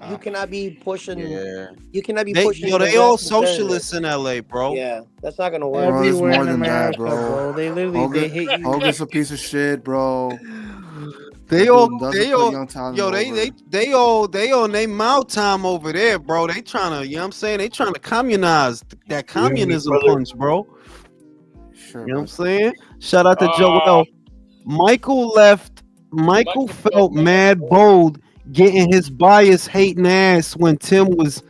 be pushing Yeah. you cannot be They pushing the all rest socialists in LA, bro. Yeah, that's not gonna work. Bro, it's Everywhere more in than America, that, bro. They literally they hate you. Hogan's a piece of shit, bro. They That all, dude doesn't they put all, young talent yo, over. they on they mouth time over there, bro. They trying to, you know what I'm saying? They trying to communize that communism punch, bro. Sure, You know what I'm saying? Shout out to Joel. Michael left. Michael felt mad bold getting his bias hating ass when Tim was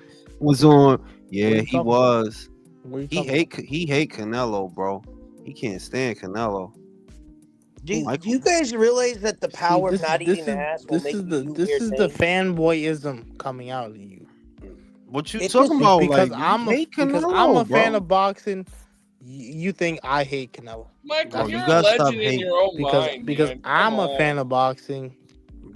on. Yeah, he was. He hate Canelo, bro. He can't stand Canelo. Do you guys realize that the power of not eating is ass will this make is you the do this weird is the things? fanboyism coming out of you. What you It's talking just about? Because Like, I'm you hate because I'm Canelo, a fan bro. of boxing. You think I hate Canelo? Michael, Bro, you you're a gotta stop legend in hating. your own Because mind, because man. I'm Come a on. fan of boxing.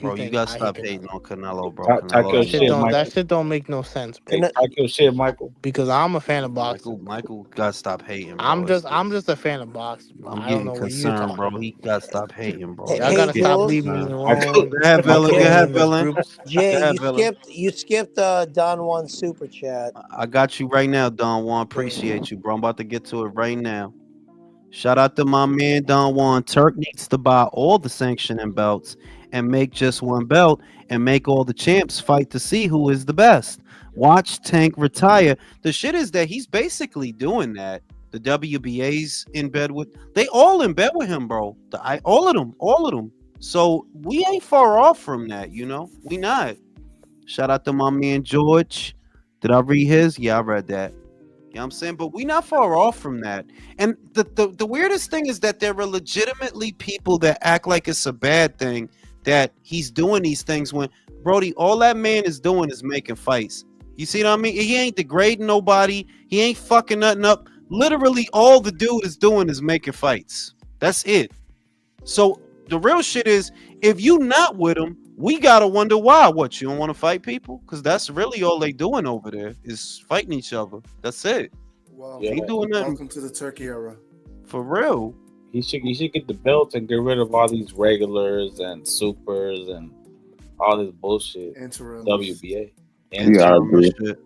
Bro, you think gotta I hate stop Canelo. hating on Canelo, bro. Talk Canelo your ain't shit, shit. Michael. That shit don't make no sense, bro. Hey, talk your shit, Michael. Because I'm a fan of boxing. Michael gotta stop hating, bro. I'm just a fan of boxing. Bro. I'm I don't getting know what you're concerned, bro. talking He gotta stop hating, bro. about. Y'all He's gotta getting stop Jules? leaving me concerned. alone. Go ahead, villain. Go Putting me ahead, in these villain. groups. Jay, Go ahead, villain. you skipped Don Juan's super chat. I got you right now, Don Juan. Appreciate you, bro. I'm about to get to it right now. Shout out to my man Don Juan. Turk needs to buy all the sanctioning belts and make just one belt and make all the champs fight to see who is the best. Watch Tank retire. The shit is that he's basically doing that. The WBA's in bed with they all in bed with him, bro. All of them. So we ain't far off from that, you know. We not. Shout out to my man George. Did I read his? Yeah, I read that. You know what I'm saying? But we not far off from that. And the weirdest thing is that there are legitimately people that act like it's a bad thing that he's doing these things when, Brody, all that man is doing is making fights. You see what I mean? He ain't degrading nobody. He ain't fucking nothing up. Literally, all the dude is doing is making fights. That's it. So the real shit is, if you not with him, we gotta wonder why. What, you don't want to fight people? Because that's really all they doing over there is fighting each other. That's it. Well, Ain't doing nothing welcome to the Turkey era. for real. He should get the belts and get rid of all these regulars and supers and all this bullshit. Interim. WBA. Yeah, I agree. Shit.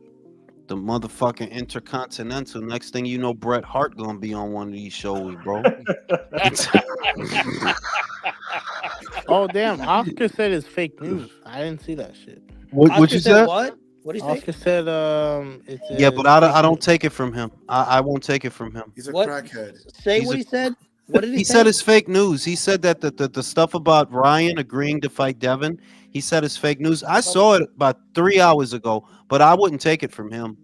The motherfucking Intercontinental. Next thing you know, Bret Hart gonna be on one of these shows, bro. Oh damn! Oscar said it's fake news. I didn't see that shit. What you said? What? What did he say? Oscar said Yeah, but I don't take it from him. I won't take it from him. He's a What? crackhead. Say He's what a- he said. What did he He say? said it's fake news. He said that the stuff about Ryan agreeing to fight Devin, he said it's fake news. I saw it about 3 hours ago, but I wouldn't take it from him.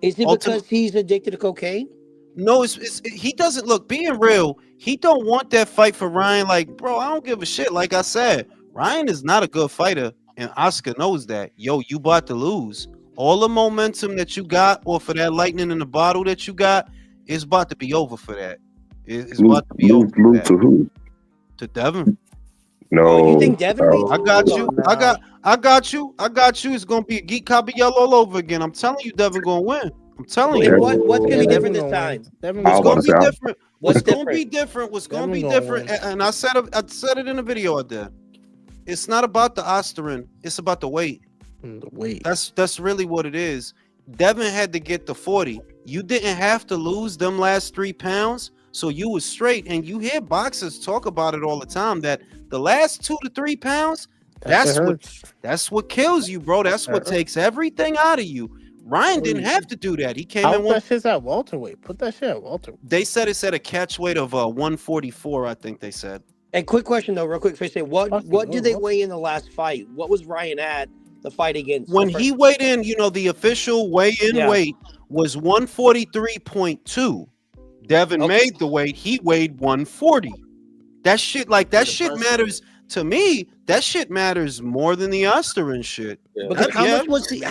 Is it Ultimate, because he's addicted to cocaine? no, he doesn't look. Being real, he don't want that fight for Ryan. Like, bro, I don't give a shit. Like I said, Ryan is not a good fighter, and Oscar knows that. Yo, you about to lose. All the momentum that you got, or for that lightning in the bottle that you got, is about to be over for that. It's Lose, about to be over lose, for lose that. to who? To Devin. Oh, you No. think Devin beats? I got Hold you. on I now. got I got you. It's gonna be a geek copy yellow all over again. I'm telling you, Devin gonna win. I'm telling And you. what's gonna Yeah, be Devin different this gonna win. time? Devin I What's was about gonna to be say, different? What's What's gonna different? be different? What's gonna Devin be gonna different? win. And I said it in the video I did. It's not about the Osterin. It's about the weight. Wait. That's really what it is. Devin had to get the 40. You didn't have to lose them last 3 pounds, so you was straight. And you hear boxers talk about it all the time that the last 2 to 3 pounds, That shit that's hurts. what kills you, bro. That's what takes everything out of you. Ryan didn't Wait. have to do that. He came How in one. that shit's at welterweight? Put that shit at welterweight. They said it's at a catch weight of 144. I think they said. And quick question though, real quick. Say what did they weigh in the last fight? What was Ryan at the fight against? When he weighed in, the official weigh-in Yeah. weight was 143.2. Devin made the weight. He weighed 140. That shit, like that shit matters to me. That shit matters more than the Osterin shit. Because how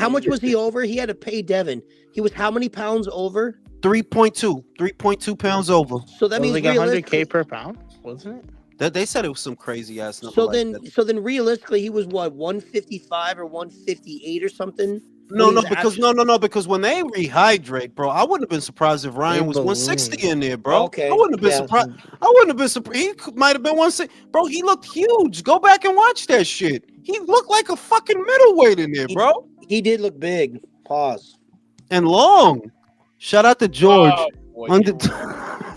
much was he over? He had to pay Devin. He was how many pounds over? 3.2 pounds over. So that It was means like realistically, 100K per pound, wasn't it? That they said it was some crazy ass number so like then that. so then realistically he was what 155 or 158 or something. No, because when they rehydrate, bro, I wouldn't have been surprised if Ryan was balloon. 160 in there, bro. Okay, I wouldn't have been yeah. surprised. I wouldn't have been surprised. He might have been 160. Bro, he looked huge. Go back and watch that shit. He looked like a fucking middleweight in there, bro. He did look big. Pause. And long. Shout out to George. boy,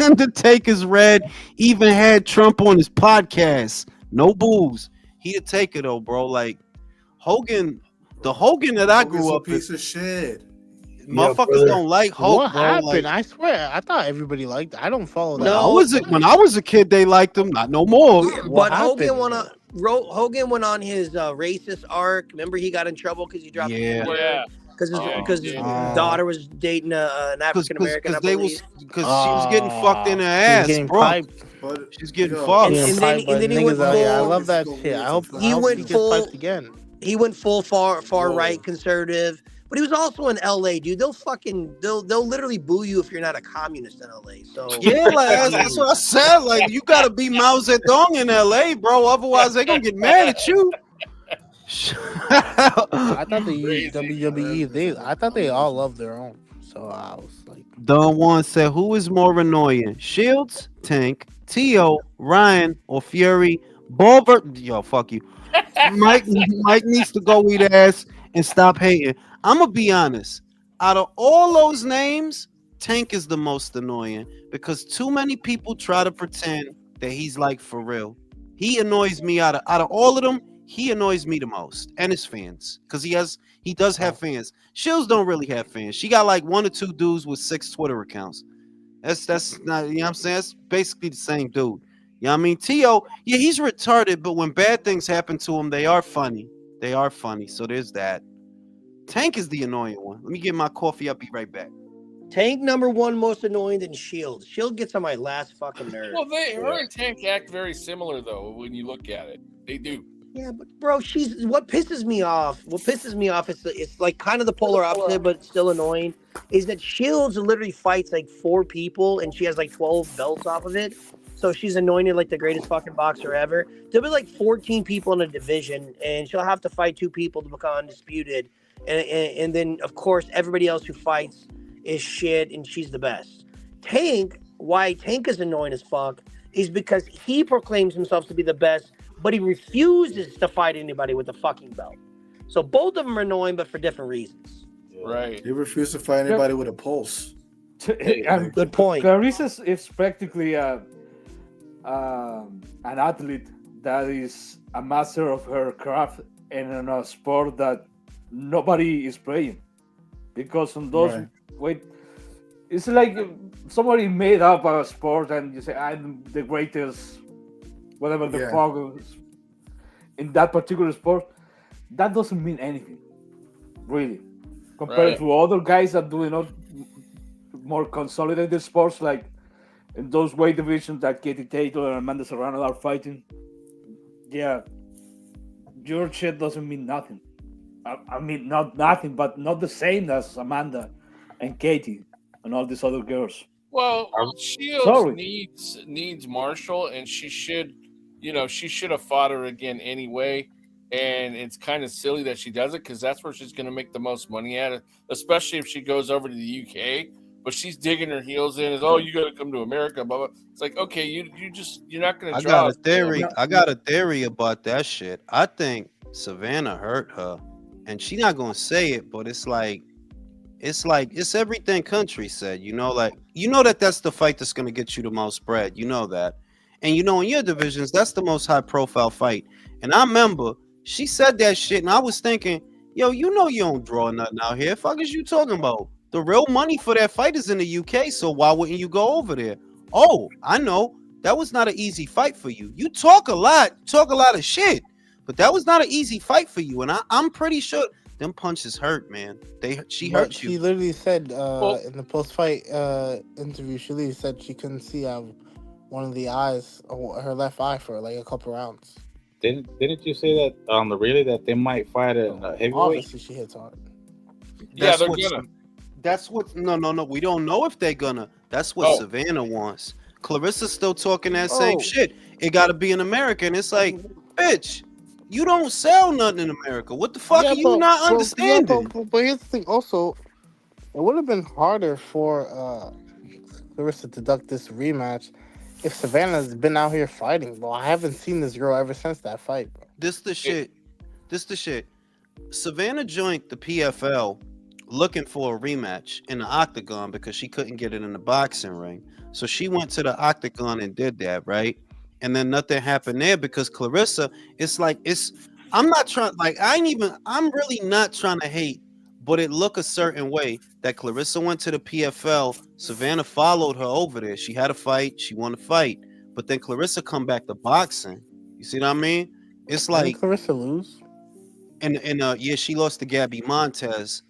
Undertaker's red even had Trump on his podcast. No booze. He a taker though, bro. Like Hogan, the Hogan that I grew up piece of shit. Motherfuckers don't like Hulk, What bro. happened? Like, I swear, I thought everybody liked. I don't follow that. when I was a kid, they liked him. Not no more. But Hogan went on his racist arc. Remember, he got in trouble because he dropped the word because his daughter was dating an African American. Because she was getting fucked in her ass, bro. She's getting fucked. And then he went full. I love that shit. I hope he went gets full fucked again. He went full far right conservative. But he was also in LA, dude. They'll literally boo you if you're not a communist in LA. So yeah, like that's what I said. Like you gotta be Mao Zedong in LA, bro. Otherwise they gonna get mad at you. I thought they used WWE. I thought they all loved their own. So I was like, Don Juan said, "Who is more annoying, Shields, Tank, Tio, Ryan, or Fury? Bulver? Yo, fuck you. Mike needs to go eat ass and stop hating. I'm gonna be honest. Out of all those names, Tank is the most annoying because too many people try to pretend that he's like for real. He annoys me out of all of them. He annoys me the most, and his fans, because he does have fans. Shields don't really have fans. She got like 1 or 2 dudes with 6 Twitter accounts. That's not, you know what I'm saying? That's basically the same dude. You know what I mean? Tio, yeah, he's retarded, but when bad things happen to him, they are funny. They are funny. So there's that. Tank is the annoying one. Let me get my coffee. I'll be right back. Tank number 1 most annoying than Shield. Shield gets on my last fucking nerve. Well, her and Tank act very similar though when you look at it. They do. Yeah, but bro, what pisses me off. What pisses me off is it's like kind of the polar opposite, but it's still annoying. Is that Shields literally fights like 4 people and she has like 12 belts off of it. So she's anointed like the greatest fucking boxer ever. There'll be like 14 people in a division, and she'll have to fight 2 people to become undisputed. And then of course everybody else who fights is shit, and she's the best. Tank, why Tank is annoying as fuck, is because he proclaims himself to be the best, but he refuses to fight anybody with a fucking belt. So both of them are annoying, but for different reasons. Right. He refused to fight anybody with a pulse. Good point. Clarissa is practically an athlete that is a master of her craft and in a sport that nobody is playing. Because on those It's like somebody made up a sport and you say I'm the greatest, whatever the Yeah. fuck in that particular sport. That doesn't mean anything, really, compared Right. to other guys that do more consolidated sports like in those weight divisions that Katie Taylor and Amanda Serrano are fighting. Yeah, your shit doesn't mean nothing. I mean, not nothing, but not the same as Amanda and Katie and all these other girls. Well, Are, Shields Sorry. needs Marshall, and she should have fought her again anyway. And it's kind of silly that she does it because that's where she's going to make the most money at it, especially if she goes over to the UK. But she's digging her heels in. Is you got to come to America? Blah, blah. It's like okay, you're not going to I got draw a a sale. theory. I got a theory about that shit. I think Savannah hurt her, and she not gonna say it, but it's everything country said. Like that's the fight that's gonna get you the most spread. You know that, and in your divisions that's the most high profile fight. And I remember she said that shit, and I was thinking, yo, you don't draw nothing out here. Fuck is you talking about? The real money for that fight is in the UK, so why wouldn't you go over there? Oh, I know. That was not an easy fight for you. You talk a lot of shit, but that was not an easy fight for you. And I'm pretty sure them punches hurt, man. She But hurt you. she literally said Well, in the post fight interview, she literally said she couldn't see out of one of the eyes, her left eye, for like a couple rounds. didn't you say that on the relay that they might fight at heavyweight? Obviously, she hits hard. yeah, That's they're what. gonna. That's what. No. We don't know if they're gonna. That's what Oh, Savannah wants. Clarissa's still talking that same Oh, shit. It got to be in America, and it's like, bitch, you don't sell nothing in America. What the fuck Yeah, are you not understanding? but here's the thing. Also, it would have been harder for Clarissa to duck this rematch if Savannah's been out here fighting, bro. I haven't seen this girl ever since that fight, bro. This the it, shit. This the shit. Savannah joined the PFL looking for a rematch in the octagon because she couldn't get it in the boxing ring. So she went to the octagon and did that, right? And then nothing happened there because Clarissa, I'm not trying, I'm really not trying to hate, but it look a certain way that Clarissa went to the PFL. Savannah followed her over there. She had a fight, she won a fight, but then Clarissa come back to boxing. You see what I mean? It's Didn't like, Clarissa lose? yeah, she lost to Gabby Montez.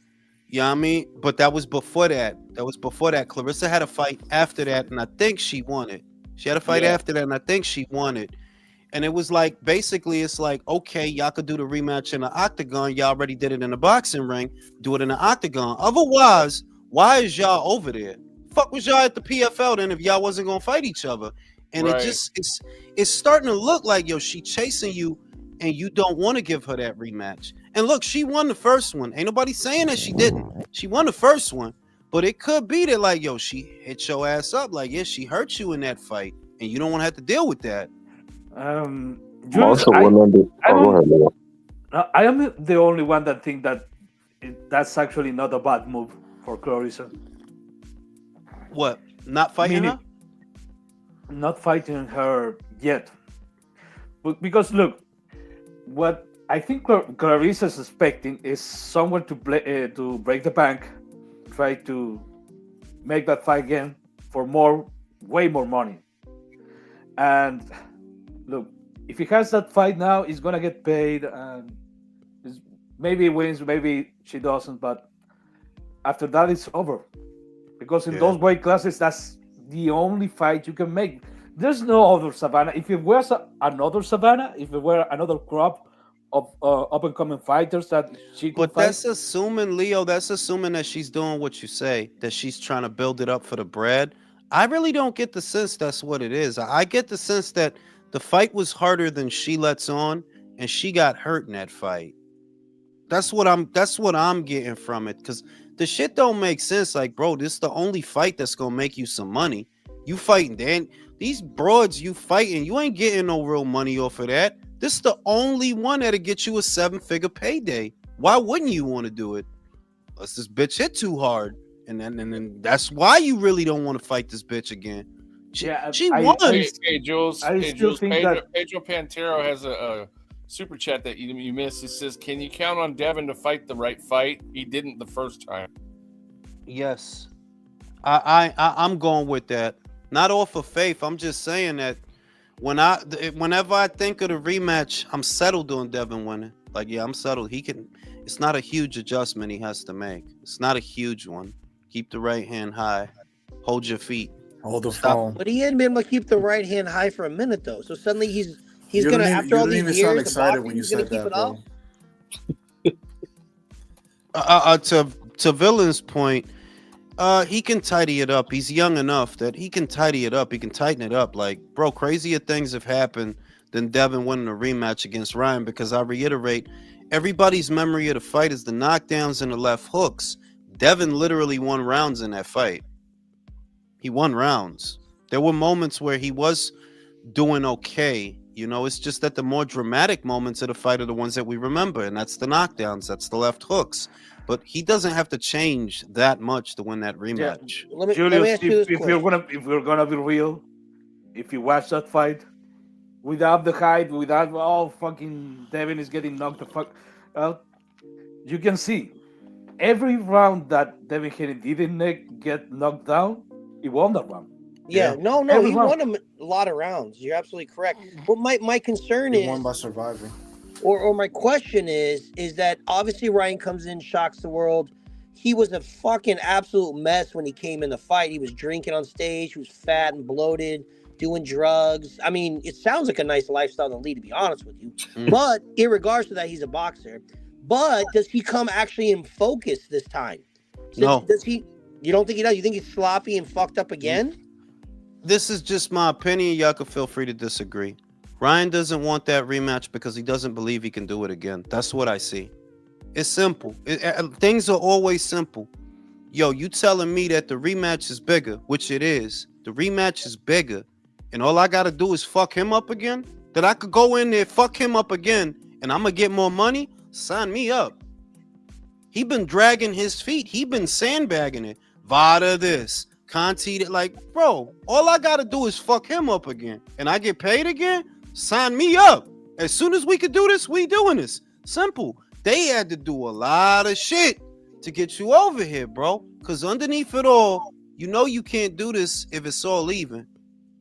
You know what I mean? But that was before that. That was before that. Clarissa had a fight after that, and I think she won it. She had a fight yeah, after that, and I think she won it. And it was like, basically, it's like, okay, y'all could do the rematch in the octagon. Y'all already did it in the boxing ring. Do it in the octagon. Otherwise, why is y'all over there? Fuck was y'all at the PFL then if y'all wasn't gonna fight each other? And right. it's starting to look like, yo, she chasing you, and you don't want to give her that rematch. And look, she won the first one. Ain't nobody saying that she didn't. She won the first one. But it could be that, like, yo, she hit your ass up. Like, yeah, she hurt you in that fight, and you don't want to have to deal with that. Julius, Marshall went under. I Oh, go don't. ahead, Leo. I am the only one that think that that's actually not a bad move for Clarissa. What? Not fighting Meaning, her? not fighting her yet. But because look, what I think Clarissa is expecting is someone to break the bank, try to make that fight again for way more money. And look, if he has that fight now, he's gonna get paid, and maybe he wins, maybe she doesn't. But after that, it's over. Because in Yeah. those weight classes, that's the only fight you can make. There's no other Savannah. If it was another Savannah, if it were another crop of up and coming fighters that she could But fight, that's assuming, Leo, that's assuming that she's doing what you say, that she's trying to build it up for the bread. I really don't get the sense that's what it is. I get the sense that the fight was harder than she lets on, and she got hurt in that fight. That's what I'm getting from it. Cause the shit don't make sense. Like, bro, this is the only fight that's gonna make you some money. You fighting, Dan. These broads you fighting, you ain't getting no real money off of that. This is the only one that'll get you a 7-figure payday. Why wouldn't you want to do it? Unless this bitch hit too hard. And then that's why you really don't want to fight this bitch again. She, yeah, she I won. I, Hey, Jules. I Hey, still Jules. think that Pedro Pantero has a super chat that you missed. He says, "Can you count on Devin to fight the right fight? He didn't the first time." Yes. I'm going with that. Not off of faith. I'm just saying that whenever I think of the rematch, I'm settled on Devin winning. Like, yeah, I'm settled. He can. It's not a huge adjustment he has to make. It's not a huge one. Keep the right hand high. Hold your feet. Hold the Stop. phone. But he hadn't been able to keep the right hand high for a minute though. So suddenly he's You gonna, don't even after you all don't these even sound years of excited boxing, when you he's gonna said keep that, it up. bro. To Villain's point, he can tidy it up. He's young enough that he can tidy it up. He can tighten it up. Like, bro, crazier things have happened than Devin winning a rematch against Ryan. Because I reiterate, everybody's memory of the fight is the knockdowns and the left hooks. Devin literally won rounds in that fight. He won rounds. There were moments where he was doing okay. It's just that the more dramatic moments of the fight are the ones that we remember, and that's the knockdowns, that's the left hooks. But he doesn't have to change that much to win that Yeah, rematch. Let me Julius, ask you this question. if we're gonna be real, if you watch that fight without the hype, without all fucking Devin is getting knocked the fuck out, you can see every round that Devin Haney didn't get knocked down, he won that round. Yeah, Yeah. no, Every he round. won a lot of rounds. You're absolutely correct. But my concern He won by is, surviving. or my question is that obviously Ryan comes in, shocks the world. He was a fucking absolute mess when he came in the fight. He was drinking on stage. He was fat and bloated, doing drugs. I mean, it sounds like a nice lifestyle to lead, to be honest with you. Mm. But in regards to that, he's a boxer. But does he come actually in focus this time? No. Does he? You don't think he does? You think he's sloppy and fucked up again? This is just my opinion. Y'all can feel free to disagree. Ryan doesn't want that rematch because he doesn't believe he can do it again. That's what I see. It's simple. Things are always simple. Yo, you telling me that the rematch is bigger, which it is. The rematch is bigger, and all I gotta do is fuck him up again? That I could go in there, fuck him up again, and I'm gonna get more money? Sign me up. He been dragging his feet. He been sandbagging it. Vada this, Conti that. Like, bro, all I gotta do is fuck him up again, and I get paid again? Sign me up. As soon as we could do this, we doing this. Simple. They had to do a lot of shit to get you over here, bro. Because underneath it all, you can't do this if it's all even.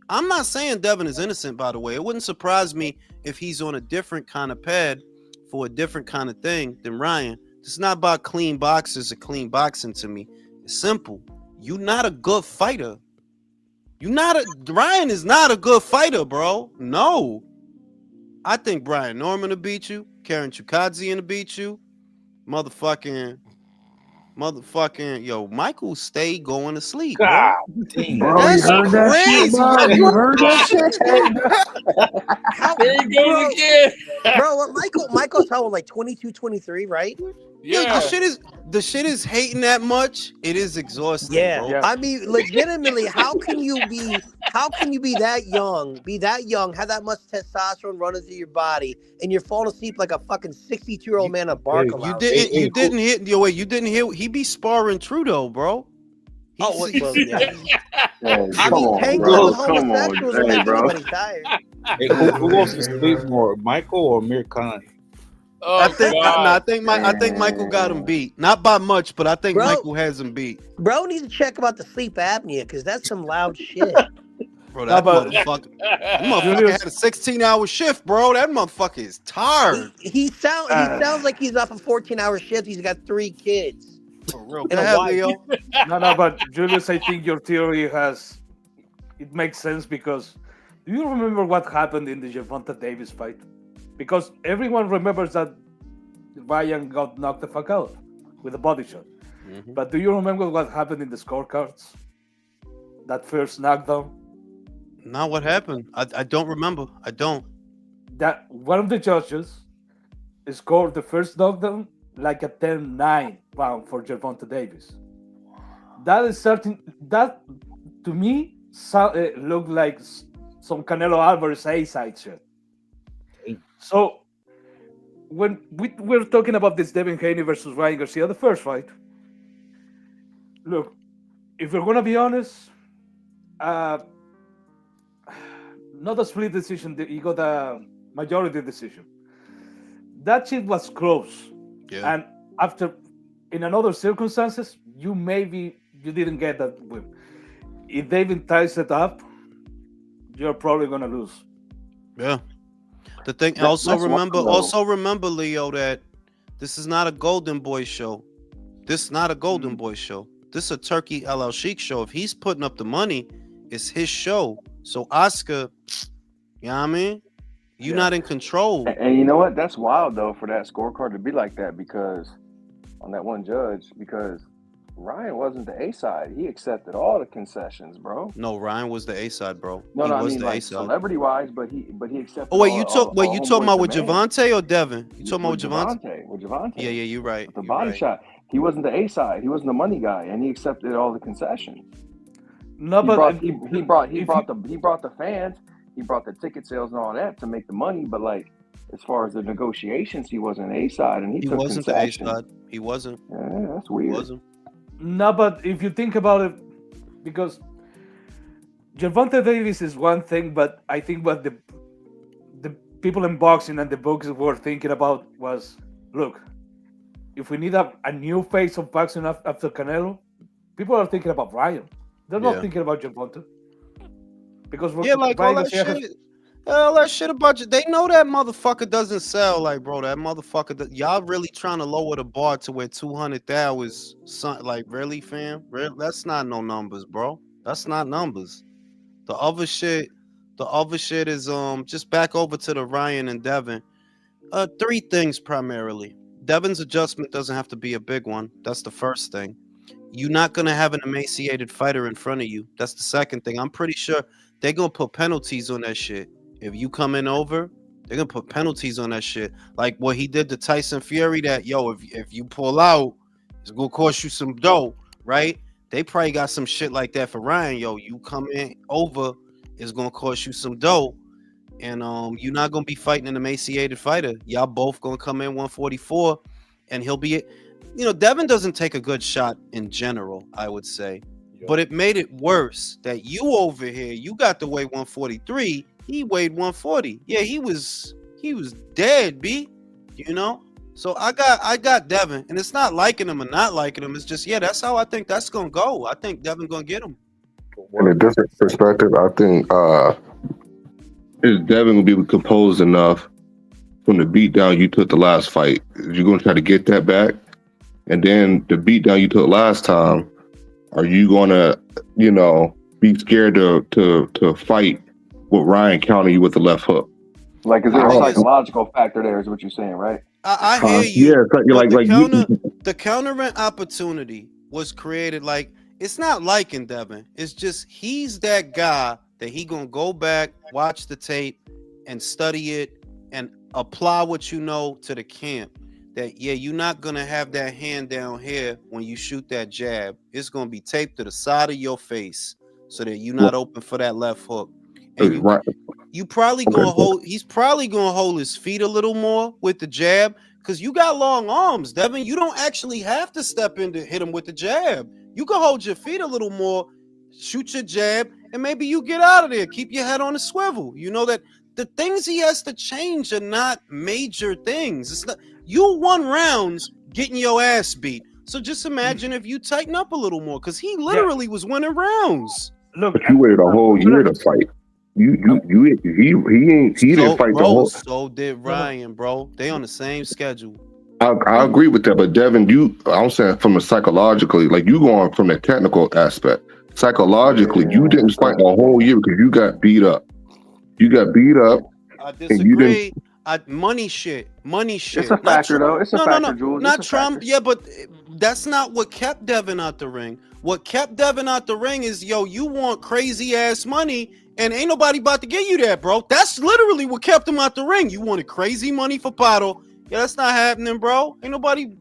I'm not saying Devin is innocent, by the way. It wouldn't surprise me if he's on a different kind of pad for a different kind of thing than Ryan. It's not about clean boxers or clean boxing to me. It's simple. You're not a good fighter. Ryan is not a good fighter, bro. No. I think Brian Norman will beat you. Karen Chukadze will beat you. Motherfucking, yo, Michael stay going to sleep, bro. God damn. Bro, you That's heard that shit, crazy. bro? You heard that shit? How, There he goes bro, again. what Michael's how old, like 22, 23, right? Yo, the Yeah. shit is hating that much. It is exhausting, Yeah. bro. Yeah. I mean, legitimately, how can you be that young, have that much testosterone running through your body, and you're falling asleep like a fucking 62-year-old You man on Hey, Barca you Lounge? didn't hey, you didn't hit yo wait, you didn't hear he be sparring Trudeau, bro. Oh, well, yeah. Hey, I come mean, on, who tanking with bro. goes? Come on. homosexuals will Hey, make bro. anybody tired. Hey, who goes to sleep more, Michael or Mir Khan? I Oh think no, God. I think Michael got him beat. Not by much, but I think Bro, Michael has him beat. bro needs to check about the sleep apnea because that's some loud shit. Bro, No, that but motherfucker Julius, had a 16-hour shift, bro. That motherfucker is tired. He sounds like he's off a 14-hour shift. He's got 3 kids For real. and Go a ahead, wife. Leo. no, but Julius, I think your theory it makes sense because do you remember what happened in the Gervonta Davis fight? Because everyone remembers that Ryan got knocked the fuck out with a body shot. Mhm. But do you remember what happened in the scorecards? That first knockdown? Now what happened? I don't remember. I don't. That one of the judges scored the first knockdown like a 10-9 round for Gervonta Davis. That is certain. That to me looked like some Canelo Alvarez A-side shit. So when we're talking about this Devin Haney versus Ryan Garcia, the first fight, look, if we're gonna be honest, uh, not a split decision. You got a majority decision. That shit was close, Yeah. and after in another circumstances, you didn't get that win. if David ties it up, you're probably gonna lose. Yeah. The thing That's wild, though. also remember, Leo, that this is not a Golden Boy show. This is not a Golden Mm. Boy show. This is a Turkey LL Sheik show. If he's putting up the money, it's his show. So Oscar, you know what I mean? You're Yeah. not in control. And you know what? That's wild though for that scorecard to be like that because on that one judge because Ryan wasn't the A side. He accepted all the concessions, bro. No, Ryan was the A side, bro. No, He no, I was mean the A like side. celebrity wise, but he Oh accepted wait, you all talking homeboys about with demands. Javante or Devin? You talking about With with Javante? Javante, Yeah, yeah, you're right. with the You're body right. shot. He wasn't the A side. He wasn't the money guy, and he accepted all the concessions. No, He but brought he if you brought the fans, he brought the ticket sales and all that to make the money. But like as far as the negotiations, he wasn't A side, and he He took wasn't the A concessions. side. He wasn't. Yeah, that's He weird. wasn't. no, but if you think about it, because Gervonta Davis is one thing, but I think what the people in boxing and the books were thinking about was, look, if we need a new face of boxing after Canelo, people are thinking about Ryan. They're not Yeah. thinking about Gervonta because Yeah, like Ryan Garcia has. all that shit about you. They know that motherfucker doesn't sell. Like, bro, that motherfucker. Y'all really trying to lower the bar to where 200,000 is like, really, fam? Really? That's not no numbers, bro. That's not numbers. The other shit, is just back over to the Ryan and Devin. Three things primarily. Devin's adjustment doesn't have to be a big one. That's the first thing. You're not gonna have an emaciated fighter in front of you. That's the second thing. I'm pretty sure they're gonna put penalties on that shit. If you come in over, they're gonna put penalties on that shit. Like what he did to Tyson Fury. That if you pull out, it's gonna cost you some dough, right? They probably got some shit like that for Ryan. Yo, you come in over, it's gonna cost you some dough. And you're not gonna be fighting an emaciated fighter. Y'all both gonna come in 144, and he'll be, Devin doesn't take a good shot in general, I would say, but it made it worse that you over here, you got to weigh 143, he weighed 140. Yeah, he was dead, B. You know, so I got Devin, and it's not liking him or not liking him. It's just that's how I think that's gonna go. I think Devin gonna get him. In a different perspective, I think is Devin gonna be composed enough from the beatdown you took the last fight? You're gonna try to get that back, and then the beatdown you took last time. Are you gonna, be scared to fight with Ryan countering you with the left hook? Like, is My there a thing is, psychological factor there? Is what you're saying, right? I hear Yeah, you, it's like, but like the countering opportunity was created. Like, it's not liking Devin. It's just he's that guy that he gonna go back, watch the tape, and study it, and apply what you know to the camp. That you're not gonna have that hand down here when you shoot that jab. It's gonna be taped to the side of your face so that you're not open for that left hook. And right. you probably gonna hold. He's probably gonna hold his feet a little more with the jab because you got long arms, Devin. You don't actually have to step in to hit him with the jab. You can hold your feet a little more, shoot your jab, and maybe you get out of there. Keep your head on a swivel. You know that the things he has to change are not major things. It's not you won rounds getting your ass beat. So just imagine if you tighten up a little more because he literally was winning rounds. Look, But you waited a whole year to fight. He didn't fight the whole. So did Ryan, bro. They on the same schedule. I agree with that, but Devin, I'm saying from a psychologically, like you going from the technical aspect. Psychologically, you didn't fight a whole year because you got beat up. You got beat up. I and you didn't. disagree. Money shit. It's a factor, though. It's a factor, Jules. Not It's a Trump. factor. Yeah, but that's not what kept Devin out the ring. What kept Devin out the ring is, you want crazy ass money, and ain't nobody about to give you that, bro. That's literally what kept him out the ring. You wanted crazy money for Pato. Yeah, that's not happening, bro. Ain't nobody.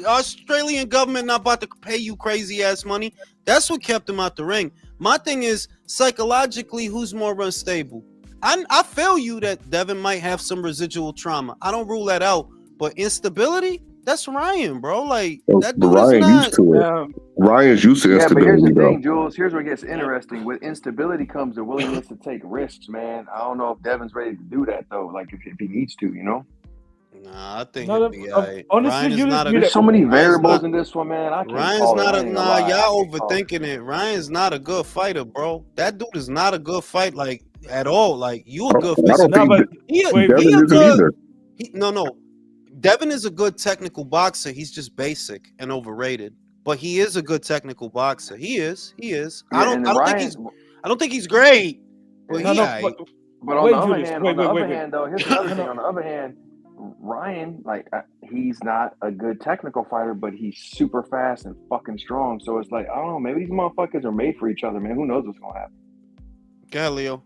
Australian government not about to pay you crazy ass money. That's what kept him out the ring. My thing is psychologically, who's more unstable? I feel you that Devin might have some residual trauma. I don't rule that out, but instability, that's Ryan, bro. Like that But dude is Ryan not. used to it. Ryan's used to Yeah, but here's the instability, though. thing, Jules. Here's where it gets interesting. With instability comes the willingness to take risks, man. I don't know if Devin's ready to do that though. Like if he needs to, Nah, I think No, he'll no, be all right. honestly, Ryan is Julius, not a mira, There's so many Ryan's variables not in this one, man. I can't Ryan's call it. not I a ain't gonna nah. lie. I Y'all can't call it. overthinking it. Ryan's not a good fighter, bro. That dude is not a good fight, like at all. Like you a good I don't physical. no, think but wait, He Devin a isn't good. either. No. Devin is a good technical boxer. He's just basic and overrated. But he is a good technical boxer. He is. He is. Yeah, and then Ryan. I don't think he's great, but Yeah. no, he no, aight. But wait, Julius, wait, on the wait, other wait, wait. hand, though, here's another No, thing. no, On the other hand, Ryan, like, he's not a good technical fighter, but he's super fast and fucking strong. So it's like, I don't know, maybe these motherfuckers are made for each other, man. Who knows what's gonna happen? Go, Leo.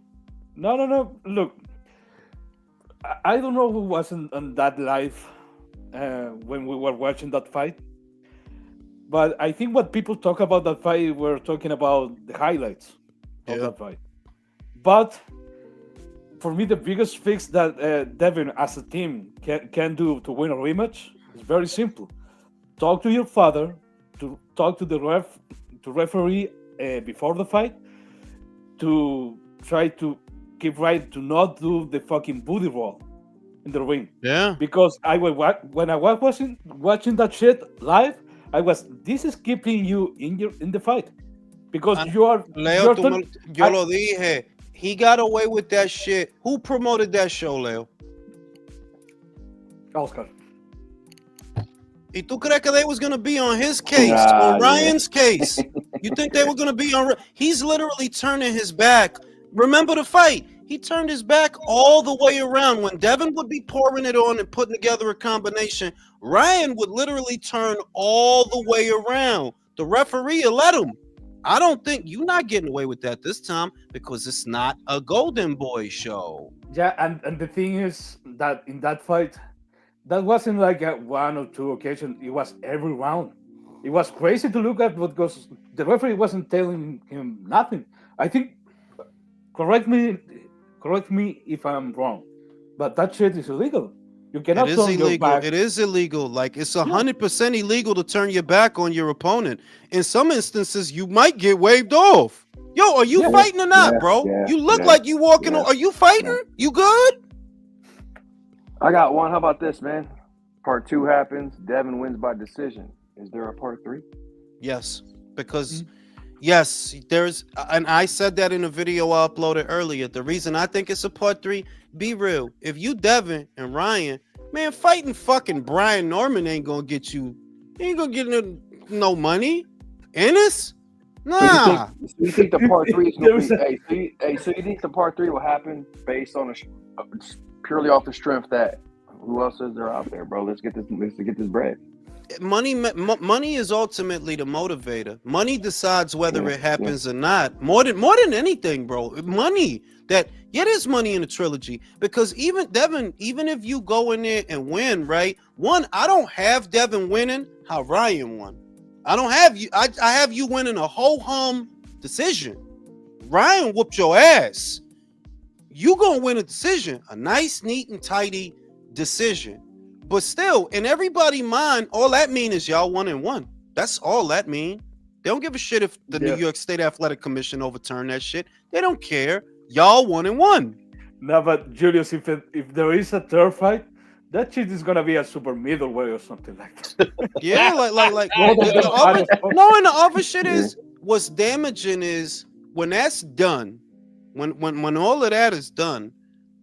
no. Look, I don't know who was on that live when we were watching that fight, but I think what people talk about that fight were talking about the highlights of Yeah. that fight. But for me, the biggest fix that Devin as a team can do to win a rematch is very simple. Talk to your father, to talk to the referee before the fight, to try to keep right to not do the fucking booty roll in the ring. Yeah. Because when I was watching that shit live, I was this is keeping you in the fight because Leo, you're yo lo dije. He got away with that shit. Who promoted that show, Leo? Oscar. ¿Y tú crees que they was gonna be on his case, Ah, on yeah. Ryan's case? You think they were gonna be on? He's literally turning his back. Remember the fight? He turned his back all the way around. When Devin would be pouring it on and putting together a combination, Ryan would literally turn all the way around. The referee will let him. I don't think you're not getting away with that this time because it's not a Golden Boy show. Yeah, and the thing is that in that fight, that wasn't like a one or two occasions. It was every round. It was crazy to look at because the referee wasn't telling him nothing. I think correct me if I'm wrong, but that shit is illegal. You It cannot is turn your illegal. back. It is illegal. Like it's Yeah, 100% illegal to turn your back on your opponent. In some instances, you might get waved off. Yo, are you yeah. fighting or not, Yeah, bro? yeah, You look yeah, like you walking yeah, on. Are you yeah. fighting? You good? I got one. How about this, man? Part 2 happens. Devin wins by decision. Is there a part 3? Yes, because Mm. yes, there's, and I said that in a video I uploaded earlier. The reason I think it's a part 3, be real. If you Devin and Ryan, man, fighting fucking Brian Norman ain't gonna get you. Ain't gonna get no money. Ennis? So you think? Nah. So you think the part 3 is There gonna was be? a- So you think the part 3 will happen based on purely off the strength that who else is there out there, bro? Let's get this bread. Money is ultimately the motivator. Money decides whether Yeah, it yeah. happens or not. More than anything, bro. Money. There's money in the trilogy because even Devin, even if you go in there and win, right? One, I don't have Devin winning how Ryan won. I don't have you. I have you winning a ho hum decision. Ryan whooped your ass. You gonna win a decision, a nice, neat, and tidy decision. But still, in everybody's mind, all that mean is y'all 1-1. That's all that mean. They don't give a shit if the New Yeah. York State Athletic Commission overturned that shit. They don't care. Y'all 1-1. No, but Julius, if there is a third fight, that shit is gonna be a super middleweight or something like that. Yeah, like Both of them fat as fuck. no, and the other shit Yeah. is what's damaging is when that's done, when all of that is done,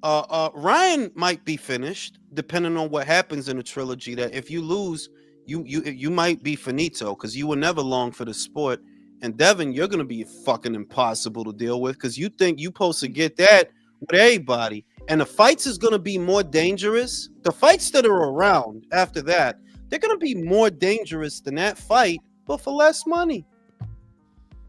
Ryan might be finished, depending on what happens in the trilogy. That if you lose, you might be finito because you were never long for the sport. And Devin, you're gonna be fucking impossible to deal with because you think you supposed to get that with everybody. And the fights is gonna be more dangerous. The fights that are around after that, they're gonna be more dangerous than that fight, but for less money.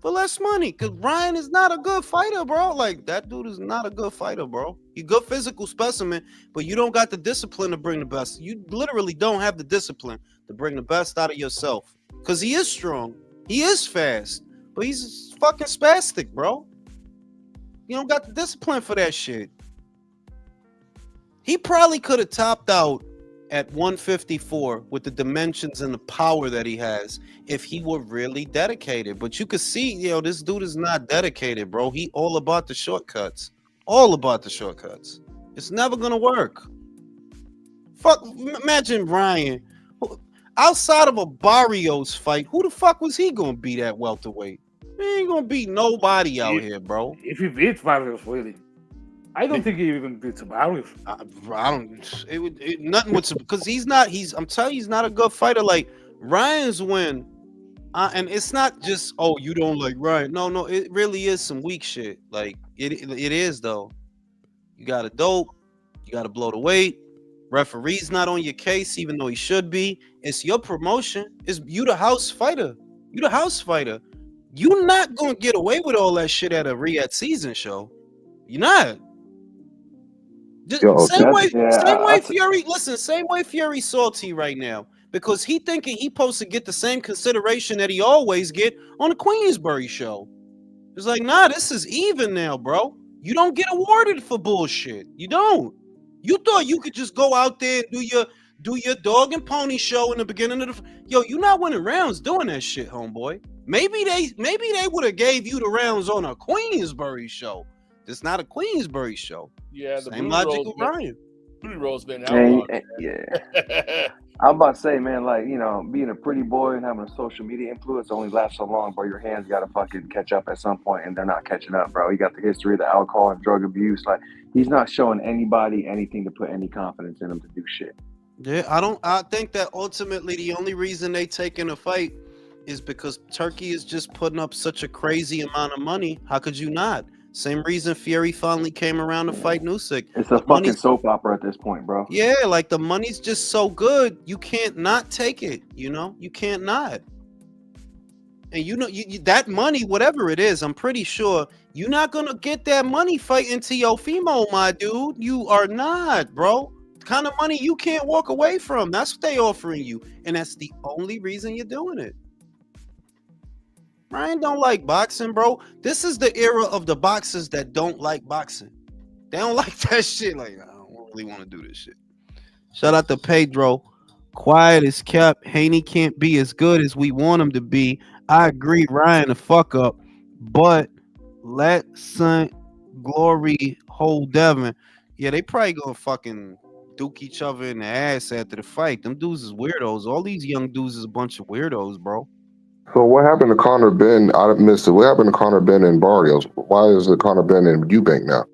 For less money, because Ryan is not a good fighter, bro. Like that dude is not a good fighter, bro. He good physical specimen, but you don't got the discipline to bring the best. You literally don't have the discipline to bring the best out of yourself. Because he is strong, he is fast, but he's fucking spastic, bro. You don't got the discipline for that shit. He probably could have topped out at 154 with the dimensions and the power that he has if he were really dedicated. But you could see, this dude is not dedicated, bro. He all about the shortcuts. All about the shortcuts. It's never gonna work. Fuck, imagine Ryan. Outside of a Barrios fight, who the fuck was he gonna beat at welterweight? He ain't gonna beat nobody out here, bro. If he beats Barrios, really, I don't think he even beats Barrios. I don't. Nothing with because he's not. I'm telling you, he's not a good fighter. Like Ryan's win, and it's not just you don't like Ryan. No, it really is some weak shit. Like it is though. You got to dope. You got to blow the weight. Referee's not on your case, even though he should be. It's your promotion. It's you, the house fighter. You, the house fighter. You're not gonna get away with all that shit at a Riyadh season show. You're not. Yo, Same way, I Fury. Listen, same way Fury salty right now because he thinking he supposed to get the same consideration that he always get on the Queensbury show. It's like, nah, this is even now, bro. You don't get awarded for bullshit. You don't. You thought you could just go out there and do your dog and pony show in the beginning of the you're not winning rounds doing that shit, homeboy. Maybe they would have gave you the rounds on a Queensbury show. It's not a Queensbury show. Yeah, the Same logic with Ryan. Blue roll's been And, outlawed. yeah. I'm about to say, man, like, being a pretty boy and having a social media influence only lasts so long, bro. Your hands got to fucking catch up at some point, and they're not catching up, bro. You got the history of the alcohol and drug abuse. Like, he's not showing anybody anything to put any confidence in him to do shit. Yeah, I think that ultimately the only reason they taking a fight is because Turkey is just putting up such a crazy amount of money. How could you not? Same reason Fury finally came around to fight Usyk. It's a fucking soap opera at this point, bro. Yeah, like the money's just so good, you can't not take it. You can't not. And you that money, whatever it is, I'm pretty sure you're not gonna get that money fighting Teofimo, my dude. You are not, bro. The kind of money you can't walk away from. That's what they offering you, and that's the only reason you're doing it. Ryan don't like boxing, bro. This is the era of the boxers that don't like boxing. They don't like that shit. Like, I don't really want to do this shit. Shout out to Pedro. Quiet as kept. Haney can't be as good as we want him to be. I agree, Ryan, the fuck up. But let Saint Glory hold Devin. Yeah, they probably gonna fucking duke each other in the ass after the fight. Them dudes is weirdos. All these young dudes is a bunch of weirdos, bro. So what happened to Connor Ben? I missed it. What happened to Connor Ben and Barrios? Why is it Connor Ben and Eubank now?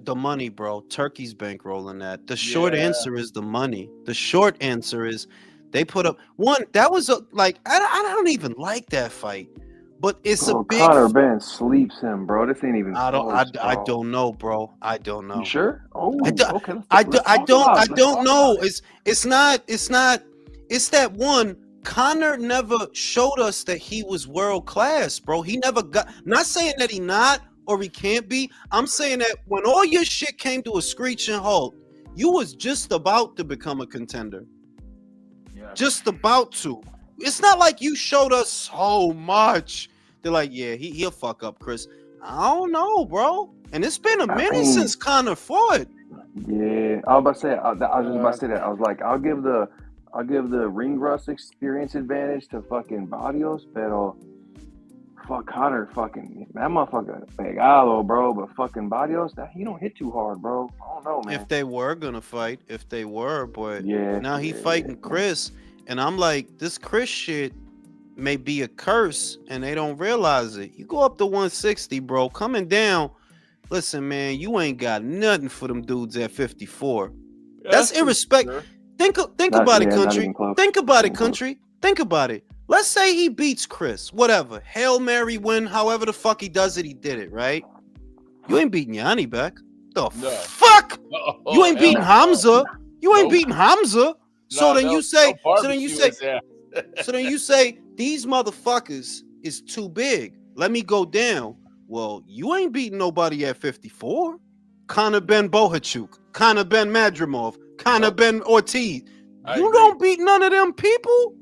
The money, bro. Turkey's bankrolling that. The short answer is the money. The short answer is they put up one. That was I don't even like that fight, but it's a big. Connor Ben sleeps him, bro. This ain't even. I don't know, bro. I don't know. You sure? Oh, okay. I don't know. It's not. It's that one. Connor never showed us that he was world class, bro. He never got. Not saying that he not or he can't be. I'm saying that when all your shit came to a screeching halt, you was just about to become a contender. Yeah. Just about to. It's not like you showed us so much. They're like, yeah, he'll fuck up, Chris. I don't know, bro. And it's been a minute since Connor fought. Yeah, I was about to say. I was just about to say that. I was like, I'll give the ring rust experience advantage to fucking Barrios, pero fuck Connor, fucking that motherfucker pegado, bro. But fucking Barrios, that he don't hit too hard, bro. I don't know, man. If they were gonna fight, but now he fighting Chris, and I'm like, this Chris shit may be a curse, and they don't realize it. You go up to 160, bro, coming down. Listen, man, you ain't got nothing for them dudes at 54. That's irrespective. Think about it, country. Think about it, country. Think about it. Let's say he beats Chris, whatever. Hail Mary win, however the fuck he does it, he did it, right? You ain't beating Yanni back. The fuck? You ain't beating Hamza. You ain't beating Hamza. So then you say, these motherfuckers is too big. Let me go down. Well, you ain't beating nobody at 54. Conor Ben Bohachuk, Conor Ben Madrimov, Conor Ben Ortiz. You don't beat none of them people.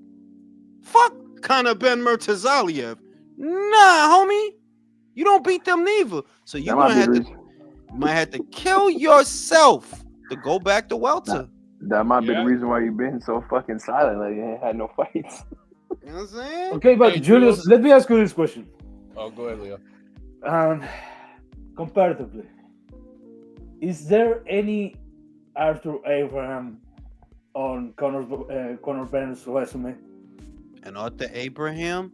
Fuck Conor Ben Murtazaliev. Nah, homie. You don't beat them neither. So you might have to kill yourself to go back to welter. That might be the reason why you've been so fucking silent. Like you ain't had no fights. You know what I'm saying? Okay, but Julius, let me ask you this question. Oh, go ahead, Leo. Comparatively, is there any Arthur Abraham on Conor Benn's resume. And Arthur Abraham.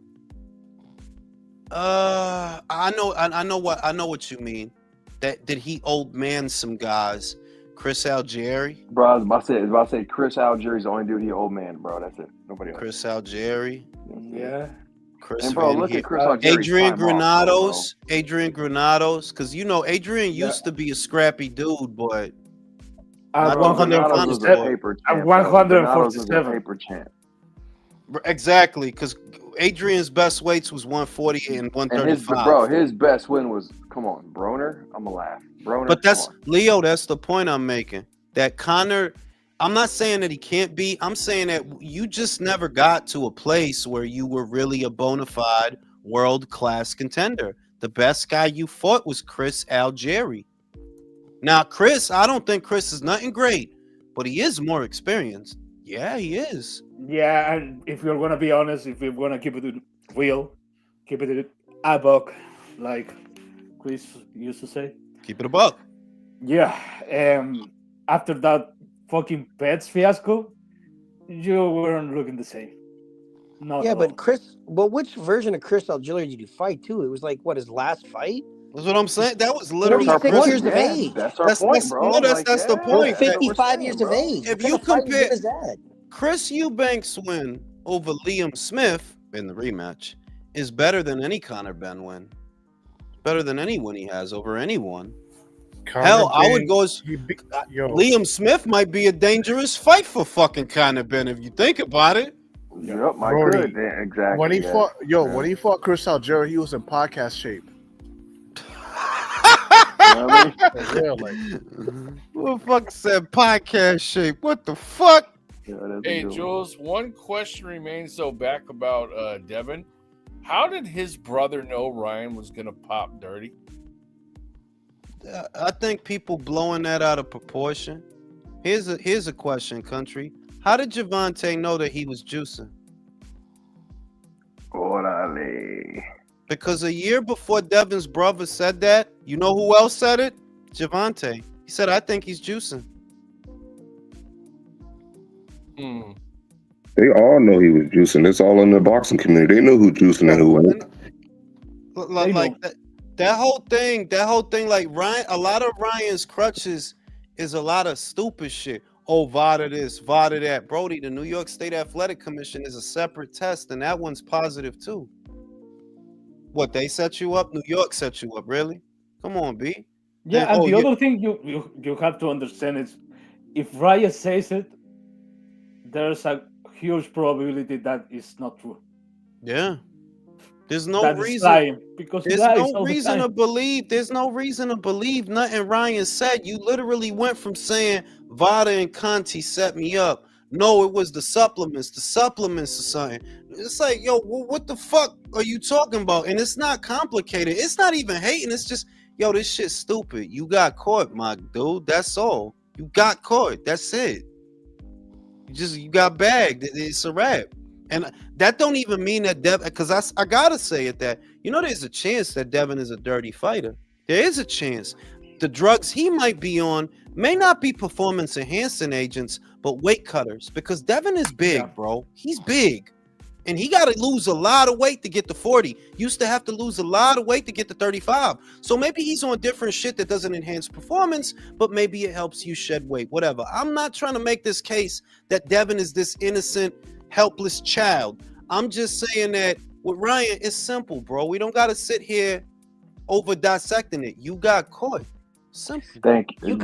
I know what you mean. That did he old man some guys? Chris Algieri. Bro, I was about to say Chris Algieri's the only dude he old man, bro. That's it. Nobody else. Chris Algieri. Yeah. Chris And bro, Van look Heer. at Chris Algieri's Adrian time off, though, bro. Granados. Because Adrian used to be a scrappy dude, but At not the hundred Granados pound was a 147. sport. paper At champ, bro. Granados was a 147. paper champ. Exactly, because Adrian's best weights was 140 and And his 135. best win was, come on, Broner. I'ma laugh. Broner, But come that's on. Leo. That's the point I'm making. That Connor. I'm not saying that he can't be. I'm saying that you just never got to a place where you were really a bona fide world class contender. The best guy you fought was Chris Algieri. Now, Chris, I don't think Chris is nothing great, but he is more experienced. Yeah, he is. Yeah, and if you're gonna be honest, if you're gonna keep it real, keep it a buck, like Chris used to say. Keep it a buck. Yeah, after that fucking pets fiasco, you weren't looking the same. Not Yeah, at but all. which version of Chris Algieri did you fight too? It was like what his last fight? That's what I'm saying. That was That's literally our 46 point. Chris. years of Yeah, age. that's our point, bro. Like, That's the He was point. that's That what we're 55 saying, years of bro. age. What if kind you of fighting compare game is that? Chris Eubanks win over Liam Smith in the rematch is better than any Conor Ben win. Better than any win he has over anyone. Hell, I would go as Liam Smith might be a dangerous fight for fucking Conor Ben if you think about it. Yep, I Brody, could. Yeah, exactly. When he yeah. fought, when he fought Chris Algieri, he was in podcast shape. You know what I mean? For real, like. Who the fuck said podcast shape? What the fuck? Yeah, that's a Hey, good one. Jules, one question remains though back about Devin. How did his brother know Ryan was gonna pop dirty? I think people blowing that out of proportion. Here's a question, country. How did Gervonta know that he was juicing? Orale. Because a year before Devin's brother said that, you know who else said it? Gervonta. He said, "I think he's juicing." Hmm. They all know he was juicing. It's all in the boxing community. They know who juicing and who ain't. Like that whole thing, like Ryan, a lot of Ryan's crutches is a lot of stupid shit. Oh, VADA this, VADA that. Brody, the New York State Athletic Commission is a separate test, and that one's positive too. What, they set you up? New York set you up, really? Come on, B. Yeah, and the other thing you have to understand is if Ryan says it, there's a huge probability that it's not true. Yeah. There's no That is reason. lying, because he There's lies no all the reason to time. believe. There's no reason to believe nothing Ryan said. You literally went from saying Vada and Conti set me up. No, it was the supplements. The supplements or something. It's like, yo, what the fuck are you talking about? And it's not complicated. It's not even hating. It's just, yo, this shit's stupid. You got caught, my dude. That's all. You got caught. That's it. You got bagged. It's a wrap. And that don't even mean that Devin, because I gotta say it that, there's a chance that Devin is a dirty fighter. There is a chance. The drugs he might be on may not be performance enhancing agents, but weight cutters, because Devin is big, bro. He's big. And he got to lose a lot of weight to get to 40. Used to have to lose a lot of weight to get to 35. So maybe he's on different shit that doesn't enhance performance, but maybe it helps you shed weight, whatever. I'm not trying to make this case that Devin is this innocent, helpless child. I'm just saying that with Ryan, it's simple, bro. We don't got to sit here over dissecting it. You got caught. Simple. Thank you.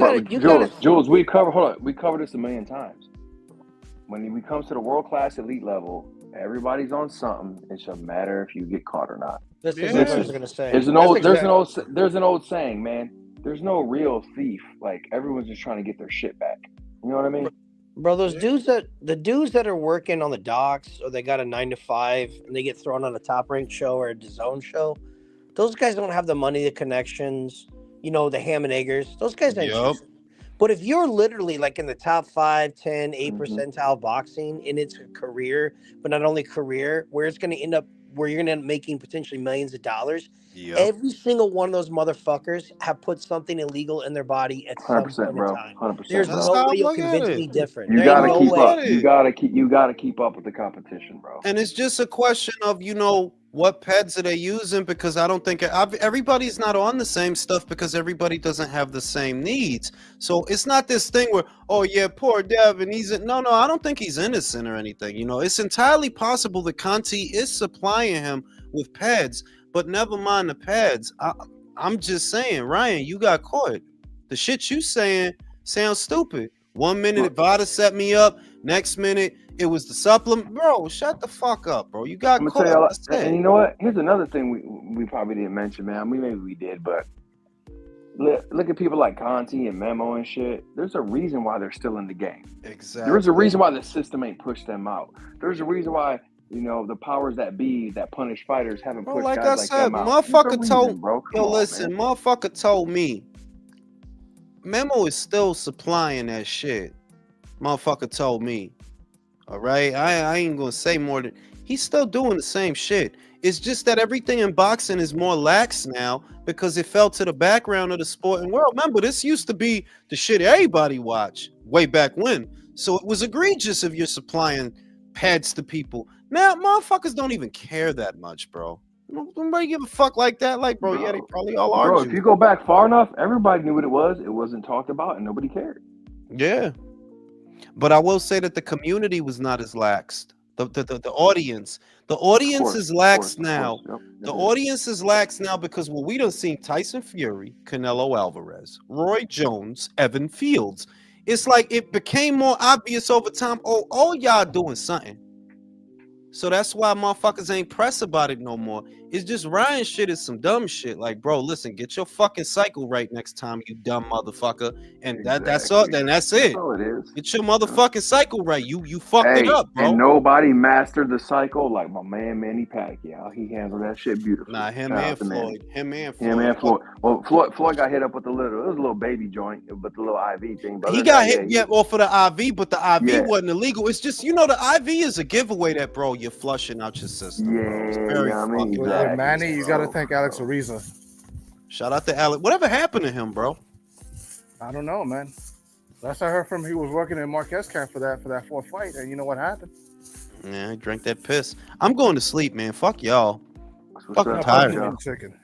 Jules, we covered this a million times. When we comes to the world class elite level, everybody's on something. It shouldn't matter if you get caught or not. That's exactly what I was gonna say. There's an old saying, man. There's no real thief. Like, everyone's just trying to get their shit back. You know what I mean? Bro, the dudes that are working on the docks, or they got a 9 to 5 and they get thrown on a Top Rank show or a DAZN show, those guys don't have the money, the connections, the ham and eggers. Those guys ain't juicing. But if you're literally like in the top 5, 10, 8 percentile boxing in its career, but not only career, where it's going to end up where you're gonna end up making potentially millions of dollars. Yep. Every single one of those motherfuckers have put something illegal in their body at some 100%, point in bro. time. 100%, There's That's bro. no how I way you'll look at convince it. me different. You There ain't gotta no keep up. way. You gotta keep up with the competition, bro. And it's just a question of, what peds are they using? Because I don't think everybody's not on the same stuff because everybody doesn't have the same needs. So it's not this thing where, oh yeah, poor Devin, no, I don't think he's innocent or anything. It's entirely possible that Conti is supplying him with peds, but never mind the peds. I'm just saying, Ryan, you got caught. The shit you saying sounds stupid. 1 minute Vada set me up, next minute it was the supplement. Bro, shut the fuck up, bro. You got I'm gonna tell caught. you, That's and it. you know what? Here's another thing we probably didn't mention, man. Maybe we did, but look at people like Conti and Memo and shit. There's a reason why they're still in the game. Exactly. There's a reason why the system ain't pushed them out. There's a reason why the powers that be that punish fighters haven't Bro, pushed like I guys like said, them out. There's a motherfucker reason, told, bro. Come yo, on, listen, man. motherfucker told me Memo is still supplying that shit. Motherfucker told me. All right, I ain't gonna say more than he's still doing the same shit. It's just that everything in boxing is more lax now because it fell to the background of the sporting world. Remember, this used to be the shit everybody watched way back when. So it was egregious if you're supplying pads to people. Now, motherfuckers don't even care that much, bro. Nobody give a fuck like that. Like, bro, yeah, they probably all Bro, argue. if you go back far enough, everybody knew what it was. It wasn't talked about, and nobody cared. Yeah. But I will say that the community was not as laxed. The audience. The audience is lax now. Yep, The audience is lax now because we done seen Tyson Fury, Canelo Alvarez, Roy Jones, Evan Fields. It's like it became more obvious over time. Oh, all y'all doing something. So that's why motherfuckers ain't press about it no more. It's just Ryan shit is some dumb shit. Like, bro, listen, get your fucking cycle right next time, you dumb motherfucker. And that's all. Then that's it. That's all it is. Get your motherfucking cycle right. You fucked it up, bro. And nobody mastered the cycle like my man Manny Pacquiao. He handled that shit beautifully. Nah, him Shout and out to Manny. Floyd. Him and Floyd. Well, Floyd got hit up with it was a little baby joint, but the little IV thing. But he got hit off of the IV, but the IV wasn't illegal. It's just, the IV is a giveaway that, bro, you're flushing out your system, bro. It's very fucking With Manny, you got to thank Alex Ariza. Shout out to Alex. Whatever happened to him, bro? I don't know, man. Last I heard from him, he was working in Marquez camp for that fourth fight, and you know what happened? Yeah, I drank that piss. I'm going to sleep, man. Fuck y'all. Fucking up, tired. Chicken.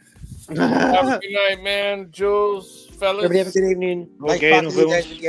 Have a good night, man. Jules, fellas. Everybody have a good evening. Nice talking to you guys again.